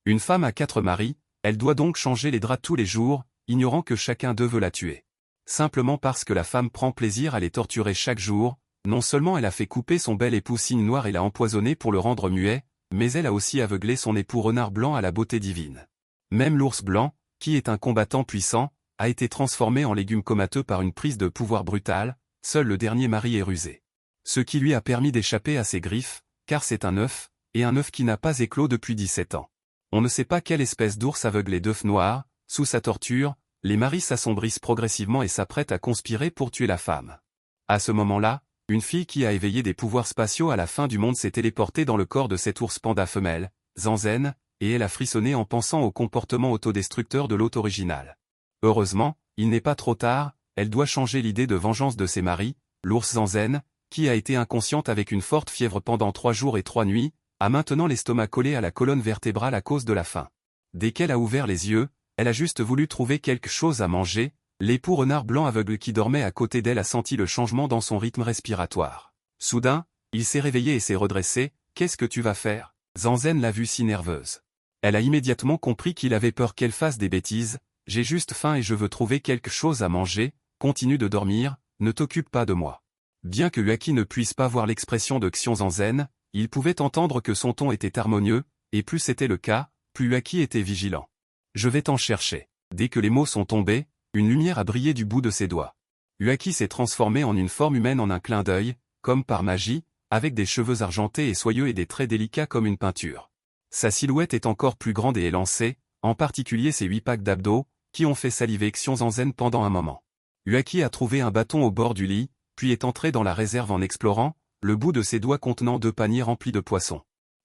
Une femme a 4 maris, elle doit donc changer les draps tous les jours, ignorant que chacun d'eux veut la tuer. Simplement parce que la femme prend plaisir à les torturer chaque jour, non seulement elle a fait couper son bel époux cygne noir et l'a empoisonné pour le rendre muet, mais elle a aussi aveuglé son époux renard blanc à la beauté divine. Même l'ours blanc, qui est un combattant puissant, a été transformé en légume comateux par une prise de pouvoir brutale, seul le dernier mari est rusé. Ce qui lui a permis d'échapper à ses griffes, car c'est un œuf, et un œuf qui n'a pas éclos depuis 17 ans. On ne sait pas quelle espèce d'ours aveuglé d'œuf noir, sous sa torture, les maris s'assombrissent progressivement et s'apprêtent à conspirer pour tuer la femme. À ce moment-là, une fille qui a éveillé des pouvoirs spatiaux à la fin du monde s'est téléportée dans le corps de cet ours panda femelle, Zanzen, et elle a frissonné en pensant au comportement autodestructeur de l'hôte original. Heureusement, il n'est pas trop tard, elle doit changer l'idée de vengeance de ses maris, l'ours Zanzen, qui a été inconsciente avec une forte fièvre pendant 3 jours et 3 nuits, a maintenant l'estomac collé à la colonne vertébrale à cause de la faim. Dès qu'elle a ouvert les yeux, elle a juste voulu trouver quelque chose à manger, l'époux renard blanc aveugle qui dormait à côté d'elle a senti le changement dans son rythme respiratoire. Soudain, il s'est réveillé et s'est redressé. « Qu'est-ce que tu vas faire ?» Zanzen l'a vue si nerveuse. Elle a immédiatement compris qu'il avait peur qu'elle fasse des bêtises. « J'ai juste faim et je veux trouver quelque chose à manger, continue de dormir, ne t'occupe pas de moi. » Bien que Huaki ne puisse pas voir l'expression de Xion Zanzen, il pouvait entendre que son ton était harmonieux, et plus c'était le cas, plus Huaki était vigilant. « Je vais t'en chercher. » Dès que les mots sont tombés, une lumière a brillé du bout de ses doigts. Huaki s'est transformé en une forme humaine en un clin d'œil, comme par magie, avec des cheveux argentés et soyeux et des traits délicats comme une peinture. Sa silhouette est encore plus grande et élancée, en particulier ses 8 packs d'abdos, qui ont fait saliver Xion Zanzen pendant un moment. Huaki a trouvé un bâton au bord du lit, puis est entré dans la réserve en explorant, le bout de ses doigts contenant 2 paniers remplis de poissons.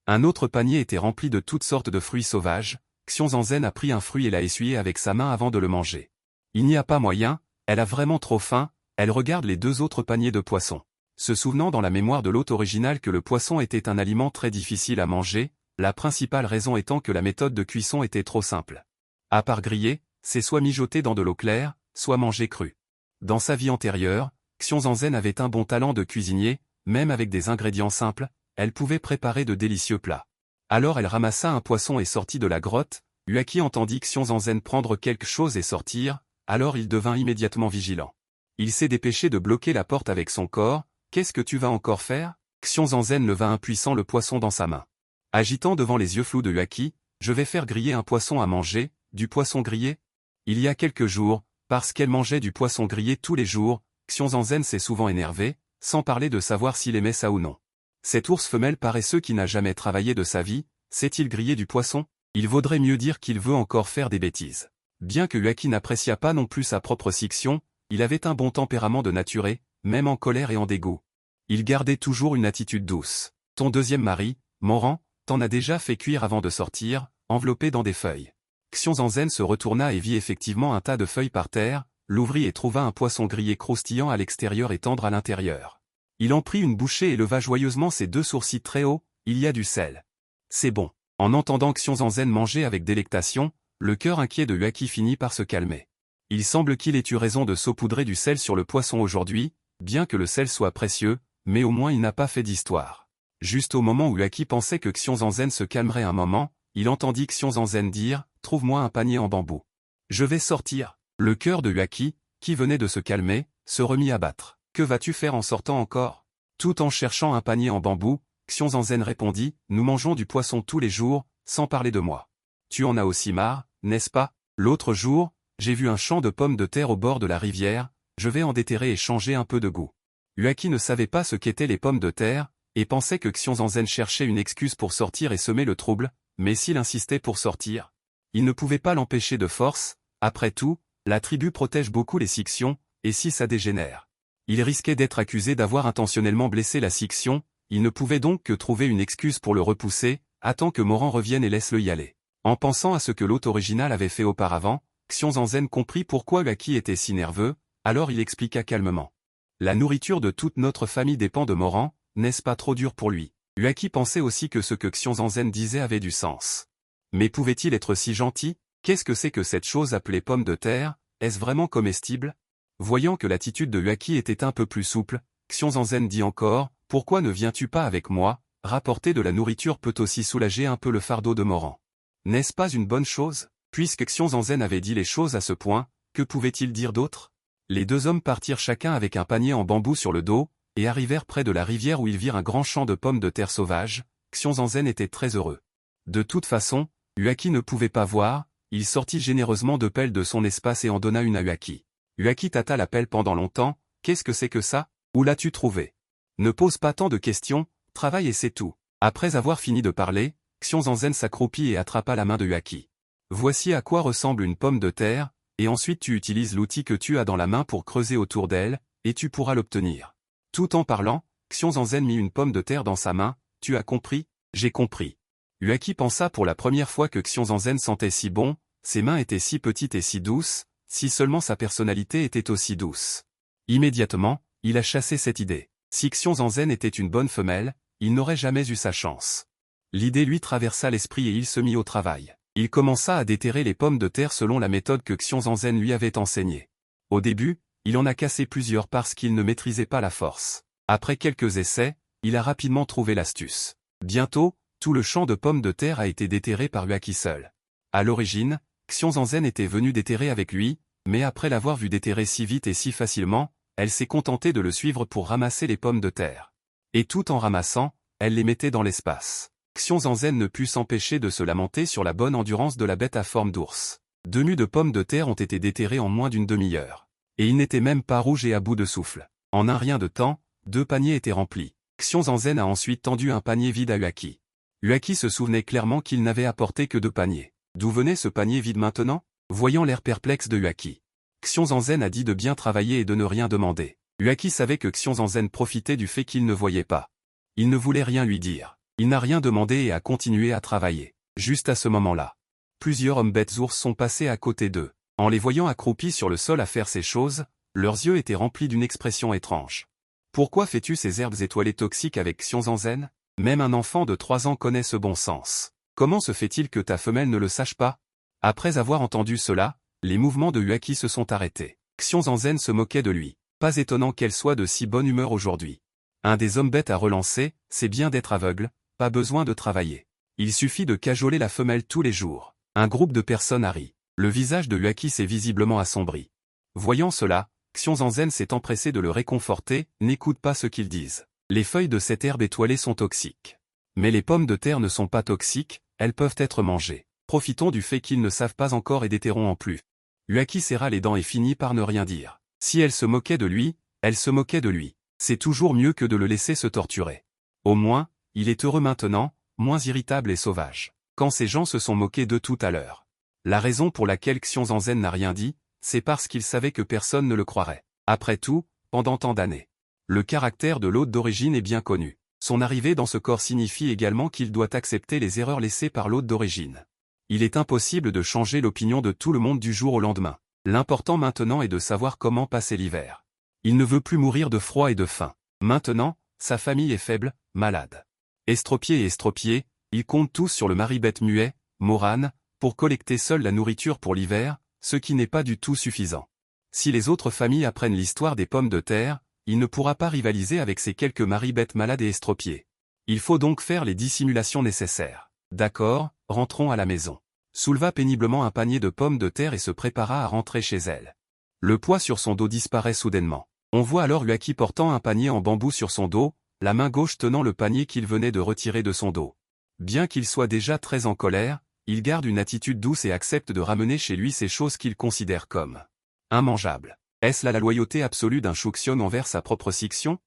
Un autre panier était rempli de toutes sortes de fruits sauvages. Xion Zanzen a pris un fruit et l'a essuyé avec sa main avant de le manger. Il n'y a pas moyen, elle a vraiment trop faim, elle regarde les 2 autres paniers de poissons. Se souvenant dans la mémoire de l'hôte original que le poisson était un aliment très difficile à manger, la principale raison étant que la méthode de cuisson était trop simple. À part griller, c'est soit mijoter dans de l'eau claire, soit manger cru. Dans sa vie antérieure, Xion Zanzen avait un bon talent de cuisinier, même avec des ingrédients simples, elle pouvait préparer de délicieux plats. Alors elle ramassa un poisson et sortit de la grotte. Huaki entendit Xion Zanzen prendre quelque chose et sortir, alors il devint immédiatement vigilant. Il s'est dépêché de bloquer la porte avec son corps. « Qu'est-ce que tu vas encore faire ?» Xion Zanzen leva impuissant le poisson dans sa main. Agitant devant les yeux flous de Huaki, « Je vais faire griller un poisson à manger, du poisson grillé ?» Il y a quelques jours, parce qu'elle mangeait du poisson grillé tous les jours, Xion Zanzen s'est souvent énervé, sans parler de savoir s'il aimait ça ou non. Cet ours femelle paresseux qui n'a jamais travaillé de sa vie, sait-il griller du poisson? Il vaudrait mieux dire qu'il veut encore faire des bêtises. Bien que Huaki n'appréciât pas non plus sa propre Sixion, il avait un bon tempérament de naturé, même en colère et en dégoût. Il gardait toujours une attitude douce. Ton deuxième mari, Moran, t'en a déjà fait cuire avant de sortir, enveloppé dans des feuilles. Xion Zanzen se retourna et vit effectivement un tas de feuilles par terre, l'ouvrit et trouva un poisson grillé croustillant à l'extérieur et tendre à l'intérieur. Il en prit une bouchée et leva joyeusement ses 2 sourcils très hauts. Il y a du sel. C'est bon. En entendant Xion Zanzen manger avec délectation, le cœur inquiet de Huaki finit par se calmer. Il semble qu'il ait eu raison de saupoudrer du sel sur le poisson aujourd'hui, bien que le sel soit précieux, mais au moins il n'a pas fait d'histoire. Juste au moment où Huaki pensait que Xion Zanzen se calmerait un moment, il entendit Xion Zanzen dire « Trouve-moi un panier en bambou. Je vais sortir. » Le cœur de Huaki, qui venait de se calmer, se remit à battre. « Que vas-tu faire en sortant encore ?» Tout en cherchant un panier en bambou, Xion Zanzen répondit « Nous mangeons du poisson tous les jours, sans parler de moi. Tu en as aussi marre, n'est-ce pas? L'autre jour, j'ai vu un champ de pommes de terre au bord de la rivière, je vais en déterrer et changer un peu de goût. » Huaki ne savait pas ce qu'étaient les pommes de terre, et pensait que Xion Zanzen cherchait une excuse pour sortir et semer le trouble, mais s'il insistait pour sortir, il ne pouvait pas l'empêcher de force. Après tout, la tribu protège beaucoup les Sixions, et si ça dégénère, il risquait d'être accusé d'avoir intentionnellement blessé la Sixion. Il ne pouvait donc que trouver une excuse pour le repousser. Attends que Moran revienne et laisse-le y aller. En pensant à ce que l'hôte original avait fait auparavant, Xion Zanzen comprit pourquoi Huaki était si nerveux, alors il expliqua calmement. La nourriture de toute notre famille dépend de Moran, n'est-ce pas trop dur pour lui? Huaki pensait aussi que ce que Xion Zanzen disait avait du sens. Mais pouvait-il être si gentil? Qu'est-ce que c'est que cette chose appelée pomme de terre? Est-ce vraiment comestible? Voyant que l'attitude de Huaki était un peu plus souple, Xion Zanzen dit encore, « Pourquoi ne viens-tu pas avec moi? Rapporter de la nourriture peut aussi soulager un peu le fardeau de Moran. » N'est-ce pas une bonne chose? Puisque Xiongzhen avait dit les choses à ce point, que pouvait-il dire d'autre? Les deux hommes partirent chacun avec un panier en bambou sur le dos, et arrivèrent près de la rivière où ils virent un grand champ de pommes de terre sauvages. Xiongzhen était très heureux. De toute façon, Huaki ne pouvait pas voir, il sortit généreusement deux pelles de son espace et en donna une à Huaki. Huaki tâta la pelle pendant longtemps. Qu'est-ce que c'est que ça? Où l'as-tu trouvé? Ne pose pas tant de questions, travaille et c'est tout. Après avoir fini de parler, Xiongzhen s'accroupit et attrapa la main de Huaki. Voici à quoi ressemble une pomme de terre, et ensuite tu utilises l'outil que tu as dans la main pour creuser autour d'elle, et tu pourras l'obtenir. Tout en parlant, Xiongzhen mit une pomme de terre dans sa main. Tu as compris? J'ai compris. Huaki pensa pour la première fois que Xiongzhen sentait si bon, ses mains étaient si petites et si douces, si seulement sa personnalité était aussi douce. Immédiatement, il a chassé cette idée. Si Xiongzhen était une bonne femelle, il n'aurait jamais eu sa chance. L'idée lui traversa l'esprit et il se mit au travail. Il commença à déterrer les pommes de terre selon la méthode que Xiongzhen lui avait enseignée. Au début, il en a cassé plusieurs parce qu'il ne maîtrisait pas la force. Après quelques essais, il a rapidement trouvé l'astuce. Bientôt, tout le champ de pommes de terre a été déterré par Huaki seul. À l'origine, Xiongzhen était venu déterrer avec lui, mais après l'avoir vu déterrer si vite et si facilement, elle s'est contentée de le suivre pour ramasser les pommes de terre. Et tout en ramassant, elle les mettait dans l'espace. Xiongzhen ne put s'empêcher de se lamenter sur la bonne endurance de la bête à forme d'ours. 2 mues de pommes de terre ont été déterrées en moins d'une demi-heure. Et il n'était même pas rouge et à bout de souffle. En un rien de temps, 2 paniers étaient remplis. Xiongzhen a ensuite tendu un panier vide à Huaki. Huaki se souvenait clairement qu'il n'avait apporté que 2 paniers. D'où venait ce panier vide maintenant? Voyant l'air perplexe de Huaki, Xiongzhen a dit de bien travailler et de ne rien demander. Huaki savait que Xiongzhen profitait du fait qu'il ne voyait pas. Il ne voulait rien lui dire. Il n'a rien demandé et a continué à travailler. Juste à ce moment-là, plusieurs hommes bêtes ours sont passés à côté d'eux. En les voyant accroupis sur le sol à faire ces choses, leurs yeux étaient remplis d'une expression étrange. Pourquoi fais-tu ces herbes étoilées toxiques avec Xiongzhen? Même un enfant de 3 ans connaît ce bon sens. Comment se fait-il que ta femelle ne le sache pas? Après avoir entendu cela, les mouvements de Huaki se sont arrêtés. Xiongzhen se moquait de lui. Pas étonnant qu'elle soit de si bonne humeur aujourd'hui. Un des hommes bêtes a relancé, c'est bien d'être aveugle, pas besoin de travailler. Il suffit de cajoler la femelle tous les jours. Un groupe de personnes a ri. Le visage de Huaki s'est visiblement assombri. Voyant cela, Xiongzhen s'est empressé de le réconforter, n'écoute pas ce qu'ils disent. Les feuilles de cette herbe étoilée sont toxiques. Mais les pommes de terre ne sont pas toxiques, elles peuvent être mangées. Profitons du fait qu'ils ne savent pas encore et déterrons en plus. Huaki serra les dents et finit par ne rien dire. Si elle se moquait de lui, elle se moquait de lui. C'est toujours mieux que de le laisser se torturer. Au moins, il est heureux maintenant, moins irritable et sauvage. Quand ces gens se sont moqués d'eux tout à l'heure. La raison pour laquelle Xiongzhen n'a rien dit, c'est parce qu'il savait que personne ne le croirait. Après tout, pendant tant d'années. Le caractère de l'hôte d'origine est bien connu. Son arrivée dans ce corps signifie également qu'il doit accepter les erreurs laissées par l'hôte d'origine. Il est impossible de changer l'opinion de tout le monde du jour au lendemain. L'important maintenant est de savoir comment passer l'hiver. Il ne veut plus mourir de froid et de faim. Maintenant, sa famille est faible, malade. Estropié et estropié, ils comptent tous sur le mari-bête muet, Moran, pour collecter seul la nourriture pour l'hiver, ce qui n'est pas du tout suffisant. Si les autres familles apprennent l'histoire des pommes de terre, il ne pourra pas rivaliser avec ces quelques mari-bêtes malades et estropiés. Il faut donc faire les dissimulations nécessaires. D'accord, rentrons à la maison. Souleva péniblement un panier de pommes de terre et se prépara à rentrer chez elle. Le poids sur son dos disparaît soudainement. On voit alors Huaki portant un panier en bambou sur son dos, la main gauche tenant le panier qu'il venait de retirer de son dos. Bien qu'il soit déjà très en colère, il garde une attitude douce et accepte de ramener chez lui ces choses qu'il considère comme immangeables. Est-ce là la loyauté absolue d'un Shuxiong envers sa propre Sixion?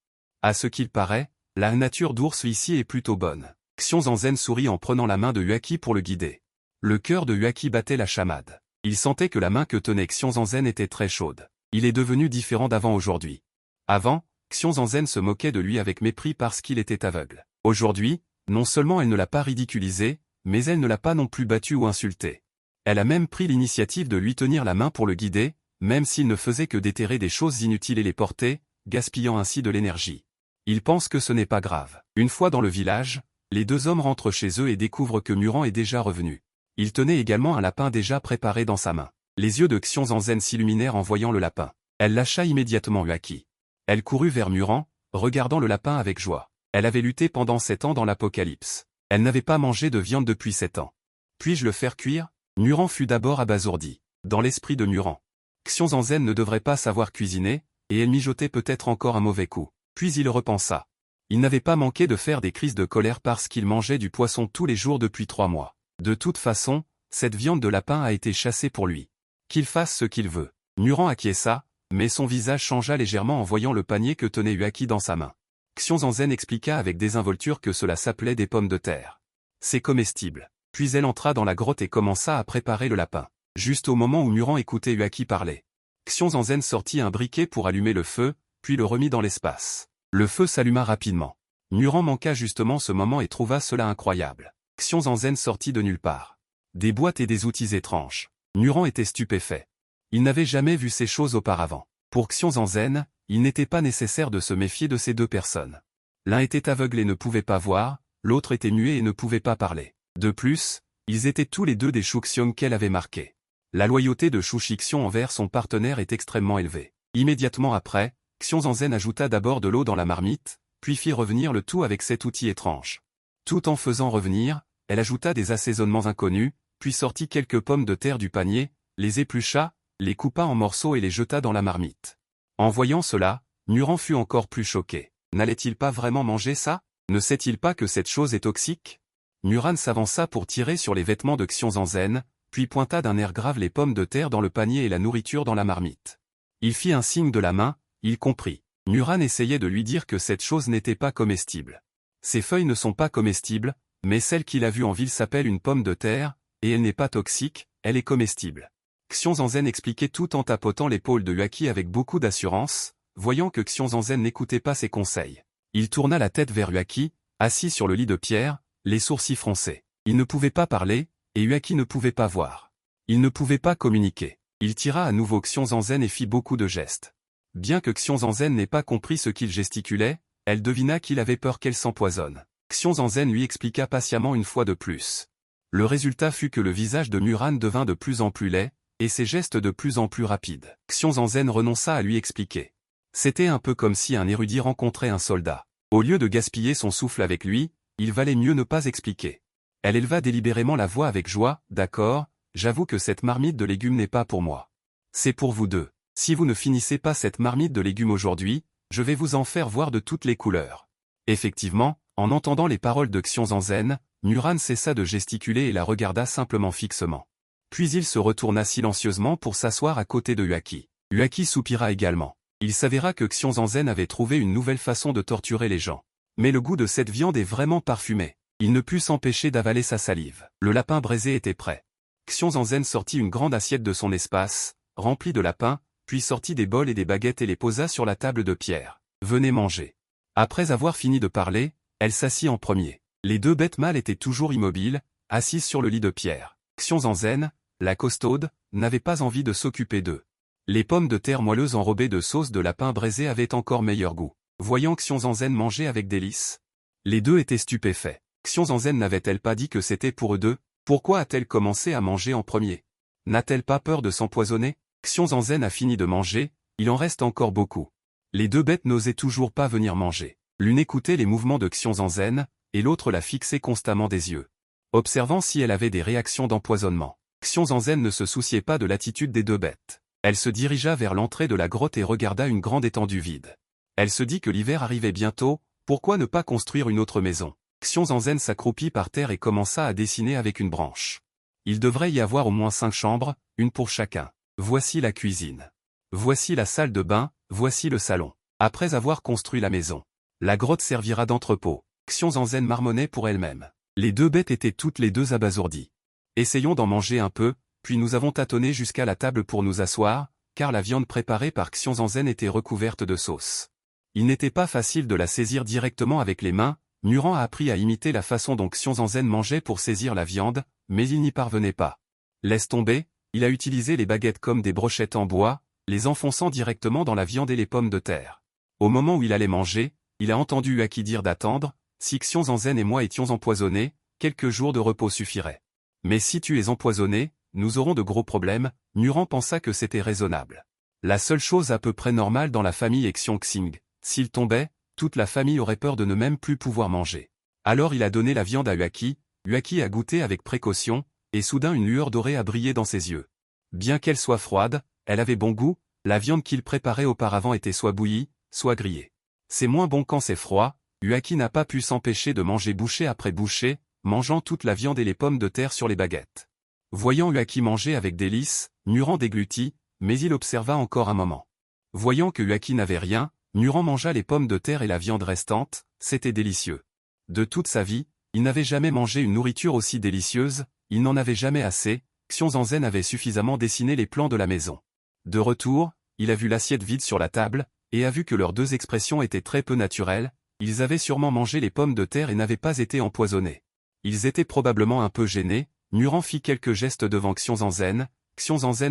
À ce qu'il paraît, la nature d'ours ici est plutôt bonne. Xiongzhen sourit en prenant la main de Huaki pour le guider. Le cœur de Huaki battait la chamade. Il sentait que la main que tenait Xiongzhen était très chaude. Il est devenu différent d'avant aujourd'hui. Avant, Xiongzhen se moquait de lui avec mépris parce qu'il était aveugle. Aujourd'hui, non seulement elle ne l'a pas ridiculisé, mais elle ne l'a pas non plus battu ou insulté. Elle a même pris l'initiative de lui tenir la main pour le guider, même s'il ne faisait que déterrer des choses inutiles et les porter, gaspillant ainsi de l'énergie. Il pense que ce n'est pas grave. Une fois dans le village, les deux hommes rentrent chez eux et découvrent que Muran est déjà revenu. Il tenait également un lapin déjà préparé dans sa main. Les yeux de Xiongzhen s'illuminèrent en voyant le lapin. Elle lâcha immédiatement Huaki. Elle courut vers Muran, regardant le lapin avec joie. Elle avait lutté pendant 7 ans dans l'apocalypse. Elle n'avait pas mangé de viande depuis 7 ans. Puis-je le faire cuire? Muran fut d'abord abasourdi. Dans l'esprit de Muran, Xiongzhen ne devrait pas savoir cuisiner, et elle mijotait peut-être encore un mauvais coup. Puis il repensa. Il n'avait pas manqué de faire des crises de colère parce qu'il mangeait du poisson tous les jours depuis 3 mois. De toute façon, cette viande de lapin a été chassée pour lui. Qu'il fasse ce qu'il veut. Muran acquiesça, mais son visage changea légèrement en voyant le panier que tenait Huaki dans sa main. Xiongzhen expliqua avec désinvolture que cela s'appelait des pommes de terre. C'est comestible. Puis elle entra dans la grotte et commença à préparer le lapin. Juste au moment où Muran écoutait Huaki parler. Xiongzhen sortit un briquet pour allumer le feu, puis le remit dans l'espace. Le feu s'alluma rapidement. Muran manqua justement ce moment et trouva cela incroyable. Xiongzhen sortit de nulle part. Des boîtes et des outils étranges. Muran était stupéfait. Il n'avait jamais vu ces choses auparavant. Pour Xiongzhen, il n'était pas nécessaire de se méfier de ces deux personnes. L'un était aveugle et ne pouvait pas voir, l'autre était muet et ne pouvait pas parler. De plus, ils étaient tous les deux des Shuxiong qu'elle avait marqués. La loyauté de Shu Shixiong envers son partenaire est extrêmement élevée. Immédiatement après, Xiongzhen ajouta d'abord de l'eau dans la marmite, puis fit revenir le tout avec cet outil étrange. Tout en faisant revenir, elle ajouta des assaisonnements inconnus, puis sortit quelques pommes de terre du panier, les éplucha, les coupa en morceaux et les jeta dans la marmite. En voyant cela, Muran fut encore plus choqué. N'allait-il pas vraiment manger ça? Ne sait-il pas que cette chose est toxique? Muran s'avança pour tirer sur les vêtements de Xiongzhen, puis pointa d'un air grave les pommes de terre dans le panier et la nourriture dans la marmite. Il fit un signe de la main, il comprit. Muran essayait de lui dire que cette chose n'était pas comestible. Ces feuilles ne sont pas comestibles, mais celle qu'il a vue en ville s'appelle une pomme de terre, et elle n'est pas toxique, elle est comestible. Xiongzhen expliquait tout en tapotant l'épaule de Huaki avec beaucoup d'assurance, voyant que Xiongzhen n'écoutait pas ses conseils. Il tourna la tête vers Huaki, assis sur le lit de pierre, les sourcils froncés. Il ne pouvait pas parler, et Huaki ne pouvait pas voir. Il ne pouvait pas communiquer. Il tira à nouveau Xiongzhen et fit beaucoup de gestes. Bien que Xiongzhen n'ait pas compris ce qu'il gesticulait, elle devina qu'il avait peur qu'elle s'empoisonne. Xiongzhen lui expliqua patiemment une fois de plus. Le résultat fut que le visage de Muran devint de plus en plus laid, et ses gestes de plus en plus rapides. Xiongzhen renonça à lui expliquer. C'était un peu comme si un érudit rencontrait un soldat. Au lieu de gaspiller son souffle avec lui, il valait mieux ne pas expliquer. Elle éleva délibérément la voix avec joie. D'accord, j'avoue que cette marmite de légumes n'est pas pour moi. C'est pour vous deux. Si vous ne finissez pas cette marmite de légumes aujourd'hui, je vais vous en faire voir de toutes les couleurs. Effectivement, en entendant les paroles de Xiongzhen, Muran cessa de gesticuler et la regarda simplement fixement. Puis il se retourna silencieusement pour s'asseoir à côté de Huaki. Huaki soupira également. Il s'avéra que Xiongzhen avait trouvé une nouvelle façon de torturer les gens. Mais le goût de cette viande est vraiment parfumé. Il ne put s'empêcher d'avaler sa salive. Le lapin braisé était prêt. Xiongzhen sortit une grande assiette de son espace, remplie de lapin, puis sortit des bols et des baguettes et les posa sur la table de pierre. Venez manger. Après avoir fini de parler, elle s'assit en premier. Les deux bêtes mâles étaient toujours immobiles, assises sur le lit de pierre. Xiongzhen, la costaude, n'avait pas envie de s'occuper d'eux. Les pommes de terre moelleuses enrobées de sauce de lapin braisé avaient encore meilleur goût. Voyant Xiongzhen manger avec délice, les deux étaient stupéfaits. Xiongzhen n'avait-elle pas dit que c'était pour eux deux? Pourquoi a-t-elle commencé à manger en premier? N'a-t-elle pas peur de s'empoisonner? Xiongzhen a fini de manger, il en reste encore beaucoup. Les deux bêtes n'osaient toujours pas venir manger. L'une écoutait les mouvements de Xiongzhen, et l'autre la fixait constamment des yeux, observant si elle avait des réactions d'empoisonnement. Xiongzhen ne se souciait pas de l'attitude des deux bêtes. Elle se dirigea vers l'entrée de la grotte et regarda une grande étendue vide. Elle se dit que l'hiver arrivait bientôt, pourquoi ne pas construire une autre maison? Xiongzhen s'accroupit par terre et commença à dessiner avec une branche. Il devrait y avoir au moins 5 chambres, une pour chacun. Voici la cuisine. Voici la salle de bain, voici le salon. Après avoir construit la maison, la grotte servira d'entrepôt. Xiongzhen marmonnait pour elle-même. Les deux bêtes étaient toutes les deux abasourdies. Essayons d'en manger un peu, puis nous avons tâtonné jusqu'à la table pour nous asseoir, car la viande préparée par Xiongzhen était recouverte de sauce. Il n'était pas facile de la saisir directement avec les mains. Muran a appris à imiter la façon dont Xiongzhen mangeait pour saisir la viande, mais il n'y parvenait pas. Laisse tomber, il a utilisé les baguettes comme des brochettes en bois, les enfonçant directement dans la viande et les pommes de terre. Au moment où il allait manger, il a entendu Huaki dire d'attendre. Si Xiongzhen et moi étions empoisonnés, quelques jours de repos suffiraient. Mais si tu es empoisonné, nous aurons de gros problèmes. Muran pensa que c'était raisonnable. La seule chose à peu près normale dans la famille est Xiongxing. S'il tombait, toute la famille aurait peur de ne même plus pouvoir manger. Alors il a donné la viande à Huaki. Huaki a goûté avec précaution, et soudain une lueur dorée a brillé dans ses yeux. Bien qu'elle soit froide, elle avait bon goût, la viande qu'il préparait auparavant était soit bouillie, soit grillée. C'est moins bon quand c'est froid, Huaki n'a pas pu s'empêcher de manger bouchée après bouchée, mangeant toute la viande et les pommes de terre sur les baguettes. Voyant Huaki manger avec délice, Muran déglutit, mais il observa encore un moment. Voyant que Huaki n'avait rien, Muran mangea les pommes de terre et la viande restante, c'était délicieux. De toute sa vie, il n'avait jamais mangé une nourriture aussi délicieuse, il n'en avait jamais assez, Xiongzhen avait suffisamment dessiné les plans de la maison. De retour, il a vu l'assiette vide sur la table, et a vu que leurs deux expressions étaient très peu naturelles, ils avaient sûrement mangé les pommes de terre et n'avaient pas été empoisonnés. Ils étaient probablement un peu gênés, Muran fit quelques gestes devant Xiongzhen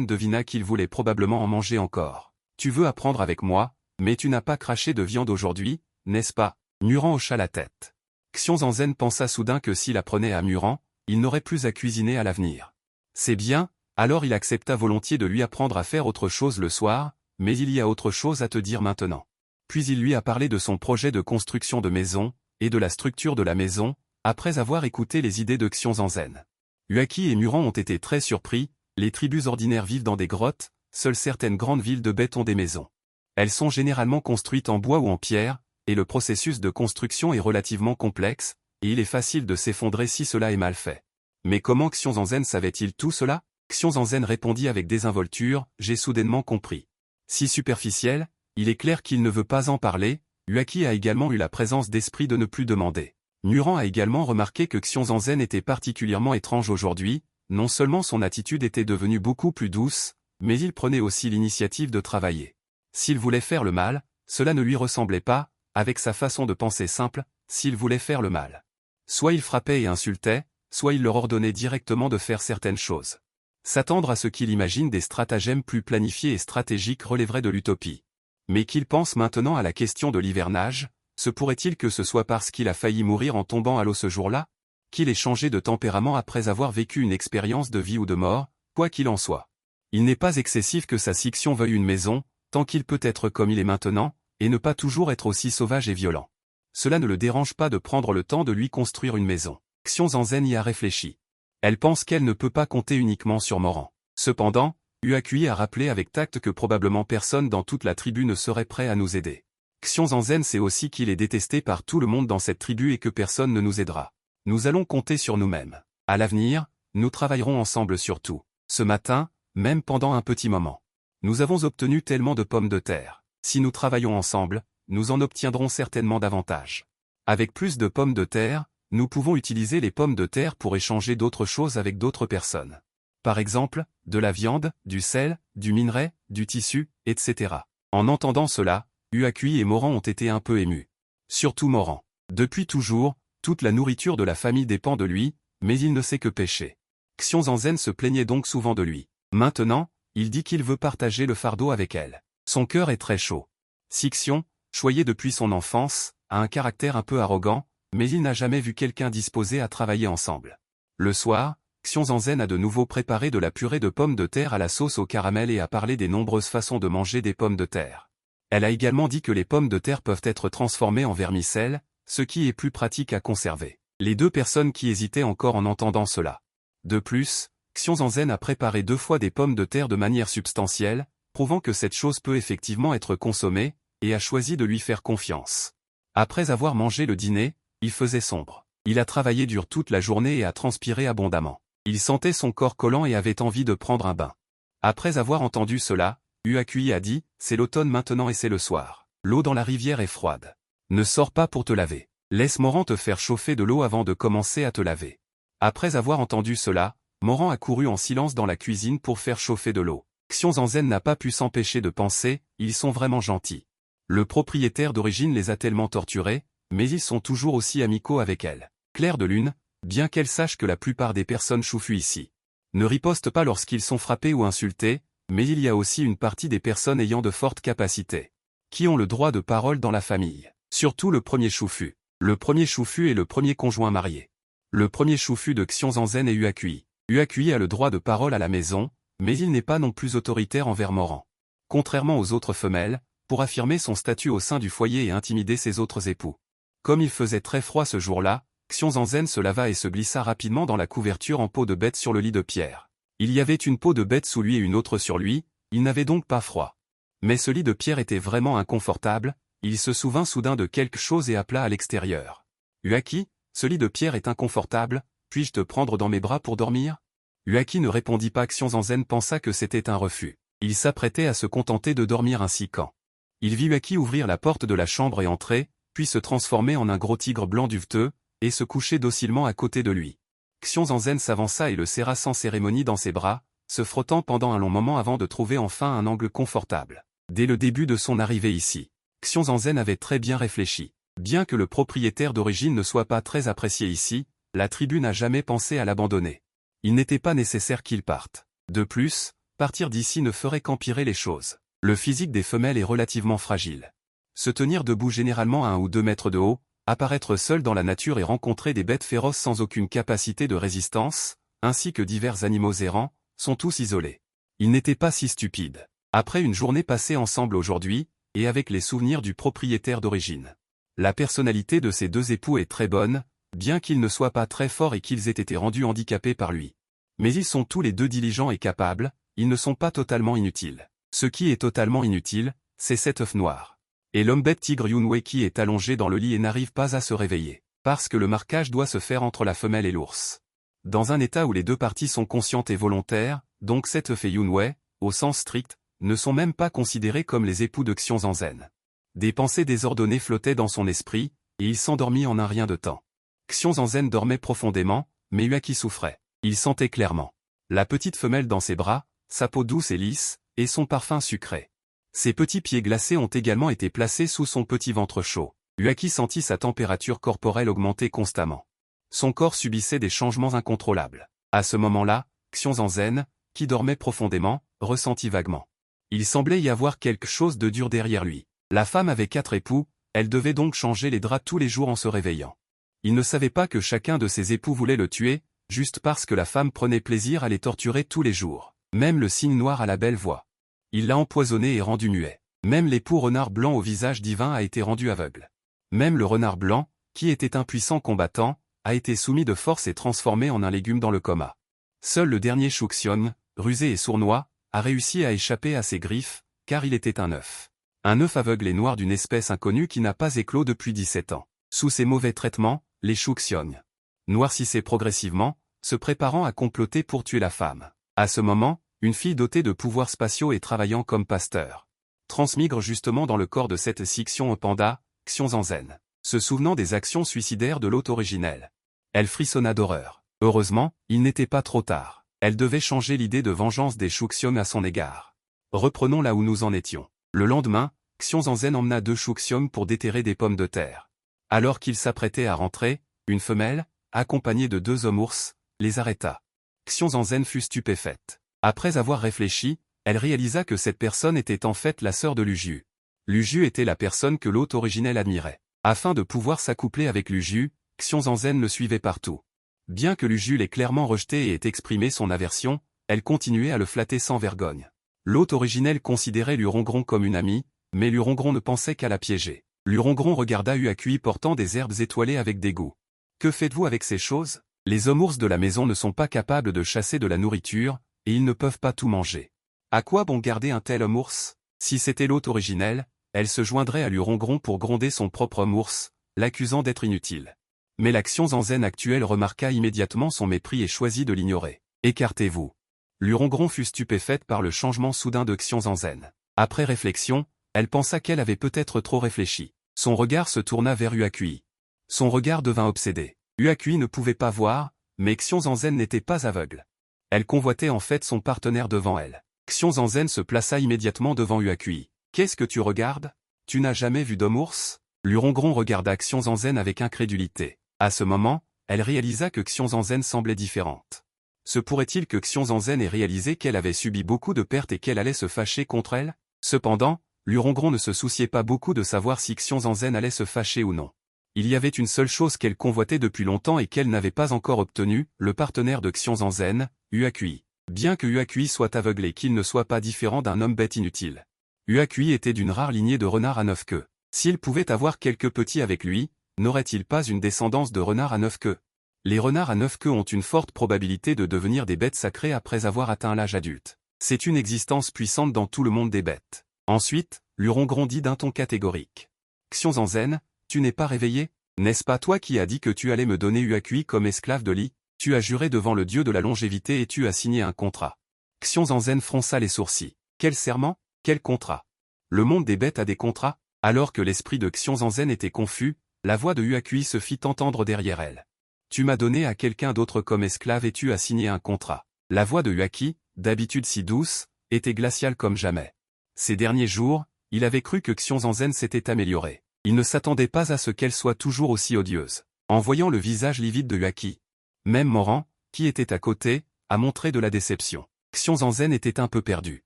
devina qu'il voulait probablement en manger encore. « Tu veux apprendre avec moi, mais tu n'as pas craché de viande aujourd'hui, n'est-ce pas ?» Muran hocha la tête. Xiongzhen pensa soudain que s'il apprenait à Muran, il n'aurait plus à cuisiner à l'avenir. C'est bien, alors il accepta volontiers de lui apprendre à faire autre chose le soir, mais il y a autre chose à te dire maintenant. Puis il lui a parlé de son projet de construction de maison, et de la structure de la maison, après avoir écouté les idées de Xiongzhen. Huaki et Muran ont été très surpris, les tribus ordinaires vivent dans des grottes, seules certaines grandes villes de bêtes ont des maisons. Elles sont généralement construites en bois ou en pierre, et le processus de construction est relativement complexe, et il est facile de s'effondrer si cela est mal fait. Mais comment Xiongzhen savait-il tout cela? Xiongzhen répondit avec désinvolture, j'ai soudainement compris. Si superficiel, il est clair qu'il ne veut pas en parler, Huaki a également eu la présence d'esprit de ne plus demander. Muran a également remarqué que Xiongzhen était particulièrement étrange aujourd'hui, non seulement son attitude était devenue beaucoup plus douce, mais il prenait aussi l'initiative de travailler. S'il voulait faire le mal, cela ne lui ressemblait pas, avec sa façon de penser simple, s'il voulait faire le mal. Soit il frappait et insultait, soit il leur ordonnait directement de faire certaines choses. S'attendre à ce qu'il imagine des stratagèmes plus planifiés et stratégiques relèverait de l'utopie. Mais qu'il pense maintenant à la question de l'hivernage, se pourrait-il que ce soit parce qu'il a failli mourir en tombant à l'eau ce jour-là? Qu'il ait changé de tempérament après avoir vécu une expérience de vie ou de mort, quoi qu'il en soit. Il n'est pas excessif que sa Sixion veuille une maison, tant qu'il peut être comme il est maintenant, et ne pas toujours être aussi sauvage et violent. Cela ne le dérange pas de prendre le temps de lui construire une maison. Xiongzhen y a réfléchi. Elle pense qu'elle ne peut pas compter uniquement sur Moran. Cependant, Huaki a rappelé avec tact que probablement personne dans toute la tribu ne serait prêt à nous aider. Xiongzhen sait aussi qu'il est détesté par tout le monde dans cette tribu et que personne ne nous aidera. Nous allons compter sur nous-mêmes. À l'avenir, nous travaillerons ensemble sur tout. Ce matin, même pendant un petit moment. Nous avons obtenu tellement de pommes de terre. Si nous travaillons ensemble, nous en obtiendrons certainement davantage. Avec plus de pommes de terre, nous pouvons utiliser les pommes de terre pour échanger d'autres choses avec d'autres personnes. Par exemple, de la viande, du sel, du minerai, du tissu, etc. En entendant cela, Huaki et Moran ont été un peu émus. Surtout Moran. Depuis toujours, toute la nourriture de la famille dépend de lui, mais il ne sait que pêcher. Xiongzhen se plaignait donc souvent de lui. Maintenant, il dit qu'il veut partager le fardeau avec elle. Son cœur est très chaud. Sixion, choyé depuis son enfance, a un caractère un peu arrogant, mais il n'a jamais vu quelqu'un disposé à travailler ensemble. Le soir, Xiongzhen a de nouveau préparé de la purée de pommes de terre à la sauce au caramel et a parlé des nombreuses façons de manger des pommes de terre. Elle a également dit que les pommes de terre peuvent être transformées en vermicelle, ce qui est plus pratique à conserver. Les deux personnes qui hésitaient encore en entendant cela. De plus, Xiongzhen a préparé 2 fois des pommes de terre de manière substantielle, prouvant que cette chose peut effectivement être consommée, et a choisi de lui faire confiance. Après avoir mangé le dîner, il faisait sombre. Il a travaillé dur toute la journée et a transpiré abondamment. Il sentait son corps collant et avait envie de prendre un bain. Après avoir entendu cela, Huaki a dit, c'est l'automne maintenant et c'est le soir. L'eau dans la rivière est froide. Ne sors pas pour te laver. Laisse Moran te faire chauffer de l'eau avant de commencer à te laver. Après avoir entendu cela, Moran a couru en silence dans la cuisine pour faire chauffer de l'eau. Xiongzhen n'a pas pu s'empêcher de penser, ils sont vraiment gentils. Le propriétaire d'origine les a tellement torturés, mais ils sont toujours aussi amicaux avec elle. Claire de Lune, bien qu'elle sache que la plupart des personnes chouffues ici ne ripostent pas lorsqu'ils sont frappés ou insultés, mais il y a aussi une partie des personnes ayant de fortes capacités, qui ont le droit de parole dans la famille. Surtout le premier chouffu. Le premier chouffu est le premier conjoint marié. Le premier chouffu de Xiongzhen est Huaki. Huaki a le droit de parole à la maison, mais il n'est pas non plus autoritaire envers Moran. Contrairement aux autres femelles, pour affirmer son statut au sein du foyer et intimider ses autres époux. Comme il faisait très froid ce jour-là, Xiongzhen se lava et se glissa rapidement dans la couverture en peau de bête sur le lit de pierre. Il y avait une peau de bête sous lui et une autre sur lui, il n'avait donc pas froid. Mais ce lit de pierre était vraiment inconfortable, il se souvint soudain de quelque chose et appela à l'extérieur. « Huaki, ce lit de pierre est inconfortable, puis-je te prendre dans mes bras pour dormir ?» Huaki ne répondit pas. Xiongzhen pensa que c'était un refus. Il s'apprêtait à se contenter de dormir ainsi quand il vit Huaki ouvrir la porte de la chambre et entrer, puis se transformer en un gros tigre blanc duveteux, et se coucher docilement à côté de lui. Xiongzhen s'avança et le serra sans cérémonie dans ses bras, se frottant pendant un long moment avant de trouver enfin un angle confortable. Dès le début de son arrivée ici, Xiongzhen avait très bien réfléchi. Bien que le propriétaire d'origine ne soit pas très apprécié ici, la tribu n'a jamais pensé à l'abandonner. Il n'était pas nécessaire qu'il parte. De plus, partir d'ici ne ferait qu'empirer les choses. Le physique des femelles est relativement fragile. Se tenir debout généralement à 1 ou 2 mètres de haut, apparaître seul dans la nature et rencontrer des bêtes féroces sans aucune capacité de résistance, ainsi que divers animaux errants, sont tous isolés. Ils n'étaient pas si stupides. Après une journée passée ensemble aujourd'hui, et avec les souvenirs du propriétaire d'origine. La personnalité de ces deux époux est très bonne, bien qu'ils ne soient pas très forts et qu'ils aient été rendus handicapés par lui. Mais ils sont tous les deux diligents et capables, ils ne sont pas totalement inutiles. Ce qui est totalement inutile, c'est cet œuf noir. Et l'homme-bête tigre Yunwei qui est allongé dans le lit et n'arrive pas à se réveiller. Parce que le marquage doit se faire entre la femelle et l'ours. Dans un état où les deux parties sont conscientes et volontaires, donc cet œuf et Yunwei, au sens strict, ne sont même pas considérés comme les époux de Xiongzhen. Des pensées désordonnées flottaient dans son esprit, et il s'endormit en un rien de temps. Xiongzhen dormait profondément, mais Huaki souffrait. Il sentait clairement la petite femelle dans ses bras, sa peau douce et lisse, et son parfum sucré. Ses petits pieds glacés ont également été placés sous son petit ventre chaud. Huaki sentit sa température corporelle augmenter constamment. Son corps subissait des changements incontrôlables. À ce moment-là, Xiongzhen, qui dormait profondément, ressentit vaguement. Il semblait y avoir quelque chose de dur derrière lui. La femme avait 4 époux, elle devait donc changer les draps tous les jours en se réveillant. Il ne savait pas que chacun de ses époux voulait le tuer, juste parce que la femme prenait plaisir à les torturer tous les jours. Même le cygne noir à la belle voix. Il l'a empoisonné et rendu muet. Même l'époux renard blanc au visage divin a été rendu aveugle. Même le renard blanc, qui était un puissant combattant, a été soumis de force et transformé en un légume dans le coma. Seul le dernier Shuxiong, rusé et sournois, a réussi à échapper à ses griffes, car il était un œuf. Un œuf aveugle et noir d'une espèce inconnue qui n'a pas éclos depuis 17 ans. Sous ces mauvais traitements, les Shuxiong noircissaient progressivement, se préparant à comploter pour tuer la femme. À ce moment, une fille dotée de pouvoirs spatiaux et travaillant comme pasteur transmigre justement dans le corps de cette Sixion panda, Xiongzhen, se souvenant des actions suicidaires de l'hôte originel. Elle frissonna d'horreur. Heureusement, il n'était pas trop tard. Elle devait changer l'idée de vengeance des Shuxiong à son égard. Reprenons là où nous en étions. Le lendemain, Xiongzhen emmena 2 Shuxiong pour déterrer des pommes de terre. Alors qu'ils s'apprêtaient à rentrer, une femelle, accompagnée de 2 hommes ours, les arrêta. Xiongzhen fut stupéfaite. Après avoir réfléchi, elle réalisa que cette personne était en fait la sœur de Luju. Luju était la personne que l'hôte originel admirait. Afin de pouvoir s'accoupler avec Luju, Xiongzhen le suivait partout. Bien que Luju l'ait clairement rejeté et ait exprimé son aversion, elle continuait à le flatter sans vergogne. L'hôte originel considérait Lurongron comme une amie, mais Lurongron ne pensait qu'à la piéger. Lurongron regarda Huaki portant des herbes étoilées avec dégoût. « Que faites-vous avec ces choses ? Les hommes ours de la maison ne sont pas capables de chasser de la nourriture, et ils ne peuvent pas tout manger. À quoi bon garder un tel homme ours ? Si c'était l'hôte originel, elle se joindrait à Lurongron pour gronder son propre homme ours, l'accusant d'être inutile. Mais la Xiongzhen actuelle remarqua immédiatement son mépris et choisit de l'ignorer. « Écartez-vous. » Lurongron fut stupéfaite par le changement soudain de Xiongzhen. Après réflexion, elle pensa qu'elle avait peut-être trop réfléchi. Son regard se tourna vers Huaki. Son regard devint obsédé. Huaki ne pouvait pas voir, mais Xiongzhen n'était pas aveugle. Elle convoitait en fait son partenaire devant elle. Xiongzhen se plaça immédiatement devant Huaki. « Qu'est-ce que tu regardes ? Tu n'as jamais vu d'homme ours ?» Lurongron regarda Xiongzhen avec incrédulité. À ce moment, elle réalisa que Xiongzhen semblait différente. Se pourrait-il que Xiongzhen ait réalisé qu'elle avait subi beaucoup de pertes et qu'elle allait se fâcher contre elle ? Cependant, Lurongron ne se souciait pas beaucoup de savoir si Xiongzhen allait se fâcher ou non. Il y avait une seule chose qu'elle convoitait depuis longtemps et qu'elle n'avait pas encore obtenue, le partenaire de Xiongzhen, Huaki. Bien que Huaki soit aveuglé et qu'il ne soit pas différent d'un homme bête inutile. Huaki était d'une rare lignée de renards à 9 queues. S'il pouvait avoir quelques petits avec lui, n'aurait-il pas une descendance de renards à 9 queues? Les renards à 9 queues ont une forte probabilité de devenir des bêtes sacrées après avoir atteint l'âge adulte. C'est une existence puissante dans tout le monde des bêtes. Ensuite, Luron grondit d'un ton catégorique. Xiongzhen, tu n'es pas réveillé? N'est-ce pas toi qui as dit que tu allais me donner Uaqui comme esclave de Li? Tu as juré devant le dieu de la longévité et tu as signé un contrat. Xiongzhen fronça les sourcils. Quel serment? Quel contrat? Le monde des bêtes a des contrats? Alors que l'esprit de Xiongzhen était confus, la voix de Uaqui se fit entendre derrière elle. Tu m'as donné à quelqu'un d'autre comme esclave et tu as signé un contrat. La voix de Uaqui, d'habitude si douce, était glaciale comme jamais. Ces derniers jours, il avait cru que Xiongzhen s'était améliorée. Il ne s'attendait pas à ce qu'elle soit toujours aussi odieuse. En voyant le visage livide de Uaqui, même Moran, qui était à côté, a montré de la déception. Xiongzhen était un peu perdu.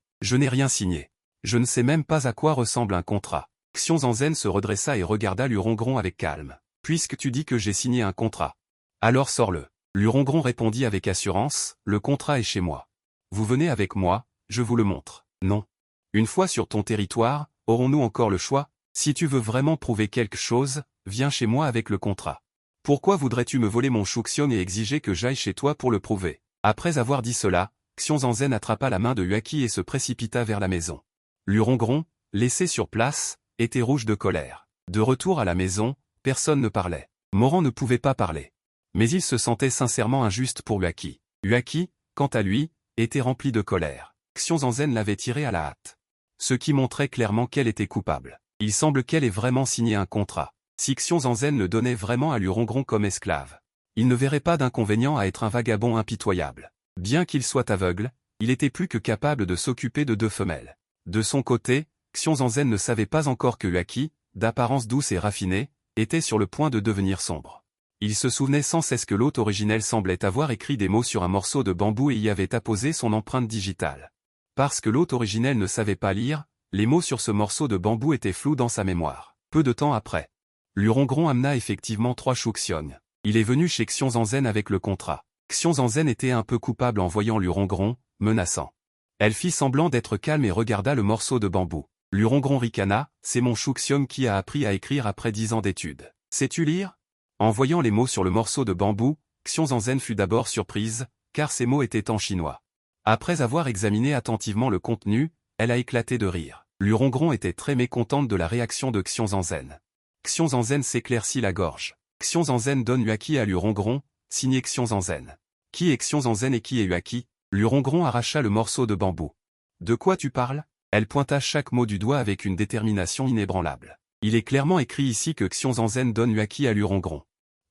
Je n'ai rien signé. Je ne sais même pas à quoi ressemble un contrat. Xiongzhen se redressa et regarda Lurongron avec calme. Puisque tu dis que j'ai signé un contrat. Alors sors-le. Lurongron répondit avec assurance, le contrat est chez moi. Vous venez avec moi, je vous le montre. Non. Une fois sur ton territoire, aurons-nous encore le choix? Si tu veux vraiment prouver quelque chose, viens chez moi avec le contrat. Pourquoi voudrais-tu me voler mon Shuxion et exiger que j'aille chez toi pour le prouver? Après avoir dit cela, Xiongzhen attrapa la main de Uaqui et se précipita vers la maison. Lurongron, laissé sur place, était rouge de colère. De retour à la maison, personne ne parlait. Moran ne pouvait pas parler. Mais il se sentait sincèrement injuste pour Uaqui. Uaqui, quant à lui, était rempli de colère. Xiongzhen l'avait tiré à la hâte. Ce qui montrait clairement qu'elle était coupable. Il semble qu'elle ait vraiment signé un contrat. Si Xiongzhen le donnait vraiment à Lurongron comme esclave, il ne verrait pas d'inconvénient à être un vagabond impitoyable. Bien qu'il soit aveugle, il était plus que capable de s'occuper de 2 femelles. De son côté, Xiongzhen ne savait pas encore que Uaqui, d'apparence douce et raffinée, était sur le point de devenir sombre. Il se souvenait sans cesse que l'hôte originel semblait avoir écrit des mots sur un morceau de bambou et y avait apposé son empreinte digitale. Parce que l'hôte originel ne savait pas lire, les mots sur ce morceau de bambou étaient flous dans sa mémoire. Peu de temps après, Lurongron amena effectivement 3 Shuxion. Il est venu chez Xiongzhen avec le contrat. Xiongzhen était un peu coupable en voyant Lurongron, menaçant. Elle fit semblant d'être calme et regarda le morceau de bambou. Lurongron ricana, c'est mon Shuxion qui a appris à écrire après 10 ans d'études. Sais-tu lire? En voyant les mots sur le morceau de bambou, Xiongzhen fut d'abord surprise, car ces mots étaient en chinois. Après avoir examiné attentivement le contenu, elle a éclaté de rire. Lurongron était très mécontente de la réaction de Xiongzhen. Xiongzhen s'éclaircit la gorge. Xiongzhen donne Uaqui à Lurongron, signé Xiongzhen. Qui est Xiongzhen et qui est Uaqui? Lurongron arracha le morceau de bambou. De quoi tu parles? Elle pointa chaque mot du doigt avec une détermination inébranlable. Il est clairement écrit ici que Xiongzhen donne Uaqui à Lurongron.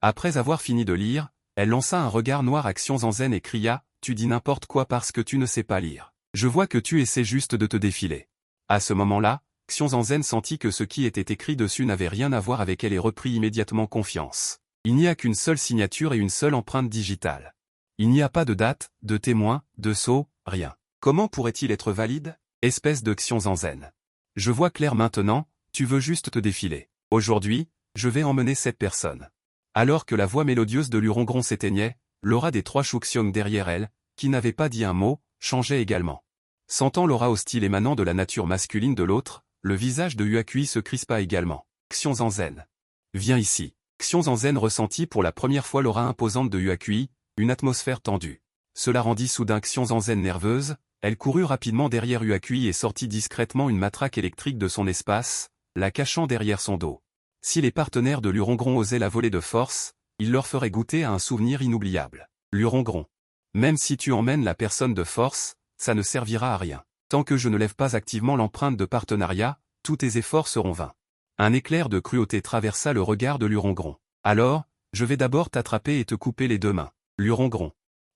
Après avoir fini de lire, elle lança un regard noir à Xiongzhen et cria, tu dis n'importe quoi parce que tu ne sais pas lire. Je vois que tu essaies juste de te défiler. À ce moment-là, Xiongzhen sentit que ce qui était écrit dessus n'avait rien à voir avec elle et reprit immédiatement confiance. Il n'y a qu'une seule signature et une seule empreinte digitale. Il n'y a pas de date, de témoin, de sceau, rien. Comment pourrait-il être valide? Espèce de Xiongzhen. Je vois clair maintenant, tu veux juste te défiler. Aujourd'hui, je vais emmener cette personne. Alors que la voix mélodieuse de Lurongron s'éteignait, l'aura des 3 Shuxiong derrière elle, qui n'avait pas dit un mot, changeait également. Sentant l'aura hostile émanant de la nature masculine de l'autre, le visage de Uaqui se crispa également. Xiongzhen. Viens ici. Xiongzhen ressentit pour la première fois l'aura imposante de Uaqui, une atmosphère tendue. Cela rendit soudain Xiongzhen nerveuse, elle courut rapidement derrière Uaqui et sortit discrètement une matraque électrique de son espace, la cachant derrière son dos. Si les partenaires de Lurongron osaient la voler de force, il leur ferait goûter à un souvenir inoubliable. Lurongron. Même si tu emmènes la personne de force, ça ne servira à rien. Tant que je ne lève pas activement l'empreinte de partenariat, tous tes efforts seront vains. Un éclair de cruauté traversa le regard de Lurongron. Alors, je vais d'abord t'attraper et te couper les 2 mains. Lurongron.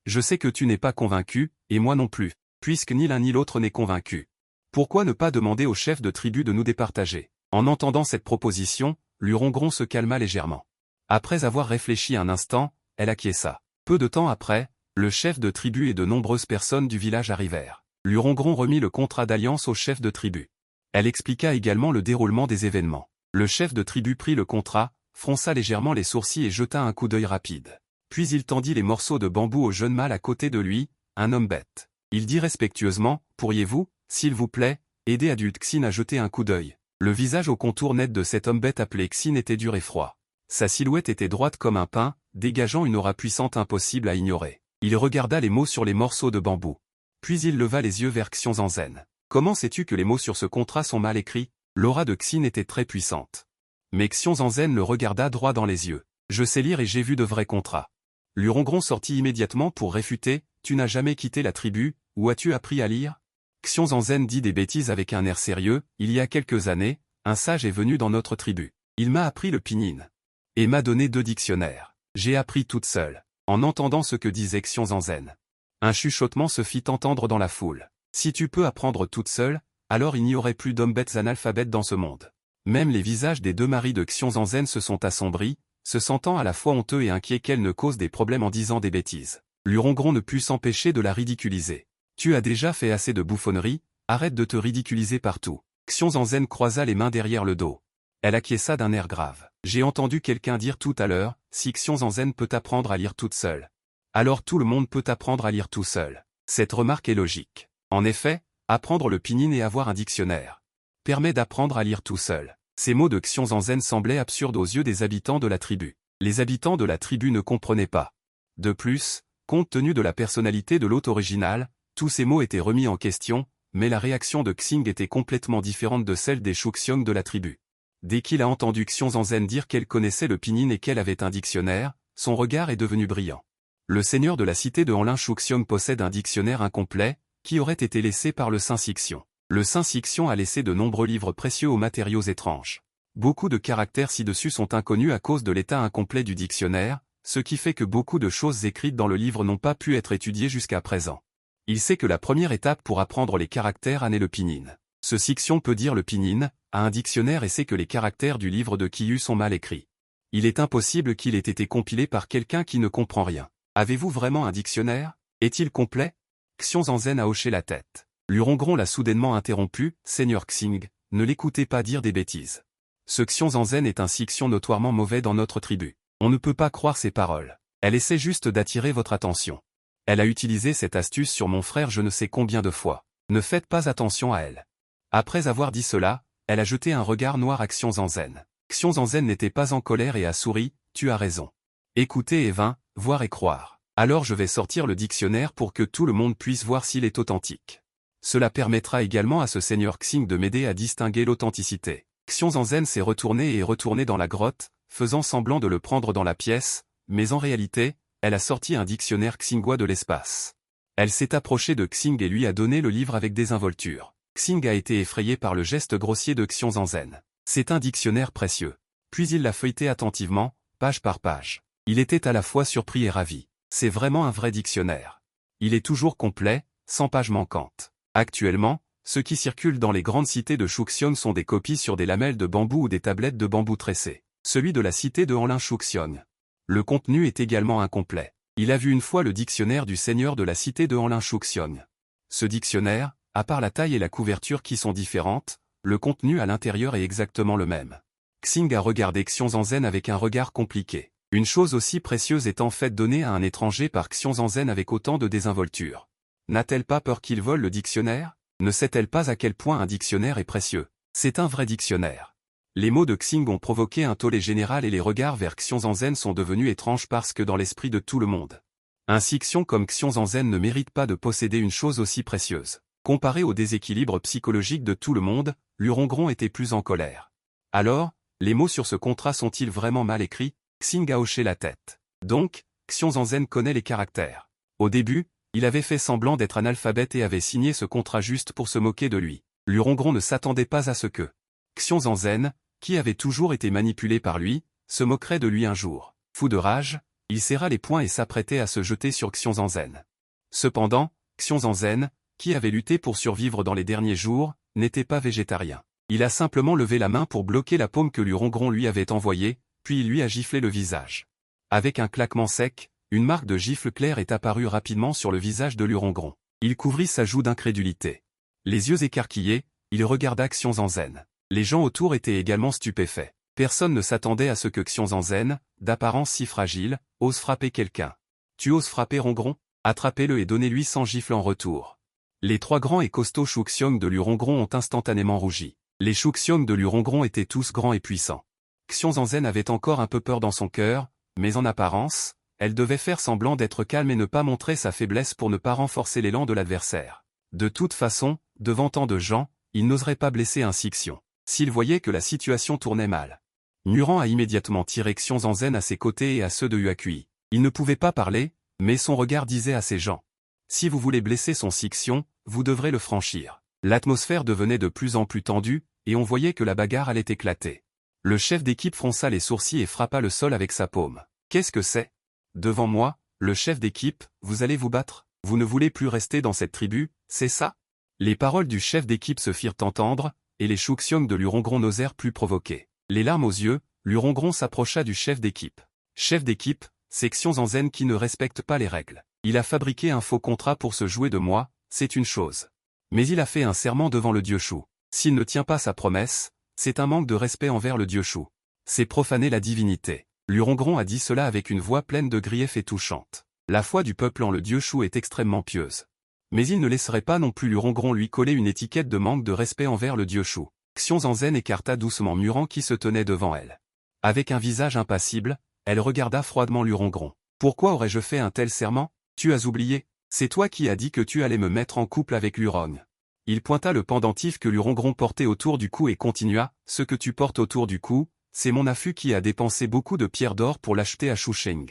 Je sais que tu n'es pas convaincu, et moi non plus, puisque ni l'un ni l'autre n'est convaincu. Pourquoi ne pas demander au chef de tribu de nous départager? En entendant cette proposition, Lurongron se calma légèrement. Après avoir réfléchi un instant, elle acquiesça. Peu de temps après, le chef de tribu et de nombreuses personnes du village arrivèrent. Lurongron remit le contrat d'alliance au chef de tribu. Elle expliqua également le déroulement des événements. Le chef de tribu prit le contrat, fronça légèrement les sourcils et jeta un coup d'œil rapide. Puis il tendit les morceaux de bambou au jeune mâle à côté de lui, un homme bête. Il dit respectueusement, pourriez-vous, s'il vous plaît, aider adulte Xin à jeter un coup d'œil. Le visage au contour net de cet homme bête appelé Xin était dur et froid. Sa silhouette était droite comme un pin, dégageant une aura puissante impossible à ignorer. Il regarda les mots sur les morceaux de bambou. Puis il leva les yeux vers Xiongzhen. Comment sais-tu que les mots sur ce contrat sont mal écrits? L'aura de Xin était très puissante. Mais Xiongzhen le regarda droit dans les yeux. Je sais lire et j'ai vu de vrais contrats. Lurongron sortit immédiatement pour réfuter. Tu n'as jamais quitté la tribu, où as-tu appris à lire? Xiongzhen dit des bêtises avec un air sérieux. Il y a quelques années, un sage est venu dans notre tribu. Il m'a appris le pinyin. Et m'a donné 2 dictionnaires. J'ai appris toute seule, en entendant ce que disait Xiongzhen. Un chuchotement se fit entendre dans la foule. Si tu peux apprendre toute seule, alors il n'y aurait plus d'hommes bêtes analphabètes dans ce monde. Même les visages des 2 maris de Xiongzhen se sont assombris, se sentant à la fois honteux et inquiets qu'elle ne cause des problèmes en disant des bêtises. Lurongron ne put s'empêcher de la ridiculiser. Tu as déjà fait assez de bouffonneries, arrête de te ridiculiser partout. Xiongzhen croisa les mains derrière le dos. Elle acquiesça d'un air grave. J'ai entendu quelqu'un dire tout à l'heure, si Xiongzhen peut apprendre à lire toute seule, alors tout le monde peut apprendre à lire tout seul. Cette remarque est logique. En effet, apprendre le pinyin et avoir un dictionnaire permet d'apprendre à lire tout seul. Ces mots de Xiongzhen semblaient absurdes aux yeux des habitants de la tribu. Les habitants de la tribu ne comprenaient pas. De plus, compte tenu de la personnalité de l'hôte original, tous ces mots étaient remis en question, mais la réaction de Xing était complètement différente de celle des Shuxiong de la tribu. Dès qu'il a entendu Xiongzhen dire qu'elle connaissait le pinyin et qu'elle avait un dictionnaire, son regard est devenu brillant. Le seigneur de la cité de Hanlin Shuxiong possède un dictionnaire incomplet, qui aurait été laissé par le Saint Sixion. Le Saint Sixion a laissé de nombreux livres précieux aux matériaux étranges. Beaucoup de caractères ci-dessus sont inconnus à cause de l'état incomplet du dictionnaire, ce qui fait que beaucoup de choses écrites dans le livre n'ont pas pu être étudiées jusqu'à présent. Il sait que la première étape pour apprendre les caractères en est le pinyin. Ce Sixion peut dire le pinyin, a un dictionnaire et sait que les caractères du livre de Qiyu sont mal écrits. Il est impossible qu'il ait été compilé par quelqu'un qui ne comprend rien. Avez-vous vraiment un dictionnaire? Est-il complet? Xiongzhen a hoché la tête. Lurongron l'a soudainement interrompu. Seigneur Xing, ne l'écoutez pas dire des bêtises. Ce Xiongzhen est un Sixion notoirement mauvais dans notre tribu. On ne peut pas croire ses paroles. Elle essaie juste d'attirer votre attention. Elle a utilisé cette astuce sur mon frère je ne sais combien de fois. Ne faites pas attention à elle. Après avoir dit cela, elle a jeté un regard noir à Xiongzhen. Xiongzhen n'était pas en colère et a souri. Tu as raison. Écoutez et voir et croire. Alors je vais sortir le dictionnaire pour que tout le monde puisse voir s'il est authentique. Cela permettra également à ce seigneur Xing de m'aider à distinguer l'authenticité. Xiongzhen s'est retournée et est retournée dans la grotte, faisant semblant de le prendre dans la pièce, mais en réalité, elle a sorti un dictionnaire xingwa de l'espace. Elle s'est approchée de Xing et lui a donné le livre avec désinvolture. Xing a été effrayé par le geste grossier de Xiongzhen. C'est un dictionnaire précieux. Puis il l'a feuilleté attentivement, page par page. Il était à la fois surpris et ravi. C'est vraiment un vrai dictionnaire. Il est toujours complet, sans pages manquantes. Actuellement, ceux qui circulent dans les grandes cités de Shuxiong sont des copies sur des lamelles de bambou ou des tablettes de bambou tressées. Celui de la cité de Hanlin Shuxiong. Le contenu est également incomplet. Il a vu une fois le dictionnaire du seigneur de la cité de Hanlin Shuxiong. Ce dictionnaire, à part la taille et la couverture qui sont différentes, le contenu à l'intérieur est exactement le même. Xing a regardé Xiongzhen avec un regard compliqué. Une chose aussi précieuse est en fait donnée à un étranger par Xiongzhen avec autant de désinvolture. N'a-t-elle pas peur qu'il vole le dictionnaire? Ne sait-elle pas à quel point un dictionnaire est précieux? C'est un vrai dictionnaire. Les mots de Xing ont provoqué un tollé général et les regards vers Xiongzhen sont devenus étranges parce que dans l'esprit de tout le monde. Un Sixion comme Xiongzhen ne mérite pas de posséder une chose aussi précieuse. Comparé au déséquilibre psychologique de tout le monde, Lurongron était plus en colère. Alors, les mots sur ce contrat sont-ils vraiment mal écrits? Xing a hoché la tête. Donc, Xiongzhen connaît les caractères. Au début, il avait fait semblant d'être analphabète et avait signé ce contrat juste pour se moquer de lui. Lurongron ne s'attendait pas à ce que Xiongzhen, qui avait toujours été manipulé par lui, se moquerait de lui un jour. Fou de rage, il serra les poings et s'apprêtait à se jeter sur Xiongzhen. Cependant, Xiongzhen, qui avait lutté pour survivre dans les derniers jours, n'était pas végétarien. Il a simplement levé la main pour bloquer la paume que Lurongron lui avait envoyée, puis il lui a giflé le visage. Avec un claquement sec, une marque de gifle claire est apparue rapidement sur le visage de Lurongron. Il couvrit sa joue d'incrédulité. Les yeux écarquillés, il regarda Xiongzhen. Les gens autour étaient également stupéfaits. Personne ne s'attendait à ce que Xiongzhen, d'apparence si fragile, ose frapper quelqu'un. Tu oses frapper Rongron? Attrapez-le et donnez-lui 100 gifles en retour. Les 3 grands et costauds Shuxiong de Lurongron ont instantanément rougi. Les Shuxiong de Lurongron étaient tous grands et puissants. Xiongzhen avait encore un peu peur dans son cœur, mais en apparence, elle devait faire semblant d'être calme et ne pas montrer sa faiblesse pour ne pas renforcer l'élan de l'adversaire. De toute façon, devant tant de gens, il n'oserait pas blesser ainsi Xion. S'il voyait que la situation tournait mal. Muran a immédiatement tiré Xiongzhen à ses côtés et à ceux de Huaqui. Il ne pouvait pas parler, mais son regard disait à ces gens. Si vous voulez blesser son Xion, vous devrez le franchir. L'atmosphère devenait de plus en plus tendue, et on voyait que la bagarre allait éclater. Le chef d'équipe fronça les sourcils et frappa le sol avec sa paume. Qu'est-ce que c'est? Devant moi, le chef d'équipe, vous allez vous battre? Vous ne voulez plus rester dans cette tribu, c'est ça? Les paroles du chef d'équipe se firent entendre, et les Shuxiong de Lurongron n'osèrent plus provoquer. Les larmes aux yeux, Lurongron s'approcha du chef d'équipe. Chef d'équipe, c'est Xiongzhen qui ne respecte pas les règles. Il a fabriqué un faux contrat pour se jouer de moi, c'est une chose. Mais il a fait un serment devant le dieu Shu. S'il ne tient pas sa promesse, c'est un manque de respect envers le dieu Shu. C'est profaner la divinité. Lurongron a dit cela avec une voix pleine de grief et touchante. La foi du peuple en le dieu Shu est extrêmement pieuse. Mais il ne laisserait pas non plus Lurongron lui coller une étiquette de manque de respect envers le dieu Shu. Xiongzhen écarta doucement Muran qui se tenait devant elle. Avec un visage impassible, elle regarda froidement Lurongron. Pourquoi aurais-je fait un tel serment? Tu as oublié? C'est toi qui as dit que tu allais me mettre en couple avec Lurong. Il pointa le pendentif que Lurongron portait autour du cou et continua, ce que tu portes autour du cou, c'est mon affût qui a dépensé beaucoup de pierres d'or pour l'acheter à Shusheng.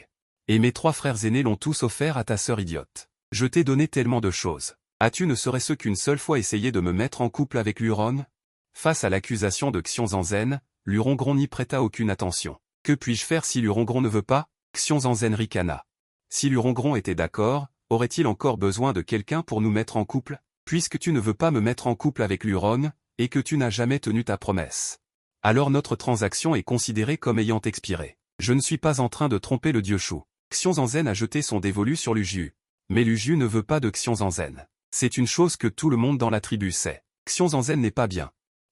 Et mes 3 frères aînés l'ont tous offert à ta sœur idiote. Je t'ai donné tellement de choses. As-tu ne serait-ce qu'une seule fois essayé de me mettre en couple avec Lurong? Face à l'accusation de Xiongzhen, Lurongron n'y prêta aucune attention. Que puis-je faire si Lurongron ne veut pas? Xiongzhen ricana. Si Lurongron était d'accord, aurait-il encore besoin de quelqu'un pour nous mettre en couple? Puisque tu ne veux pas me mettre en couple avec Lurong, et que tu n'as jamais tenu ta promesse. Alors notre transaction est considérée comme ayant expiré. Je ne suis pas en train de tromper le dieu Shu. Xiongzhen a jeté son dévolu sur Luju. Mais Luju ne veut pas de Xiongzhen. C'est une chose que tout le monde dans la tribu sait. Xiongzhen n'est pas bien.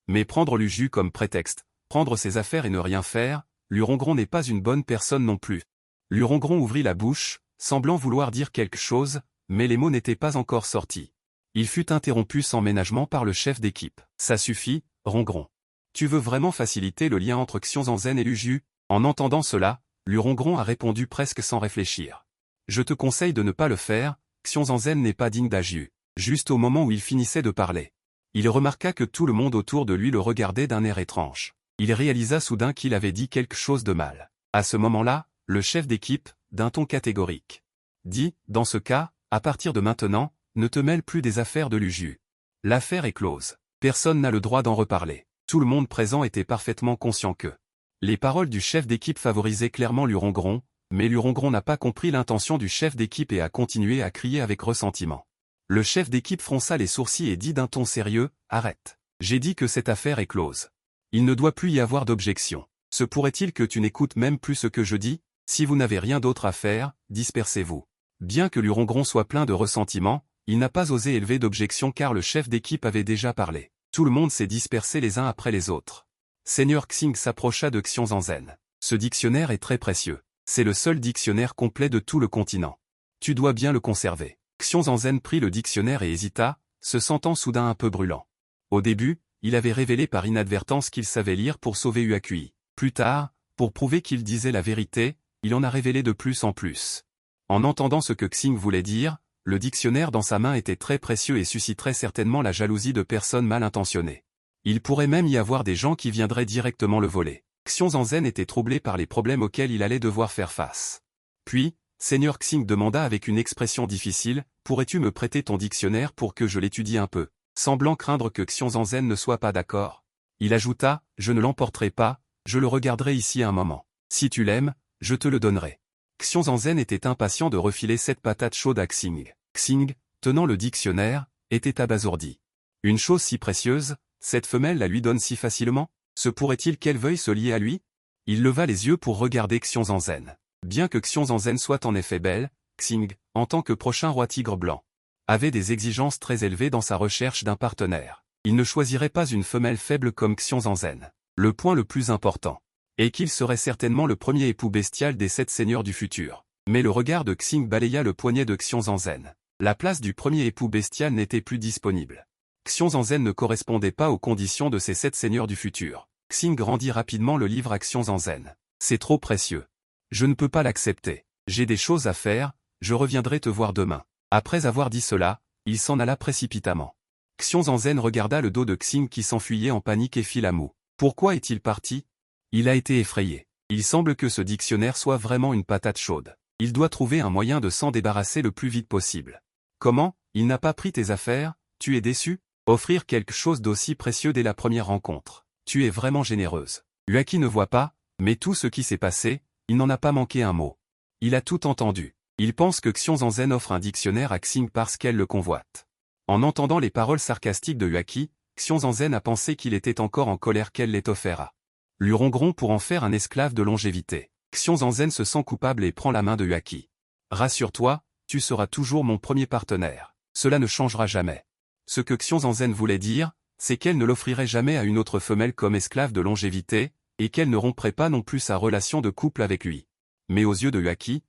Mais prendre Luju comme prétexte, prendre ses affaires et ne rien faire, Lurongron n'est pas une bonne personne non plus. Lurongron ouvrit la bouche, semblant vouloir dire quelque chose, mais les mots n'étaient pas encore sortis. Il fut interrompu sans ménagement par le chef d'équipe. Ça suffit, Rongron. Tu veux vraiment faciliter le lien entre Xiongzhen et Luju? En entendant cela, Lurongron a répondu presque sans réfléchir. Je te conseille de ne pas le faire, Xiongzhen n'est pas digne d'Aju. Juste au moment où il finissait de parler. Il remarqua que tout le monde autour de lui le regardait d'un air étrange. Il réalisa soudain qu'il avait dit quelque chose de mal. À ce moment-là, le chef d'équipe, d'un ton catégorique, dit, dans ce cas, à partir de maintenant, ne te mêle plus des affaires de Luju. L'affaire est close. Personne n'a le droit d'en reparler. Tout le monde présent était parfaitement conscient que les paroles du chef d'équipe favorisaient clairement Lurongron, mais Lurongron n'a pas compris l'intention du chef d'équipe et a continué à crier avec ressentiment. Le chef d'équipe fronça les sourcils et dit d'un ton sérieux, « Arrête. J'ai dit que cette affaire est close. Il ne doit plus y avoir d'objection. Se pourrait-il que tu n'écoutes même plus ce que je dis? Si vous n'avez rien d'autre à faire, dispersez-vous. » Bien que Lurongron soit plein de ressentiment, il n'a pas osé élever d'objection car le chef d'équipe avait déjà parlé. Tout le monde s'est dispersé les uns après les autres. Seigneur Xing s'approcha de Xiongzhen. Ce dictionnaire est très précieux. C'est le seul dictionnaire complet de tout le continent. Tu dois bien le conserver. Xiongzhen prit le dictionnaire et hésita, se sentant soudain un peu brûlant. Au début, il avait révélé par inadvertance qu'il savait lire pour sauver Huaqui. Plus tard, pour prouver qu'il disait la vérité, il en a révélé de plus en plus. En entendant ce que Xing voulait dire, le dictionnaire dans sa main était très précieux et susciterait certainement la jalousie de personnes mal intentionnées. Il pourrait même y avoir des gens qui viendraient directement le voler. Xiongzhen était troublé par les problèmes auxquels il allait devoir faire face. Puis, Seigneur Xing demanda avec une expression difficile, « Pourrais-tu me prêter ton dictionnaire pour que je l'étudie un peu ?» Semblant craindre que Xiongzhen ne soit pas d'accord. Il ajouta, « Je ne l'emporterai pas, je le regarderai ici un moment. Si tu l'aimes, je te le donnerai. » Xiongzhen était impatient de refiler cette patate chaude à Xing. Xing, tenant le dictionnaire, était abasourdi. Une chose si précieuse, cette femelle la lui donne si facilement? Se pourrait-il qu'elle veuille se lier à lui? Il leva les yeux pour regarder Xiongzhen. Bien que Xiongzhen soit en effet belle, Xing, en tant que prochain roi tigre blanc, avait des exigences très élevées dans sa recherche d'un partenaire. Il ne choisirait pas une femelle faible comme Xiongzhen. Le point le plus important est qu'il serait certainement le premier époux bestial des 7 seigneurs du futur. Mais le regard de Xing balaya le poignet de Xiongzhen. La place du premier époux bestial n'était plus disponible. Xiongzhen ne correspondait pas aux conditions de ces 7 seigneurs du futur. Xin grandit rapidement le livre Actions en zen. C'est trop précieux. Je ne peux pas l'accepter. J'ai des choses à faire, je reviendrai te voir demain. Après avoir dit cela, il s'en alla précipitamment. Xiongzhen regarda le dos de Xin qui s'enfuyait en panique et fit la moue. Pourquoi est-il parti? Il a été effrayé. Il semble que ce dictionnaire soit vraiment une patate chaude. Il doit trouver un moyen de s'en débarrasser le plus vite possible. Comment? Il n'a pas pris tes affaires? Tu es déçu? Offrir quelque chose d'aussi précieux dès la première rencontre. Tu es vraiment généreuse. Huaki ne voit pas, mais tout ce qui s'est passé, il n'en a pas manqué un mot. Il a tout entendu. Il pense que Xiongzhen offre un dictionnaire à Xin parce qu'elle le convoite. En entendant les paroles sarcastiques de Huaki, Xiongzhen a pensé qu'il était encore en colère qu'elle l'ait offert à lui Rongron pour en faire un esclave de longévité. Xiongzhen se sent coupable et prend la main de Huaki. Rassure-toi, tu seras toujours mon premier partenaire. Cela ne changera jamais. Ce que Xiongzhen voulait dire, c'est qu'elle ne l'offrirait jamais à une autre femelle comme esclave de longévité, et qu'elle ne romprait pas non plus sa relation de couple avec lui. Mais aux yeux de Huaki,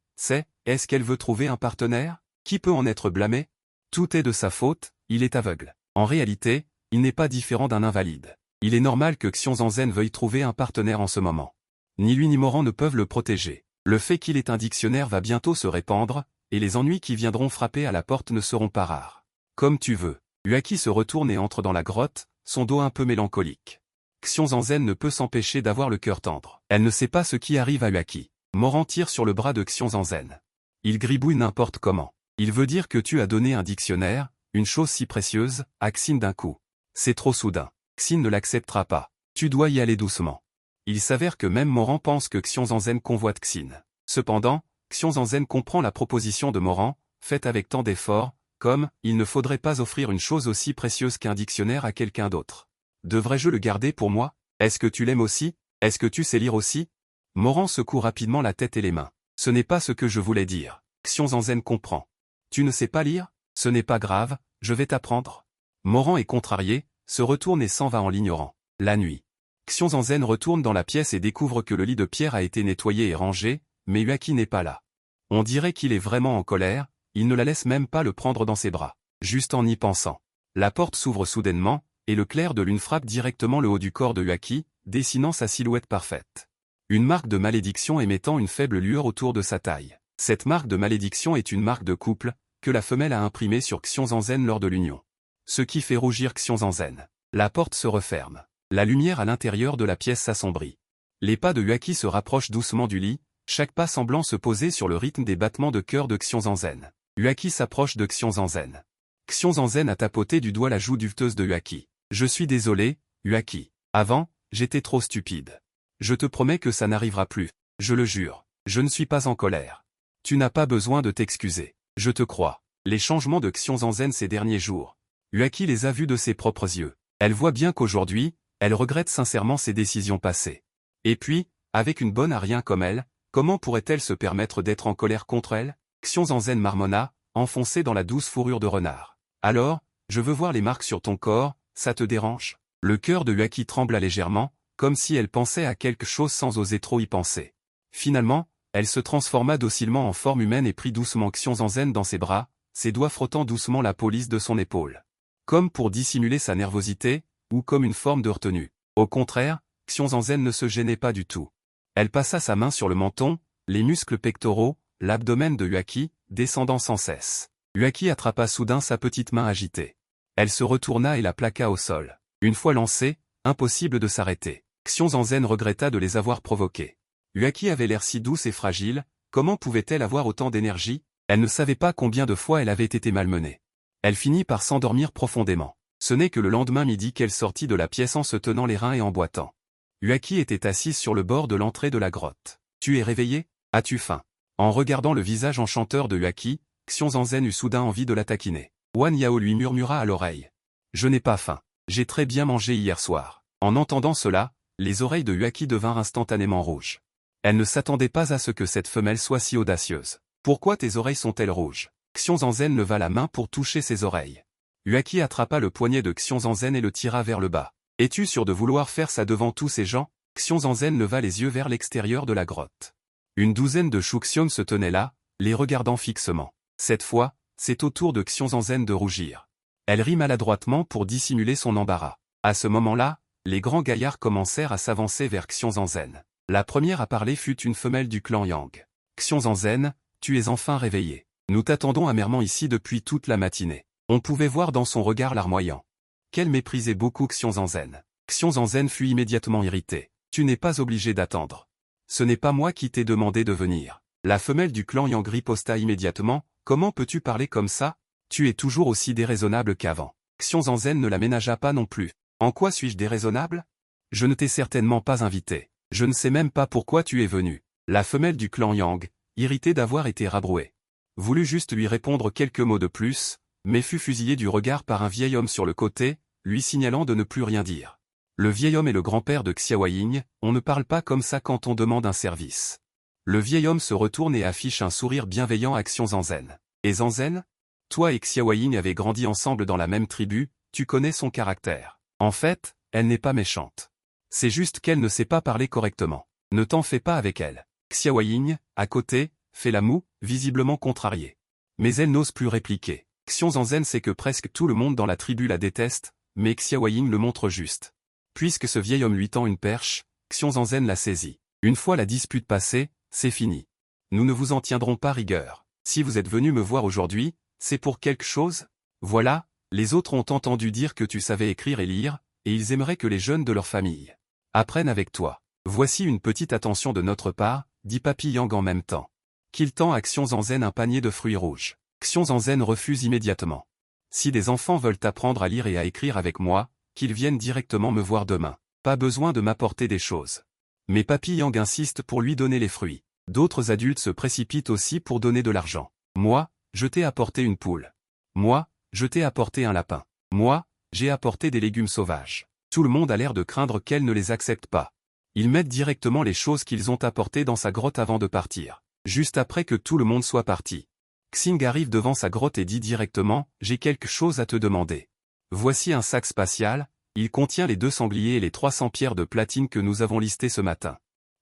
est-ce qu'elle veut trouver un partenaire? Qui peut en être blâmé? Tout est de sa faute, il est aveugle. En réalité, il n'est pas différent d'un invalide. Il est normal que Xiongzhen veuille trouver un partenaire en ce moment. Ni lui ni Moran ne peuvent le protéger. Le fait qu'il ait un dictionnaire va bientôt se répandre, et les ennuis qui viendront frapper à la porte ne seront pas rares. Comme tu veux. Huaki se retourne et entre dans la grotte, son dos un peu mélancolique. Xiongzhen ne peut s'empêcher d'avoir le cœur tendre. Elle ne sait pas ce qui arrive à Huaki. Moran tire sur le bras de Xiongzhen. Il gribouille n'importe comment. Il veut dire que tu as donné un dictionnaire, une chose si précieuse, à Xin d'un coup. C'est trop soudain. Xin ne l'acceptera pas. Tu dois y aller doucement. Il s'avère que même Moran pense que Xiongzhen convoite Xin. Cependant, Xiongzhen comprend la proposition de Moran, faite avec tant d'efforts, comme « il ne faudrait pas offrir une chose aussi précieuse qu'un dictionnaire à quelqu'un d'autre. Devrais-je le garder pour moi? Est-ce que tu l'aimes aussi? Est-ce que tu sais lire aussi ?» Moran secoue rapidement la tête et les mains. « Ce n'est pas ce que je voulais dire. » Xiongzhen comprend. « Tu ne sais pas lire? Ce n'est pas grave, je vais t'apprendre. » Moran est contrarié, se retourne et s'en va en l'ignorant. La nuit. Xiongzhen retourne dans la pièce et découvre que le lit de pierre a été nettoyé et rangé, mais Huaki n'est pas là. On dirait qu'il est vraiment en colère, il ne la laisse même pas le prendre dans ses bras. Juste en y pensant. La porte s'ouvre soudainement, et le clair de lune frappe directement le haut du corps de Huaki, dessinant sa silhouette parfaite. Une marque de malédiction émettant une faible lueur autour de sa taille. Cette marque de malédiction est une marque de couple, que la femelle a imprimée sur Xiongzhen lors de l'union. Ce qui fait rougir Xiongzhen. La porte se referme. La lumière à l'intérieur de la pièce s'assombrit. Les pas de Huaki se rapprochent doucement du lit, chaque pas semblant se poser sur le rythme des battements de cœur de Xiongzhen. Huaki s'approche de Xiongzhen. Xiongzhen a tapoté du doigt la joue duveteuse de Huaki. « Je suis désolé, Huaki. Avant, j'étais trop stupide. Je te promets que ça n'arrivera plus. Je le jure. Je ne suis pas en colère. Tu n'as pas besoin de t'excuser. Je te crois. » Les changements de Xiongzhen ces derniers jours. Huaki les a vus de ses propres yeux. Elle voit bien qu'aujourd'hui, elle regrette sincèrement ses décisions passées. Et puis, avec une bonne à rien comme elle, comment pourrait-elle se permettre d'être en colère contre elle? Xiongzhen marmonna, enfoncé dans la douce fourrure de renard. Alors, je veux voir les marques sur ton corps, ça te dérange? Le cœur de Huaki trembla légèrement, comme si elle pensait à quelque chose sans oser trop y penser. Finalement, elle se transforma docilement en forme humaine et prit doucement Xiongzhen dans ses bras, ses doigts frottant doucement la police de son épaule. Comme pour dissimuler sa nervosité, ou comme une forme de retenue. Au contraire, Xiongzhen ne se gênait pas du tout. Elle passa sa main sur le menton, les muscles pectoraux, l'abdomen de Huaki, descendant sans cesse. Huaki attrapa soudain sa petite main agitée. Elle se retourna et la plaqua au sol. Une fois lancée, impossible de s'arrêter. Xiongzhen regretta de les avoir provoqués. Huaki avait l'air si douce et fragile, comment pouvait-elle avoir autant d'énergie? Elle ne savait pas combien de fois elle avait été malmenée. Elle finit par s'endormir profondément. Ce n'est que le lendemain midi qu'elle sortit de la pièce en se tenant les reins et en boitant. Huaki était assise sur le bord de l'entrée de la grotte. « Tu es réveillée? As-tu faim ?» En regardant le visage enchanteur de Huaki, Xiongzhen eut soudain envie de la taquiner. Wan Yao lui murmura à l'oreille. « Je n'ai pas faim. J'ai très bien mangé hier soir. » En entendant cela, les oreilles de Huaki devinrent instantanément rouges. Elle ne s'attendait pas à ce que cette femelle soit si audacieuse. « Pourquoi tes oreilles sont-elles rouges ?» Xiongzhen leva la main pour toucher ses oreilles. Huaki attrapa le poignet de Xiongzhen et le tira vers le bas. « Es-tu sûr de vouloir faire ça devant tous ces gens ?» Xiongzhen leva les yeux vers l'extérieur de la grotte. Une douzaine de Shuxian se tenaient là, les regardant fixement. Cette fois, c'est au tour de Xiongzhen de rougir. Elle rit maladroitement pour dissimuler son embarras. À ce moment-là, les grands gaillards commencèrent à s'avancer vers Xiongzhen. La première à parler fut une femelle du clan Yang. Xiongzhen, tu es enfin réveillé. Nous t'attendons amèrement ici depuis toute la matinée. On pouvait voir dans son regard larmoyant qu'elle méprisait beaucoup Xiongzhen. Xiongzhen fut immédiatement irrité. Tu n'es pas obligé d'attendre. Ce n'est pas moi qui t'ai demandé de venir. La femelle du clan Yang riposta immédiatement. Comment peux-tu parler comme ça? Tu es toujours aussi déraisonnable qu'avant. Xiongzhen ne la ménagea pas non plus. En quoi suis-je déraisonnable? Je ne t'ai certainement pas invité. Je ne sais même pas pourquoi tu es venu. La femelle du clan Yang, irritée d'avoir été rabrouée, voulut juste lui répondre quelques mots de plus, mais fut fusillée du regard par un vieil homme sur le côté, lui signalant de ne plus rien dire. Le vieil homme est le grand-père de Xiaoying, on ne parle pas comme ça quand on demande un service. Le vieil homme se retourne et affiche un sourire bienveillant à Xiongzhen. Et Zhenzen? Toi et Xiaoying avez grandi ensemble dans la même tribu, tu connais son caractère. En fait, elle n'est pas méchante. C'est juste qu'elle ne sait pas parler correctement. Ne t'en fais pas avec elle. Xiaoying, à côté, fait la moue, visiblement contrariée. Mais elle n'ose plus répliquer. Xiongzhen sait que presque tout le monde dans la tribu la déteste, mais Xiaoying le montre juste. Puisque ce vieil homme lui tend une perche, Xiongzhen la saisit. Une fois la dispute passée, c'est fini. Nous ne vous en tiendrons pas rigueur. Si vous êtes venu me voir aujourd'hui, c'est pour quelque chose? Voilà, les autres ont entendu dire que tu savais écrire et lire, et ils aimeraient que les jeunes de leur famille apprennent avec toi. Voici une petite attention de notre part, dit Papy Yang en même temps qu'il tend à Xiongzhen un panier de fruits rouges. Xiongzhen refuse immédiatement. Si des enfants veulent apprendre à lire et à écrire avec moi, qu'ils viennent directement me voir demain. Pas besoin de m'apporter des choses. Mais Papy Yang insiste pour lui donner les fruits. D'autres adultes se précipitent aussi pour donner de l'argent. Moi, je t'ai apporté une poule. Moi, je t'ai apporté un lapin. Moi, j'ai apporté des légumes sauvages. Tout le monde a l'air de craindre qu'elle ne les accepte pas. Ils mettent directement les choses qu'ils ont apportées dans sa grotte avant de partir. Juste après que tout le monde soit parti. Xing arrive devant sa grotte et dit directement « J'ai quelque chose à te demander. Voici un sac spatial, il contient les 2 sangliers et les 300 pierres de platine que nous avons listées ce matin.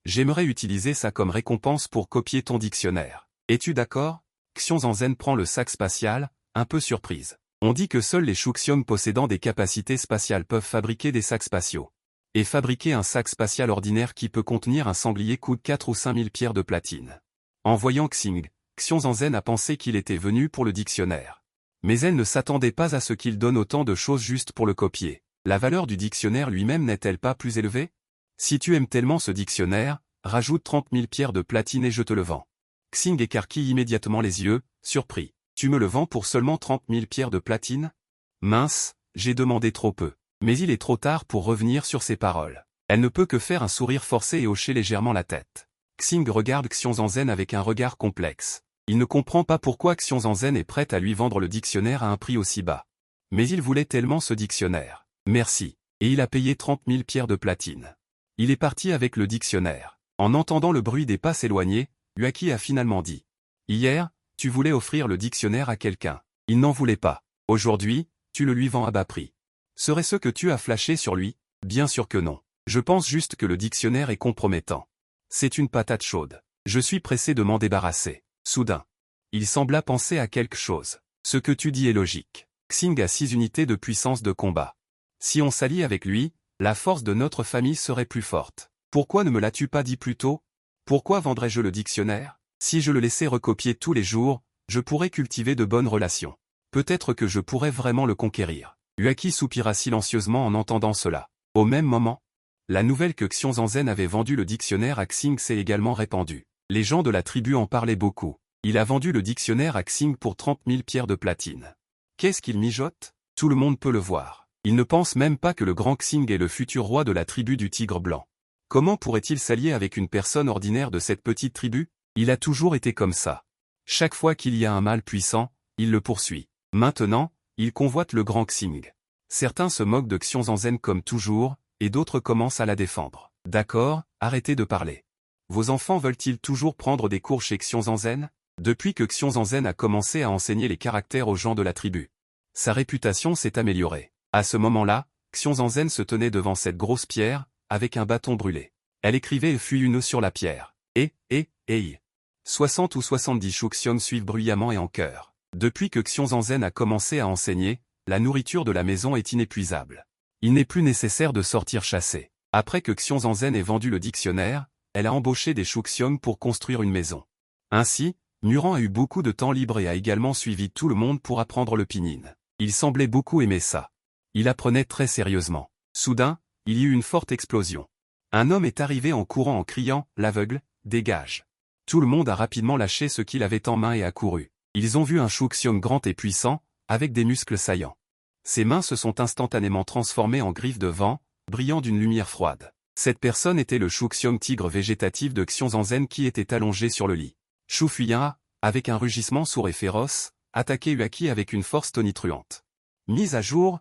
J'aimerais utiliser ça comme récompense pour copier ton dictionnaire. Es-tu d'accord ?» Xiongzhen prend le sac spatial, un peu surprise. On dit que seuls les Shuxiong possédant des capacités spatiales peuvent fabriquer des sacs spatiaux. Et fabriquer un sac spatial ordinaire qui peut contenir un sanglier coûte 4 ou 5 000 pierres de platine. En voyant Xing, Xiongzhen a pensé qu'il était venu pour le dictionnaire. Mais elle ne s'attendait pas à ce qu'il donne autant de choses juste pour le copier. La valeur du dictionnaire lui-même n'est-elle pas plus élevée? Si tu aimes tellement ce dictionnaire, rajoute 30 000 pierres de platine et je te le vends. Xing écarquille immédiatement les yeux, surpris. Tu me le vends pour seulement 30 000 pierres de platine? Mince, j'ai demandé trop peu. Mais il est trop tard pour revenir sur ses paroles. Elle ne peut que faire un sourire forcé et hocher légèrement la tête. Xing regarde Xiongzhen avec un regard complexe. Il ne comprend pas pourquoi Xiongzhen est prête à lui vendre le dictionnaire à un prix aussi bas. Mais il voulait tellement ce dictionnaire. Merci. Et il a payé 30 000 pierres de platine. Il est parti avec le dictionnaire. En entendant le bruit des pas s'éloigner, Huaki a finalement dit. Hier, tu voulais offrir le dictionnaire à quelqu'un. Il n'en voulait pas. Aujourd'hui, tu le lui vends à bas prix. Serait-ce que tu as flashé sur lui? Bien sûr que non. Je pense juste que le dictionnaire est compromettant. C'est une patate chaude. Je suis pressé de m'en débarrasser. Soudain. Il sembla penser à quelque chose. Ce que tu dis est logique. Xing a 6 unités de puissance de combat. Si on s'allie avec lui, la force de notre famille serait plus forte. Pourquoi ne me l'as-tu pas dit plus tôt? Pourquoi vendrais-je le dictionnaire? Si je le laissais recopier tous les jours, je pourrais cultiver de bonnes relations. Peut-être que je pourrais vraiment le conquérir. Huaki soupira silencieusement en entendant cela. Au même moment, la nouvelle que Xiongzhen avait vendu le dictionnaire à Xing s'est également répandue. Les gens de la tribu en parlaient beaucoup. Il a vendu le dictionnaire à Xing pour 30 000 pierres de platine. Qu'est-ce qu'il mijote? Tout le monde peut le voir. Il ne pense même pas que le grand Xing est le futur roi de la tribu du Tigre Blanc. Comment pourrait-il s'allier avec une personne ordinaire de cette petite tribu? Il a toujours été comme ça. Chaque fois qu'il y a un mal puissant, il le poursuit. Maintenant, il convoite le grand Xing. Certains se moquent de Xiongzhen comme toujours, et d'autres commencent à la défendre. D'accord, arrêtez de parler. Vos enfants veulent-ils toujours prendre des cours chez Xiongzhen? Depuis que Xiongzhen a commencé à enseigner les caractères aux gens de la tribu, sa réputation s'est améliorée. À ce moment-là, Xiongzhen se tenait devant cette grosse pierre, avec un bâton brûlé. Elle écrivait et fut une sur la pierre. 60 ou 70 Shuxiong suivent bruyamment et en chœur. Depuis que Xiongzhen a commencé à enseigner, la nourriture de la maison est inépuisable. Il n'est plus nécessaire de sortir chasser. Après que Xiongzhen ait vendu le dictionnaire, elle a embauché des Shuxiong pour construire une maison. Ainsi, Muran a eu beaucoup de temps libre et a également suivi tout le monde pour apprendre le pinyin. Il semblait beaucoup aimer ça. Il apprenait très sérieusement. Soudain, il y eut une forte explosion. Un homme est arrivé en courant en criant « L'aveugle, dégage !» Tout le monde a rapidement lâché ce qu'il avait en main et a couru. Ils ont vu un Shuxiong grand et puissant, avec des muscles saillants. Ses mains se sont instantanément transformées en griffes de vent, brillant d'une lumière froide. Cette personne était le Shuxiong tigre végétatif de Xiongzhen qui était allongé sur le lit. Shu Fuya, avec un rugissement sourd et féroce, attaquait Huaki avec une force tonitruante. Mise à jour,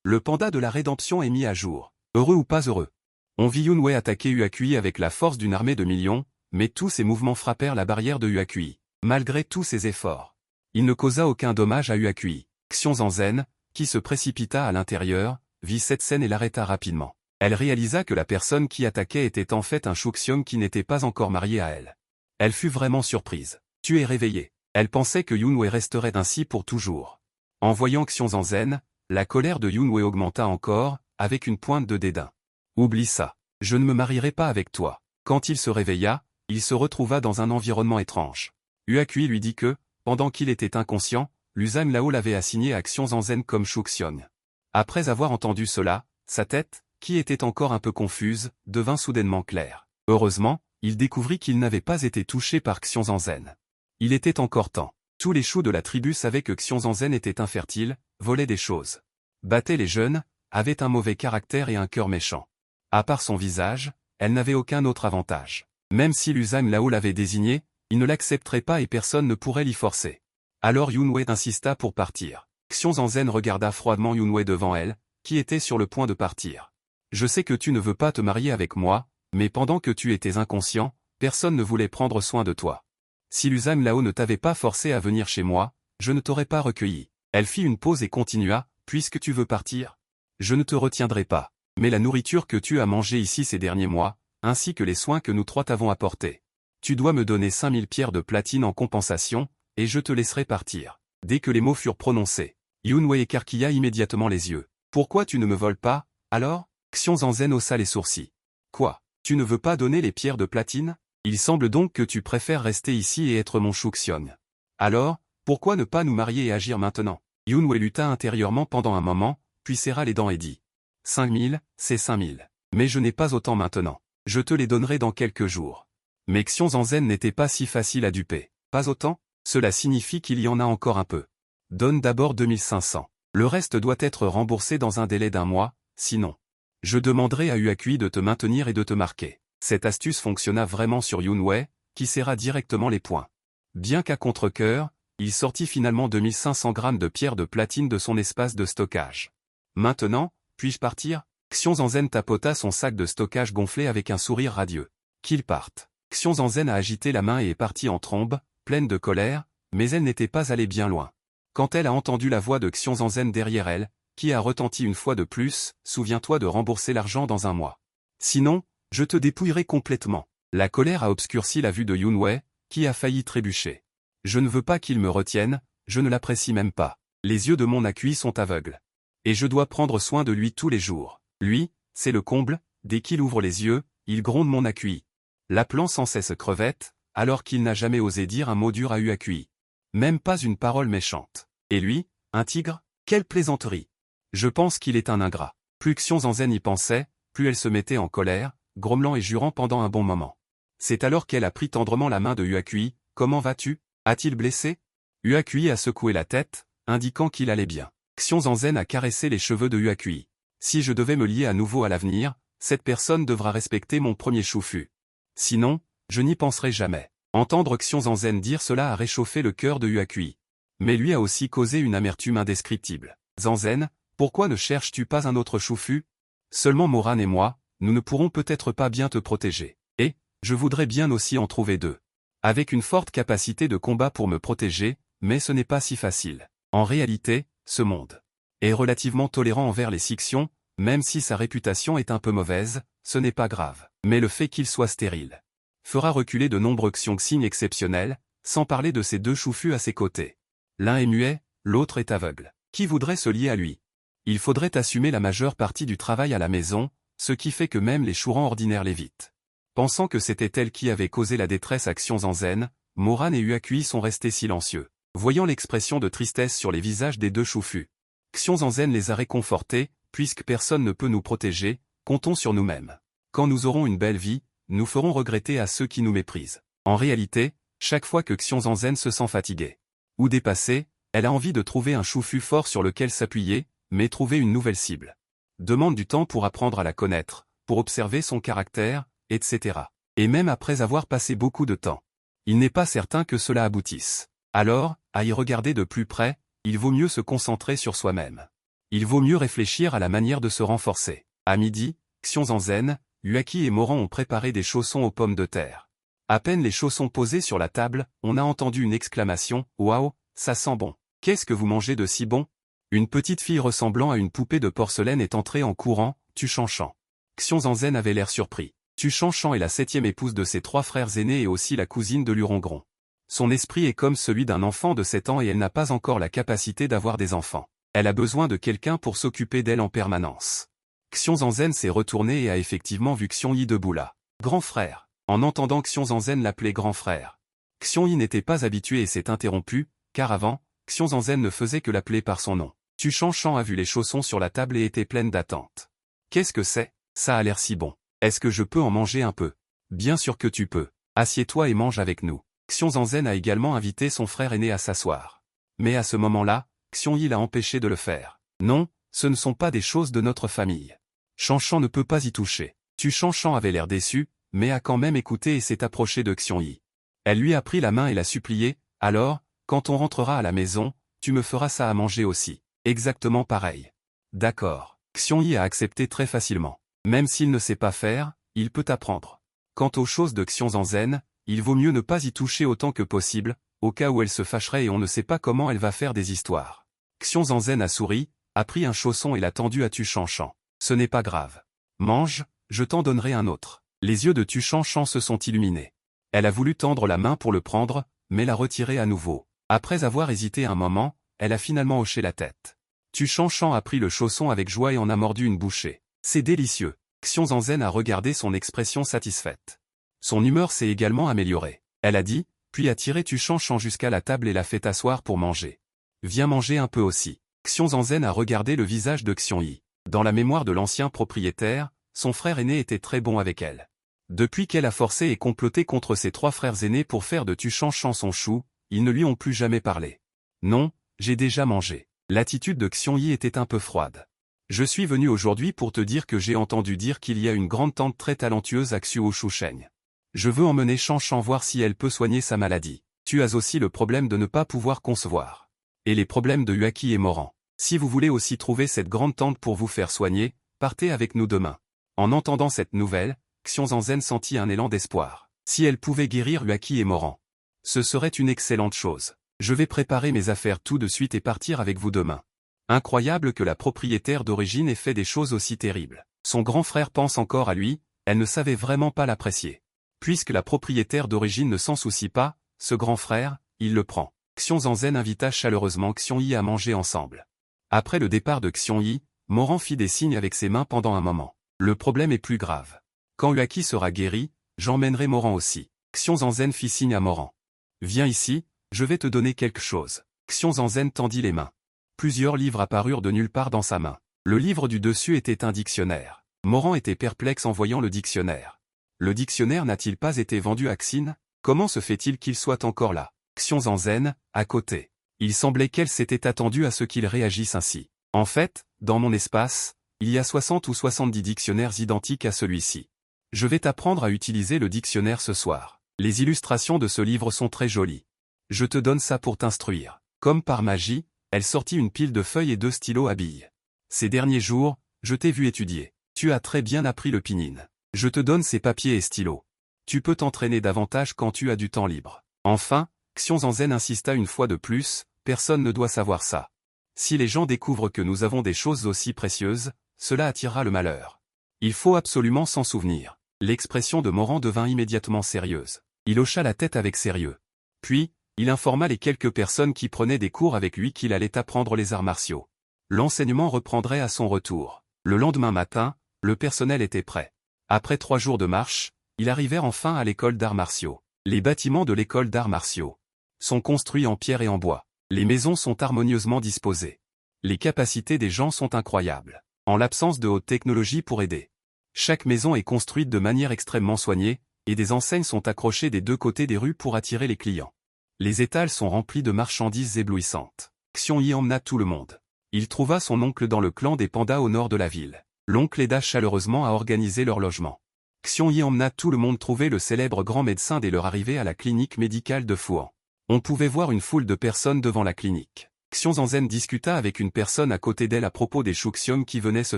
le panda de la rédemption est mis à jour. Heureux ou pas heureux. On vit Yunwei attaquer Huaki avec la force d'une armée de millions, mais tous ses mouvements frappèrent la barrière de Huaki. Malgré tous ses efforts, il ne causa aucun dommage à Huaki. Xiongzhen, qui se précipita à l'intérieur, vit cette scène et l'arrêta rapidement. Elle réalisa que la personne qui attaquait était en fait un Shuxiong qui n'était pas encore marié à elle. Elle fut vraiment surprise. Tu es réveillée. Elle pensait que Yunwei resterait ainsi pour toujours. En voyant Xiongzhen, la colère de Yunwei augmenta encore, avec une pointe de dédain. Oublie ça. Je ne me marierai pas avec toi. Quand il se réveilla, il se retrouva dans un environnement étrange. Huaki lui dit que, pendant qu'il était inconscient, Luzang Lao l'avait assigné à Xiongzhen comme Shuxiong. Après avoir entendu cela, sa tête, qui était encore un peu confuse, devint soudainement claire. Heureusement, il découvrit qu'il n'avait pas été touché par Xiongzhen. Il était encore temps. Tous les Shu de la tribu savaient que Xiongzhen était infertile, volait des choses, battait les jeunes, avait un mauvais caractère et un cœur méchant. À part son visage, elle n'avait aucun autre avantage. Même si Luzang Lao l'avait désigné, il ne l'accepterait pas et personne ne pourrait l'y forcer. Alors Yunwei insista pour partir. Xiongzhen regarda froidement Yunwei devant elle, qui était sur le point de partir. Je sais que tu ne veux pas te marier avec moi, mais pendant que tu étais inconscient, personne ne voulait prendre soin de toi. Si Luzang Lao ne t'avait pas forcé à venir chez moi, je ne t'aurais pas recueilli. Elle fit une pause et continua, puisque tu veux partir. Je ne te retiendrai pas. Mais la nourriture que tu as mangée ici ces derniers mois, ainsi que les soins que nous trois t'avons apportés. Tu dois me donner 5000 pierres de platine en compensation, et je te laisserai partir. Dès que les mots furent prononcés, Yunwei écarquilla immédiatement les yeux. Pourquoi tu ne me voles pas, alors? Xiongzhen haussa les sourcils. Quoi? Tu ne veux pas donner les pierres de platine? Il semble donc que tu préfères rester ici et être mon Shuxiong. Alors, pourquoi ne pas nous marier et agir maintenant? Yunwei lutta intérieurement pendant un moment, puis serra les dents et dit. 5000, c'est 5000. Mais je n'ai pas autant maintenant. Je te les donnerai dans quelques jours. Mais Xiongzhen n'était pas si facile à duper. Pas autant? Cela signifie qu'il y en a encore un peu. Donne d'abord 2500. Le reste doit être remboursé dans un délai d'un mois, sinon. Je demanderai à Huaki de te maintenir et de te marquer. Cette astuce fonctionna vraiment sur Yunwei, qui serra directement les poings. Bien qu'à contre-cœur, il sortit finalement 2500 grammes de pierres de platine de son espace de stockage. Maintenant, puis-je partir? Xiongzhen tapota son sac de stockage gonflé avec un sourire radieux. Qu'il parte. Xiongzhen a agité la main et est partie en trombe, pleine de colère, mais elle n'était pas allée bien loin. Quand elle a entendu la voix de Xiongzhen derrière elle, qui a retenti une fois de plus, souviens-toi de rembourser l'argent dans un mois. Sinon, je te dépouillerai complètement. La colère a obscurci la vue de Yunwei, qui a failli trébucher. Je ne veux pas qu'il me retienne, je ne l'apprécie même pas. Les yeux de mon Akui sont aveugles. Et je dois prendre soin de lui tous les jours. Lui, c'est le comble, dès qu'il ouvre les yeux, il gronde mon Akui. L'appelant sans cesse crevette, alors qu'il n'a jamais osé dire un mot dur à Huaki. Même pas une parole méchante. Et lui, un tigre? Quelle plaisanterie! Je pense qu'il est un ingrat. Plus Xiongzhen y pensait, plus elle se mettait en colère, grommelant et jurant pendant un bon moment. C'est alors qu'elle a pris tendrement la main de Huaki. Comment vas-tu? A-t-il blessé? Huaki a secoué la tête, indiquant qu'il allait bien. Xiongzhen a caressé les cheveux de Huaki. Si je devais me lier à nouveau à l'avenir, cette personne devra respecter mon premier Shufu. Sinon, je n'y penserai jamais. Entendre Xiongzhen dire cela a réchauffé le cœur de Huaki. Mais lui a aussi causé une amertume indescriptible. Zanzen, pourquoi ne cherches-tu pas un autre Shufu? Seulement Moran et moi, nous ne pourrons peut-être pas bien te protéger. Et, je voudrais bien aussi en trouver deux. Avec une forte capacité de combat pour me protéger, mais ce n'est pas si facile. En réalité, ce monde est relativement tolérant envers les Sixions, même si sa réputation est un peu mauvaise, ce n'est pas grave. Mais le fait qu'il soit stérile fera reculer de nombreux Xiongxing exceptionnels, sans parler de ces deux Shufu à ses côtés. L'un est muet, l'autre est aveugle. Qui voudrait se lier à lui? Il faudrait assumer la majeure partie du travail à la maison, ce qui fait que même les chourans ordinaires l'évitent. Pensant que c'était elle qui avait causé la détresse à Xiongzhen, Moran et Huaqui sont restés silencieux. Voyant l'expression de tristesse sur les visages des deux choufus, Xiongzhen les a réconfortés, puisque personne ne peut nous protéger, comptons sur nous-mêmes. Quand nous aurons une belle vie, nous ferons regretter à ceux qui nous méprisent. En réalité, chaque fois que Xiongzhen se sent fatiguée ou dépassée, elle a envie de trouver un choufu fort sur lequel s'appuyer, mais trouver une nouvelle cible demande du temps pour apprendre à la connaître, pour observer son caractère, etc. Et même après avoir passé beaucoup de temps, il n'est pas certain que cela aboutisse. Alors, à y regarder de plus près, il vaut mieux se concentrer sur soi-même. Il vaut mieux réfléchir à la manière de se renforcer. À midi, Xiongzhen, Huaqui et Moran ont préparé des chaussons aux pommes de terre. À peine les chaussons posés sur la table, on a entendu une exclamation « Waouh, ça sent bon! Qu'est-ce que vous mangez de si bon ?» Une petite fille ressemblant à une poupée de porcelaine est entrée en courant, Tuchanchan. Xiongzhen avait l'air surpris. Tuchanchan est la 7e épouse de ses 3 frères aînés et aussi la cousine de Lurongron. Son esprit est comme celui d'un enfant de 7 ans et elle n'a pas encore la capacité d'avoir des enfants. Elle a besoin de quelqu'un pour s'occuper d'elle en permanence. Xiongzhen s'est retourné et a effectivement vu Xiongyi debout là. Grand frère. En entendant Xiongzhen l'appeler grand frère, Xiongyi n'était pas habitué et s'est interrompu, car avant, Xiongzhen ne faisait que l'appeler par son nom. Tuchanchan a vu les chaussons sur la table et était pleine d'attente. Qu'est-ce que c'est? Ça a l'air si bon. Est-ce que je peux en manger un peu? Bien sûr que tu peux. Assieds-toi et mange avec nous. Xiongzhen a également invité son frère aîné à s'asseoir. Mais à ce moment-là, Xiongyi l'a empêché de le faire. Non, ce ne sont pas des choses de notre famille. Chanchan ne peut pas y toucher. Tuchanchan avait l'air déçu, mais a quand même écouté et s'est approché de Xiongyi. Elle lui a pris la main et l'a supplié, « Alors, quand on rentrera à la maison, tu me feras ça à manger aussi. » Exactement pareil. D'accord. Xiongyi a accepté très facilement. Même s'il ne sait pas faire, il peut apprendre. Quant aux choses de Xiongzhen, il vaut mieux ne pas y toucher autant que possible, au cas où elle se fâcherait et on ne sait pas comment elle va faire des histoires. Xiongzhen a souri, a pris un chausson et l'a tendu à Tuchanchan. Ce n'est pas grave. Mange, je t'en donnerai un autre. Les yeux de Tuchanchan se sont illuminés. Elle a voulu tendre la main pour le prendre, mais l'a retiré à nouveau. Après avoir hésité un moment, elle a finalement hoché la tête. Tuchanchan a pris le chausson avec joie et en a mordu une bouchée. C'est délicieux. Xiongzhen a regardé son expression satisfaite. Son humeur s'est également améliorée. Elle a dit, puis a tiré Tuchanchan jusqu'à la table et l'a fait asseoir pour manger. Viens manger un peu aussi. Xiongzhen a regardé le visage de Xiongyi. Dans la mémoire de l'ancien propriétaire, son frère aîné était très bon avec elle. Depuis qu'elle a forcé et comploté contre ses 3 frères aînés pour faire de Tuchanchan son chou, ils ne lui ont plus jamais parlé. Non, j'ai déjà mangé. L'attitude de Xiongyi était un peu froide. Je suis venu aujourd'hui pour te dire que j'ai entendu dire qu'il y a une grande tante très talentueuse à Xuo-Shusheng. Je veux emmener Chanchan voir si elle peut soigner sa maladie. Tu as aussi le problème de ne pas pouvoir concevoir. Et les problèmes de Huaqui et Moran. Si vous voulez aussi trouver cette grande tante pour vous faire soigner, partez avec nous demain. En entendant cette nouvelle, Xiongzhen sentit un élan d'espoir. Si elle pouvait guérir Huaqui et Moran, ce serait une excellente chose. Je vais préparer mes affaires tout de suite et partir avec vous demain. Incroyable que la propriétaire d'origine ait fait des choses aussi terribles. Son grand frère pense encore à lui, elle ne savait vraiment pas l'apprécier. Puisque la propriétaire d'origine ne s'en soucie pas, ce grand frère, il le prend. Xiongzhen invita chaleureusement Xiongyi à manger ensemble. Après le départ de Xiongyi, Moran fit des signes avec ses mains pendant un moment. Le problème est plus grave. Quand Huaqui sera guéri, j'emmènerai Moran aussi. Xiongzhen fit signe à Moran. Viens ici, je vais te donner quelque chose. Xiongzhen tendit les mains. Plusieurs livres apparurent de nulle part dans sa main. Le livre du dessus était un dictionnaire. Moran était perplexe en voyant le dictionnaire. Le dictionnaire n'a-t-il pas été vendu à Xin? Comment se fait-il qu'il soit encore là? Xiongzhen, à côté. Il semblait qu'elle s'était attendue à ce qu'il réagisse ainsi. En fait, dans mon espace, il y a 60 ou 70 dictionnaires identiques à celui-ci. Je vais t'apprendre à utiliser le dictionnaire ce soir. Les illustrations de ce livre sont très jolies. Je te donne ça pour t'instruire. Comme par magie, elle sortit une pile de feuilles et 2 stylos à billes. Ces derniers jours, je t'ai vu étudier. Tu as très bien appris le pinyin. Je te donne ces papiers et stylos. Tu peux t'entraîner davantage quand tu as du temps libre. Enfin, Xiongzhen insista une fois de plus, personne ne doit savoir ça. Si les gens découvrent que nous avons des choses aussi précieuses, cela attirera le malheur. Il faut absolument s'en souvenir. L'expression de Moran devint immédiatement sérieuse. Il hocha la tête avec sérieux. Puis, il informa les quelques personnes qui prenaient des cours avec lui qu'il allait apprendre les arts martiaux. L'enseignement reprendrait à son retour. Le lendemain matin, le personnel était prêt. Après 3 jours de marche, ils arrivèrent enfin à l'école d'arts martiaux. Les bâtiments de l'école d'arts martiaux sont construits en pierre et en bois. Les maisons sont harmonieusement disposées. Les capacités des gens sont incroyables. En l'absence de haute technologie pour aider. Chaque maison est construite de manière extrêmement soignée, et des enseignes sont accrochées des 2 côtés des rues pour attirer les clients. Les étals sont remplis de marchandises éblouissantes. Xiong y emmena tout le monde. Il trouva son oncle dans le clan des pandas au nord de la ville. L'oncle aida chaleureusement à organiser leur logement. Xiong y emmena tout le monde trouver le célèbre grand médecin dès leur arrivée à la clinique médicale de Fouan. On pouvait voir une foule de personnes devant la clinique. Xiong Zanzhen discuta avec une personne à côté d'elle à propos des Shuxiong qui venaient se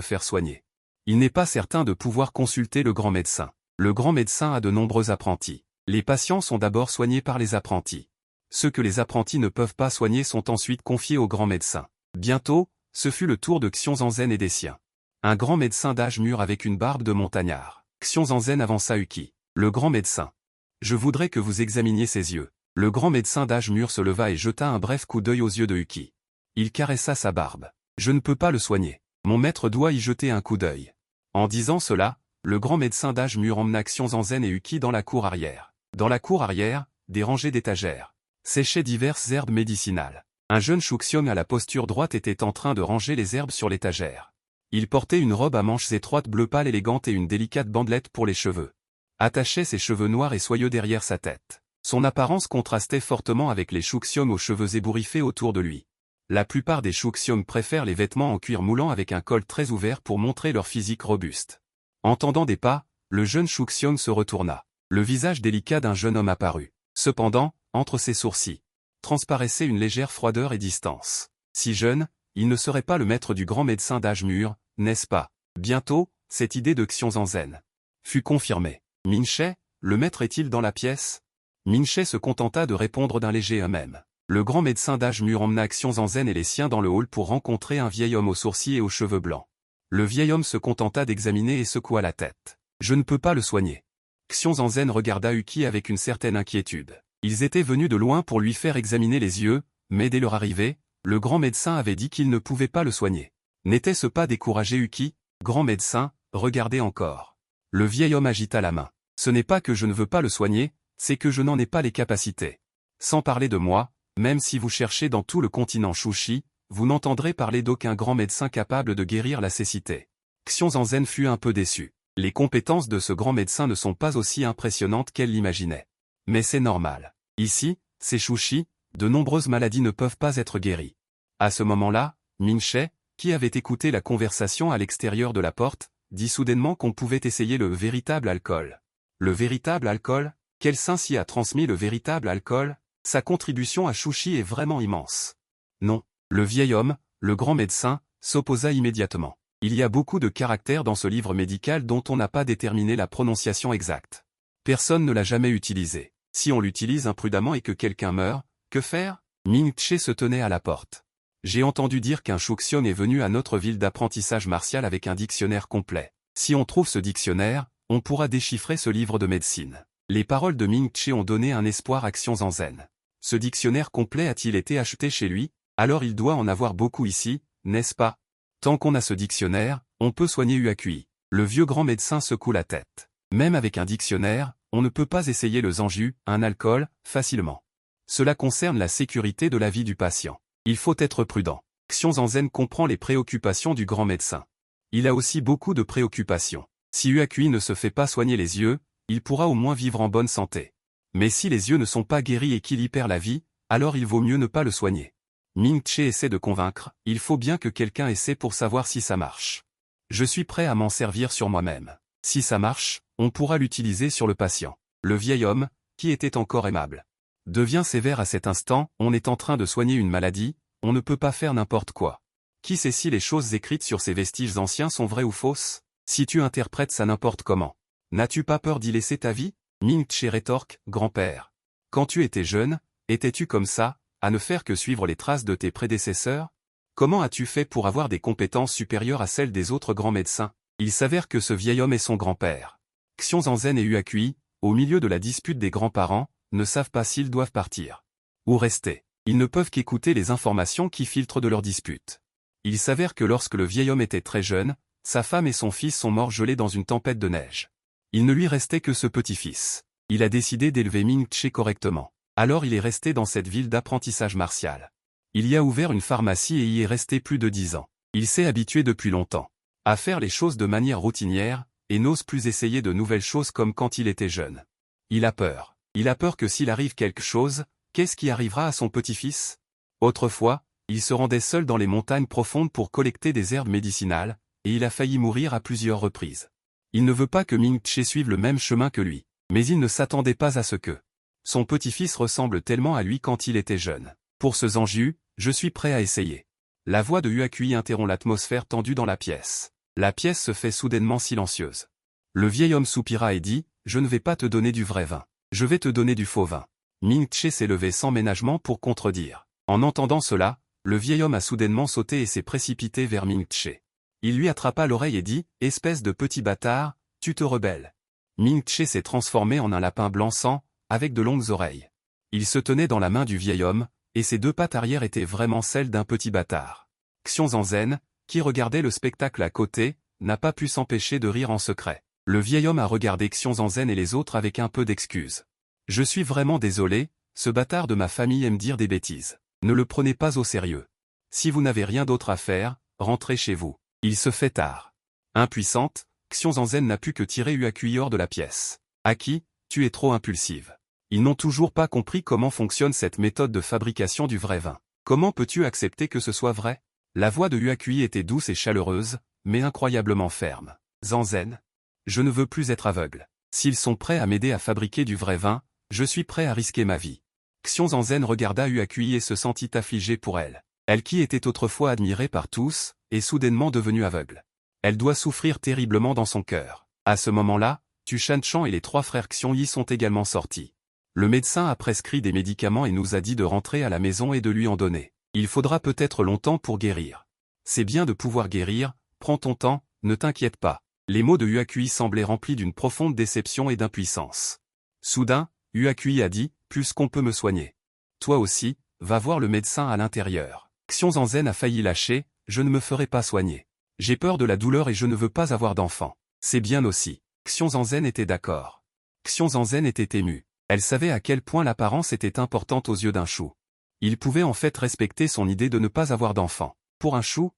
faire soigner. Il n'est pas certain de pouvoir consulter le grand médecin. Le grand médecin a de nombreux apprentis. Les patients sont d'abord soignés par les apprentis. Ceux que les apprentis ne peuvent pas soigner sont ensuite confiés au grand médecin. Bientôt, ce fut le tour de Xiong Zanzhen et des siens. Un grand médecin d'âge mûr avec une barbe de montagnard. Xiong Zanzhen avança Uki. Le grand médecin. Je voudrais que vous examiniez ses yeux. Le grand médecin d'âge mûr se leva et jeta un bref coup d'œil aux yeux de Uki. Il caressa sa barbe. Je ne peux pas le soigner. Mon maître doit y jeter un coup d'œil. En disant cela, le grand médecin d'âge mûr emmena Xiong Zanzhen et Uki dans la cour arrière. Dans la cour arrière, des rangées d'étagères séchaient diverses herbes médicinales. Un jeune Shuxiong à la posture droite était en train de ranger les herbes sur l'étagère. Il portait une robe à manches étroites bleu pâle élégante et une délicate bandelette pour les cheveux. Attachait ses cheveux noirs et soyeux derrière sa tête. Son apparence contrastait fortement avec les Shuxiong aux cheveux ébouriffés autour de lui. La plupart des Shuxiong préfèrent les vêtements en cuir moulant avec un col très ouvert pour montrer leur physique robuste. Entendant des pas, le jeune Shuxiong se retourna. Le visage délicat d'un jeune homme apparut. Cependant, entre ses sourcils, transparaissait une légère froideur et distance. Si jeune, il ne serait pas le maître du grand médecin d'âge mûr, n'est-ce pas? Bientôt, cette idée de Xiong Zanzhen fut confirmée. Minche, le maître est-il dans la pièce? Minche se contenta de répondre d'un léger même. Le grand médecin d'âge mûr emmena Xiong Zanzhen et les siens dans le hall pour rencontrer un vieil homme aux sourcils et aux cheveux blancs. Le vieil homme se contenta d'examiner et secoua la tête. Je ne peux pas le soigner. Xiong Zanzhen regarda Uki avec une certaine inquiétude. Ils étaient venus de loin pour lui faire examiner les yeux, mais dès leur arrivée, le grand médecin avait dit qu'il ne pouvait pas le soigner. N'était-ce pas découragé Uki? Grand médecin, regardez encore. Le vieil homme agita la main. Ce n'est pas que je ne veux pas le soigner, c'est que je n'en ai pas les capacités. Sans parler de moi, même si vous cherchez dans tout le continent Shushi, vous n'entendrez parler d'aucun grand médecin capable de guérir la cécité. Xiong Zanzhen fut un peu déçu. Les compétences de ce grand médecin ne sont pas aussi impressionnantes qu'elle l'imaginait. Mais c'est normal. Ici, c'est Shushi, de nombreuses maladies ne peuvent pas être guéries. À ce moment-là, Minche, qui avait écouté la conversation à l'extérieur de la porte, dit soudainement qu'on pouvait essayer le véritable alcool. Le véritable alcool? Quel saint s'y a transmis le véritable alcool? Sa contribution à Shushi est vraiment immense. Non. Le vieil homme, le grand médecin, s'opposa immédiatement. Il y a beaucoup de caractères dans ce livre médical dont on n'a pas déterminé la prononciation exacte. Personne ne l'a jamais utilisé. Si on l'utilise imprudemment et que quelqu'un meurt, que faire? Ming-Che se tenait à la porte. J'ai entendu dire qu'un Shuxiong est venu à notre ville d'apprentissage martial avec un dictionnaire complet. Si on trouve ce dictionnaire, on pourra déchiffrer ce livre de médecine. Les paroles de Ming-Che ont donné un espoir à Xiong Zanzhen. Ce dictionnaire complet a-t-il été acheté chez lui? Alors il doit en avoir beaucoup ici, n'est-ce pas? Tant qu'on a ce dictionnaire, on peut soigner Uakui. Le vieux grand médecin secoue la tête. Même avec un dictionnaire, on ne peut pas essayer le zanju, un alcool, facilement. Cela concerne la sécurité de la vie du patient. Il faut être prudent. Xiong Zanzhen comprend les préoccupations du grand médecin. Il a aussi beaucoup de préoccupations. Si Uakui ne se fait pas soigner les yeux, il pourra au moins vivre en bonne santé. Mais si les yeux ne sont pas guéris et qu'il y perd la vie, alors il vaut mieux ne pas le soigner. Ming-Che essaie de convaincre, il faut bien que quelqu'un essaie pour savoir si ça marche. Je suis prêt à m'en servir sur moi-même. Si ça marche, on pourra l'utiliser sur le patient. Le vieil homme, qui était encore aimable, devient sévère à cet instant, on est en train de soigner une maladie, on ne peut pas faire n'importe quoi. Qui sait si les choses écrites sur ces vestiges anciens sont vraies ou fausses? Si tu interprètes ça n'importe comment, n'as-tu pas peur d'y laisser ta vie? Ming-Che rétorque, grand-père. Quand tu étais jeune, étais-tu comme ça, à ne faire que suivre les traces de tes prédécesseurs? Comment as-tu fait pour avoir des compétences supérieures à celles des autres grands médecins? Il s'avère que ce vieil homme est son grand-père. Xiong Zanzhen et Uakui, au milieu de la dispute des grands-parents, ne savent pas s'ils doivent partir ou rester. Ils ne peuvent qu'écouter les informations qui filtrent de leur dispute. Il s'avère que lorsque le vieil homme était très jeune, sa femme et son fils sont morts gelés dans une tempête de neige. Il ne lui restait que ce petit-fils. Il a décidé d'élever Ming-Che correctement. Alors il est resté dans cette ville d'apprentissage martial. Il y a ouvert une pharmacie et y est resté plus de 10 ans. Il s'est habitué depuis longtemps à faire les choses de manière routinière, et n'ose plus essayer de nouvelles choses comme quand il était jeune. Il a peur. Il a peur que s'il arrive quelque chose, qu'est-ce qui arrivera à son petit-fils? Autrefois, il se rendait seul dans les montagnes profondes pour collecter des herbes médicinales, et il a failli mourir à plusieurs reprises. Il ne veut pas que Ming-Che suive le même chemin que lui, mais il ne s'attendait pas à ce que son petit-fils ressemble tellement à lui quand il était jeune. Pour ce Zanju, je suis prêt à essayer. La voix de Huakui interrompt l'atmosphère tendue dans la pièce. La pièce se fait soudainement silencieuse. Le vieil homme soupira et dit, « Je ne vais pas te donner du vrai vin. Je vais te donner du faux vin. » Ming-Che s'est levé sans ménagement pour contredire. En entendant cela, le vieil homme a soudainement sauté et s'est précipité vers Ming-Che. Il lui attrapa l'oreille et dit, « Espèce de petit bâtard, tu te rebelles. » Ming-Che s'est transformé en un lapin blanc sang, avec de longues oreilles. Il se tenait dans la main du vieil homme, et ses deux pattes arrière étaient vraiment celles d'un petit bâtard. Xiong-Zanzen, qui regardait le spectacle à côté, n'a pas pu s'empêcher de rire en secret. Le vieil homme a regardé Xiong-Zanzen et les autres avec un peu d'excuse. « Je suis vraiment désolé, ce bâtard de ma famille aime dire des bêtises. Ne le prenez pas au sérieux. Si vous n'avez rien d'autre à faire, rentrez chez vous. Il se fait tard. » Impuissante, Xiong-Zanzen n'a pu que tirer Huakui hors de la pièce. « Aki, tu es trop impulsive. Ils n'ont toujours pas compris comment fonctionne cette méthode de fabrication du vrai vin. Comment peux-tu accepter que ce soit vrai ?» La voix de Huakui était douce et chaleureuse, mais incroyablement ferme. « Zanzen, je ne veux plus être aveugle. S'ils sont prêts à m'aider à fabriquer du vrai vin, je suis prêt à risquer ma vie. » Xiong-Zanzen regarda Huakui et se sentit affligée pour elle. Elle qui était autrefois admirée par tous, est soudainement devenue aveugle. Elle doit souffrir terriblement dans son cœur. À ce moment-là, Tu Shan-Chan et les trois frères Xiong-Yi sont également sortis. Le médecin a prescrit des médicaments et nous a dit de rentrer à la maison et de lui en donner. Il faudra peut-être longtemps pour guérir. C'est bien de pouvoir guérir, prends ton temps, ne t'inquiète pas. Les mots de Huakui semblaient remplis d'une profonde déception et d'impuissance. Soudain, Huakui a dit, puisqu'on peut me soigner. Toi aussi, va voir le médecin à l'intérieur. Xiong-Zanzen a failli lâcher, je ne me ferai pas soigner. J'ai peur de la douleur et je ne veux pas avoir d'enfant. C'est bien aussi. Xiong-Zanzen était d'accord. Xiong-Zanzen était émue. Elle savait à quel point l'apparence était importante aux yeux d'un chou. Il pouvait en fait respecter son idée de ne pas avoir d'enfant. Pour un chou,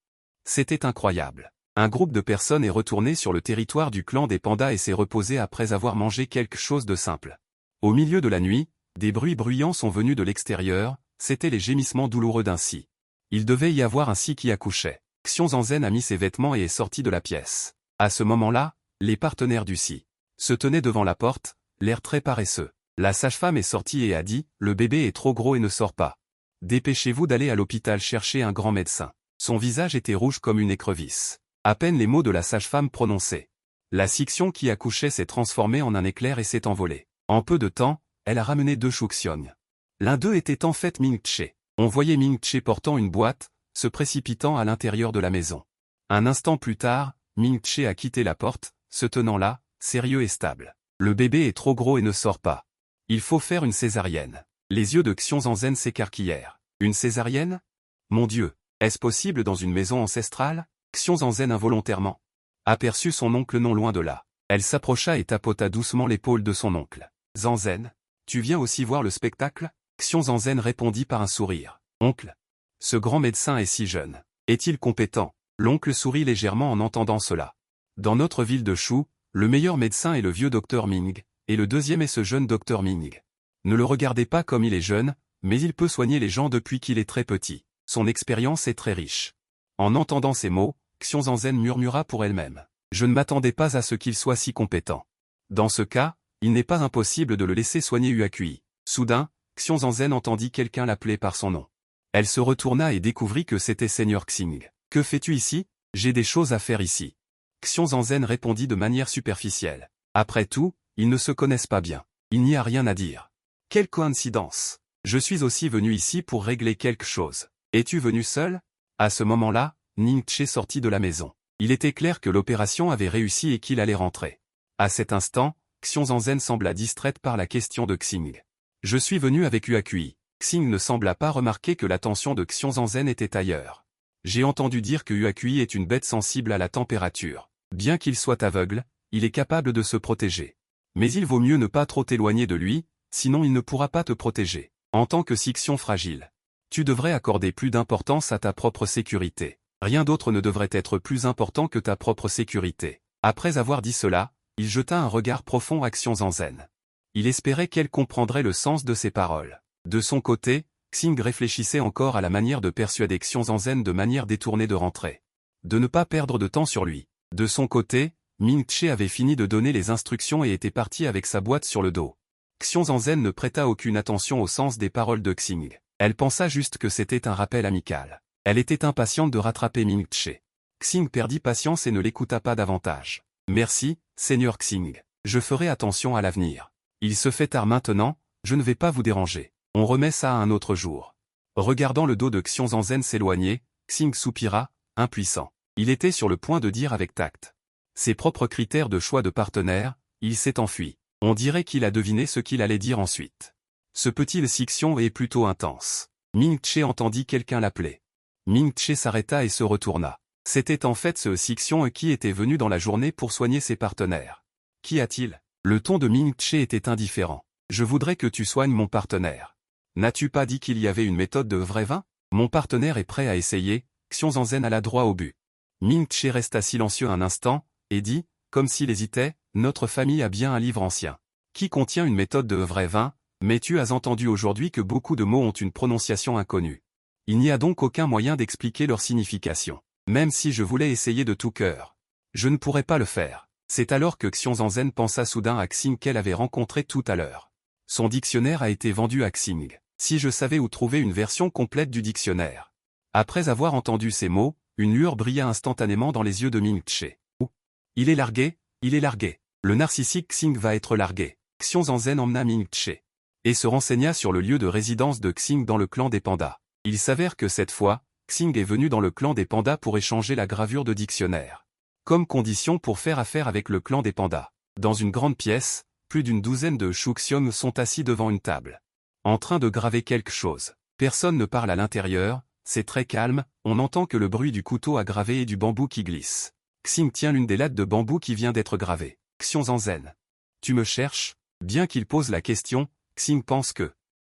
c'était incroyable. Un groupe de personnes est retourné sur le territoire du clan des pandas et s'est reposé après avoir mangé quelque chose de simple. Au milieu de la nuit, des bruits bruyants sont venus de l'extérieur, c'étaient les gémissements douloureux d'un si. Il devait y avoir un si qui accouchait. Xiong-Zanzen a mis ses vêtements et est sorti de la pièce. À ce moment-là, les partenaires du si se tenaient devant la porte, l'air très paresseux. La sage-femme est sortie et a dit, le bébé est trop gros et ne sort pas. Dépêchez-vous d'aller à l'hôpital chercher un grand médecin. Son visage était rouge comme une écrevisse. À peine les mots de la sage-femme prononcés. La Xiong qui accouchait s'est transformée en un éclair et s'est envolée. En peu de temps, elle a ramené deux Xiong. L'un d'eux était en fait Ming-Che. On voyait Ming-Che portant une boîte, se précipitant à l'intérieur de la maison. Un instant plus tard, Ming-Che a quitté la porte, se tenant là, sérieux et stable. Le bébé est trop gros et ne sort pas. Il faut faire une césarienne. Les yeux de Xiong-Zanzen s'écarquillèrent. Une césarienne? Mon Dieu, est-ce possible dans une maison ancestrale? Xiong-Zanzen involontairement aperçut son oncle non loin de là. Elle s'approcha et tapota doucement l'épaule de son oncle. Zanzen, tu viens aussi voir le spectacle? Xiong-Zanzen répondit par un sourire. Oncle, ce grand médecin est si jeune. Est-il compétent? L'oncle sourit légèrement en entendant cela. Dans notre ville de Shu, le meilleur médecin est le vieux docteur Ming, et le deuxième est ce jeune docteur Ming. Ne le regardez pas comme il est jeune, mais il peut soigner les gens depuis qu'il est très petit. Son expérience est très riche. En entendant ces mots, Xiong-Zanzen murmura pour elle-même. Je ne m'attendais pas à ce qu'il soit si compétent. Dans ce cas, il n'est pas impossible de le laisser soigner Huakui. Soudain, Xiong-Zanzen entendit quelqu'un l'appeler par son nom. Elle se retourna et découvrit que c'était Seigneur Xing. Que fais-tu ici? J'ai des choses à faire ici. Xiong-Zanzen répondit de manière superficielle. Après tout, ils ne se connaissent pas bien. Il n'y a rien à dire. Quelle coïncidence. Je suis aussi venu ici pour régler quelque chose. Es-tu venu seul? À ce moment-là, Ming-Che sortit de la maison. Il était clair que l'opération avait réussi et qu'il allait rentrer. À cet instant, Xiong-Zanzen sembla distraite par la question de Xing. Je suis venu avec Huakui. Xing ne sembla pas remarquer que l'attention de Xiong-Zanzen était ailleurs. J'ai entendu dire que Huakui est une bête sensible à la température. Bien qu'il soit aveugle, il est capable de se protéger. Mais il vaut mieux ne pas trop t'éloigner de lui, sinon il ne pourra pas te protéger. En tant que Sixion fragile, tu devrais accorder plus d'importance à ta propre sécurité. Rien d'autre ne devrait être plus important que ta propre sécurité. Après avoir dit cela, il jeta un regard profond à Xiongzhen. Il espérait qu'elle comprendrait le sens de ses paroles. De son côté, Xing réfléchissait encore à la manière de persuader Xiongzhen de manière détournée de rentrer. De ne pas perdre de temps sur lui. De son côté, Ming-Che avait fini de donner les instructions et était parti avec sa boîte sur le dos. Xiongzhen ne prêta aucune attention au sens des paroles de Xing. Elle pensa juste que c'était un rappel amical. Elle était impatiente de rattraper Ming-Che. Xing perdit patience et ne l'écouta pas davantage. « Merci, Seigneur Xing. Je ferai attention à l'avenir. Il se fait tard maintenant, je ne vais pas vous déranger. On remet ça à un autre jour. » Regardant le dos de Xiongzhen s'éloigner, Xing soupira, impuissant. Il était sur le point de dire avec tact ses propres critères de choix de partenaire, il s'est enfui. On dirait qu'il a deviné ce qu'il allait dire ensuite. Ce petit Sixion est plutôt intense. Ming-Che entendit quelqu'un l'appeler. Ming-Che s'arrêta et se retourna. C'était en fait ce Sixion qui était venu dans la journée pour soigner ses partenaires. Qu'y a-t-il? Le ton de Ming-Che était indifférent. Je voudrais que tu soignes mon partenaire. N'as-tu pas dit qu'il y avait une méthode de vrai vin? Mon partenaire est prêt à essayer. Xiongzhen alla droit au but. Ming-Che resta silencieux un instant, et dit, comme s'il hésitait, notre famille a bien un livre ancien qui contient une méthode de vrai vin, mais tu as entendu aujourd'hui que beaucoup de mots ont une prononciation inconnue. Il n'y a donc aucun moyen d'expliquer leur signification. Même si je voulais essayer de tout cœur, je ne pourrais pas le faire. C'est alors que Xiongzhen pensa soudain à Xing qu'elle avait rencontré tout à l'heure. Son dictionnaire a été vendu à Xing. Si je savais où trouver une version complète du dictionnaire. Après avoir entendu ces mots, une lueur brilla instantanément dans les yeux de Ming-Che. Il est largué, il est largué. Le narcissique Xing va être largué. Xiongzhen emmena Ming-Che et se renseigna sur le lieu de résidence de Xing dans le clan des pandas. Il s'avère que cette fois, Xing est venu dans le clan des pandas pour échanger la gravure de dictionnaire. Comme condition pour faire affaire avec le clan des pandas. Dans une grande pièce, plus d'une douzaine de Shuxiong sont assis devant une table, en train de graver quelque chose. Personne ne parle à l'intérieur, c'est très calme, on n'entend que le bruit du couteau à graver et du bambou qui glisse. Xing tient l'une des lattes de bambou qui vient d'être gravée. Xiongzhen. Tu me cherches? Bien qu'il pose la question, Xing pense que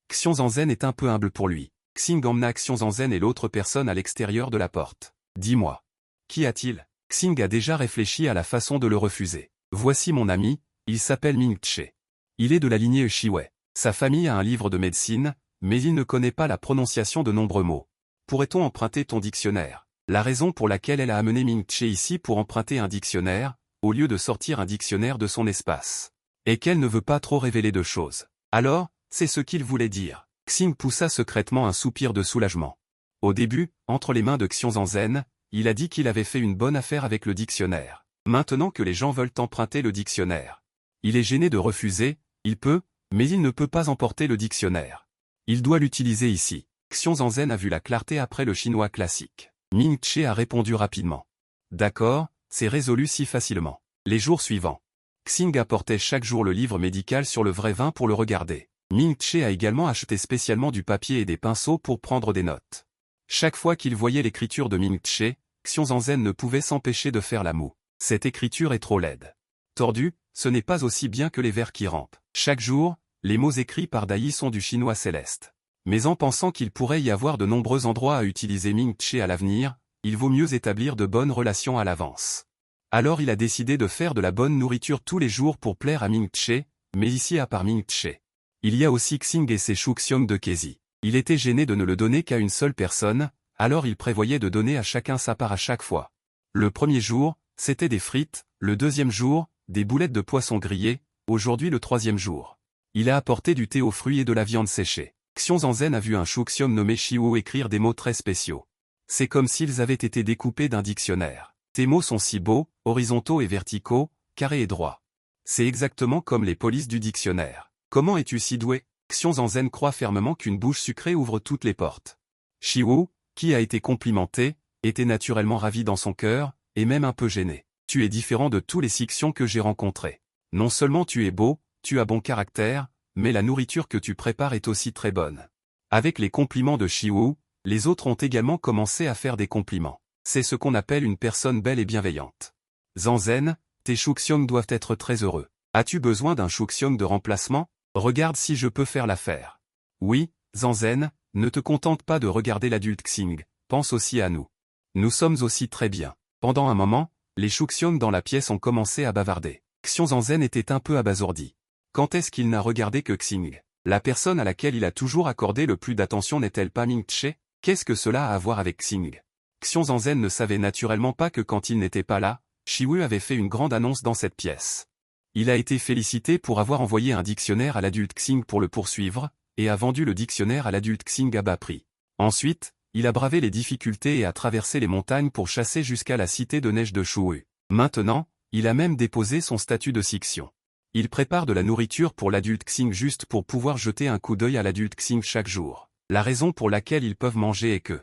Xiongzhen est un peu humble pour lui. Xing emmena Xiongzhen et l'autre personne à l'extérieur de la porte. Dis-moi. Qu'y a-t-il? Xing a déjà réfléchi à la façon de le refuser. Voici mon ami, il s'appelle Ming-Che. Il est de la lignée Shiwei. Sa famille a un livre de médecine, mais il ne connaît pas la prononciation de nombreux mots. Pourrait-on emprunter ton dictionnaire? La raison pour laquelle elle a amené Ming-Che ici pour emprunter un dictionnaire, au lieu de sortir un dictionnaire de son espace, est qu'elle ne veut pas trop révéler de choses. Alors, c'est ce qu'il voulait dire. Xing poussa secrètement un soupir de soulagement. Au début, entre les mains de Xiongzhen, il a dit qu'il avait fait une bonne affaire avec le dictionnaire. Maintenant que les gens veulent emprunter le dictionnaire, il est gêné de refuser, il peut, mais il ne peut pas emporter le dictionnaire. Il doit l'utiliser ici. Xiongzhen a vu la clarté après le chinois classique. Ming-Che a répondu rapidement. D'accord, c'est résolu si facilement. Les jours suivants, Xing apportait chaque jour le livre médical sur le vrai vin pour le regarder. Ming-Che a également acheté spécialement du papier et des pinceaux pour prendre des notes. Chaque fois qu'il voyait l'écriture de Ming-Che, Xiongzhen ne pouvait s'empêcher de faire la moue. Cette écriture est trop laide. Tordue, ce n'est pas aussi bien que les vers qui rampent. Chaque jour, les mots écrits par Dai sont du chinois céleste. Mais en pensant qu'il pourrait y avoir de nombreux endroits à utiliser Ming-Che à l'avenir, il vaut mieux établir de bonnes relations à l'avance. Alors il a décidé de faire de la bonne nourriture tous les jours pour plaire à Ming-Che, mais ici à part Ming-Che, il y a aussi Xing et ses Shuxiong de Kezi. Il était gêné de ne le donner qu'à une seule personne, alors il prévoyait de donner à chacun sa part à chaque fois. Le premier jour, c'était des frites, le deuxième jour, des boulettes de poisson grillées, aujourd'hui le troisième jour. Il a apporté du thé aux fruits et de la viande séchée. Xiongzhen a vu un Shuxiong nommé Shiwu écrire des mots très spéciaux. C'est comme s'ils avaient été découpés d'un dictionnaire. Tes mots sont si beaux, horizontaux et verticaux, carrés et droits. C'est exactement comme les polices du dictionnaire. Comment es-tu si doué? Xiongzhen croit fermement qu'une bouche sucrée ouvre toutes les portes. Shiwu, qui a été complimenté, était naturellement ravi dans son cœur, et même un peu gêné. Tu es différent de tous les Sixiong que j'ai rencontrés. Non seulement tu es beau, tu as bon caractère, mais la nourriture que tu prépares est aussi très bonne. Avec les compliments de Shiwu, Les autres ont également commencé à faire des compliments. C'est ce qu'on appelle une personne belle et bienveillante. Zanzen, tes Shuxiong doivent être très heureux. As-tu besoin d'un Shuxiong de remplacement? Regarde si je peux faire l'affaire. Oui, Zanzen, ne te contente pas de regarder l'adulte Xing, pense aussi à nous. Nous sommes aussi très bien. Pendant un moment, les Shuxiong dans la pièce ont commencé à bavarder. Xiong Zanzen était un peu abasourdi. Quand est-ce qu'il n'a regardé que Xing? La personne à laquelle il a toujours accordé le plus d'attention n'est-elle pas Ming Che? Qu'est-ce que cela a à voir avec Xing? Xiong Zanzen ne savait naturellement pas que quand il n'était pas là, Shiwu avait fait une grande annonce dans cette pièce. Il a été félicité pour avoir envoyé un dictionnaire à l'adulte Xing pour le poursuivre, et a vendu le dictionnaire à l'adulte Xing à bas prix. Ensuite, il a bravé les difficultés et a traversé les montagnes pour chasser jusqu'à la cité de neige de Shuwu. Maintenant, il a même déposé son statut de Sixion. Il prépare de la nourriture pour l'adulte Xing juste pour pouvoir jeter un coup d'œil à l'adulte Xing chaque jour. La raison pour laquelle ils peuvent manger est que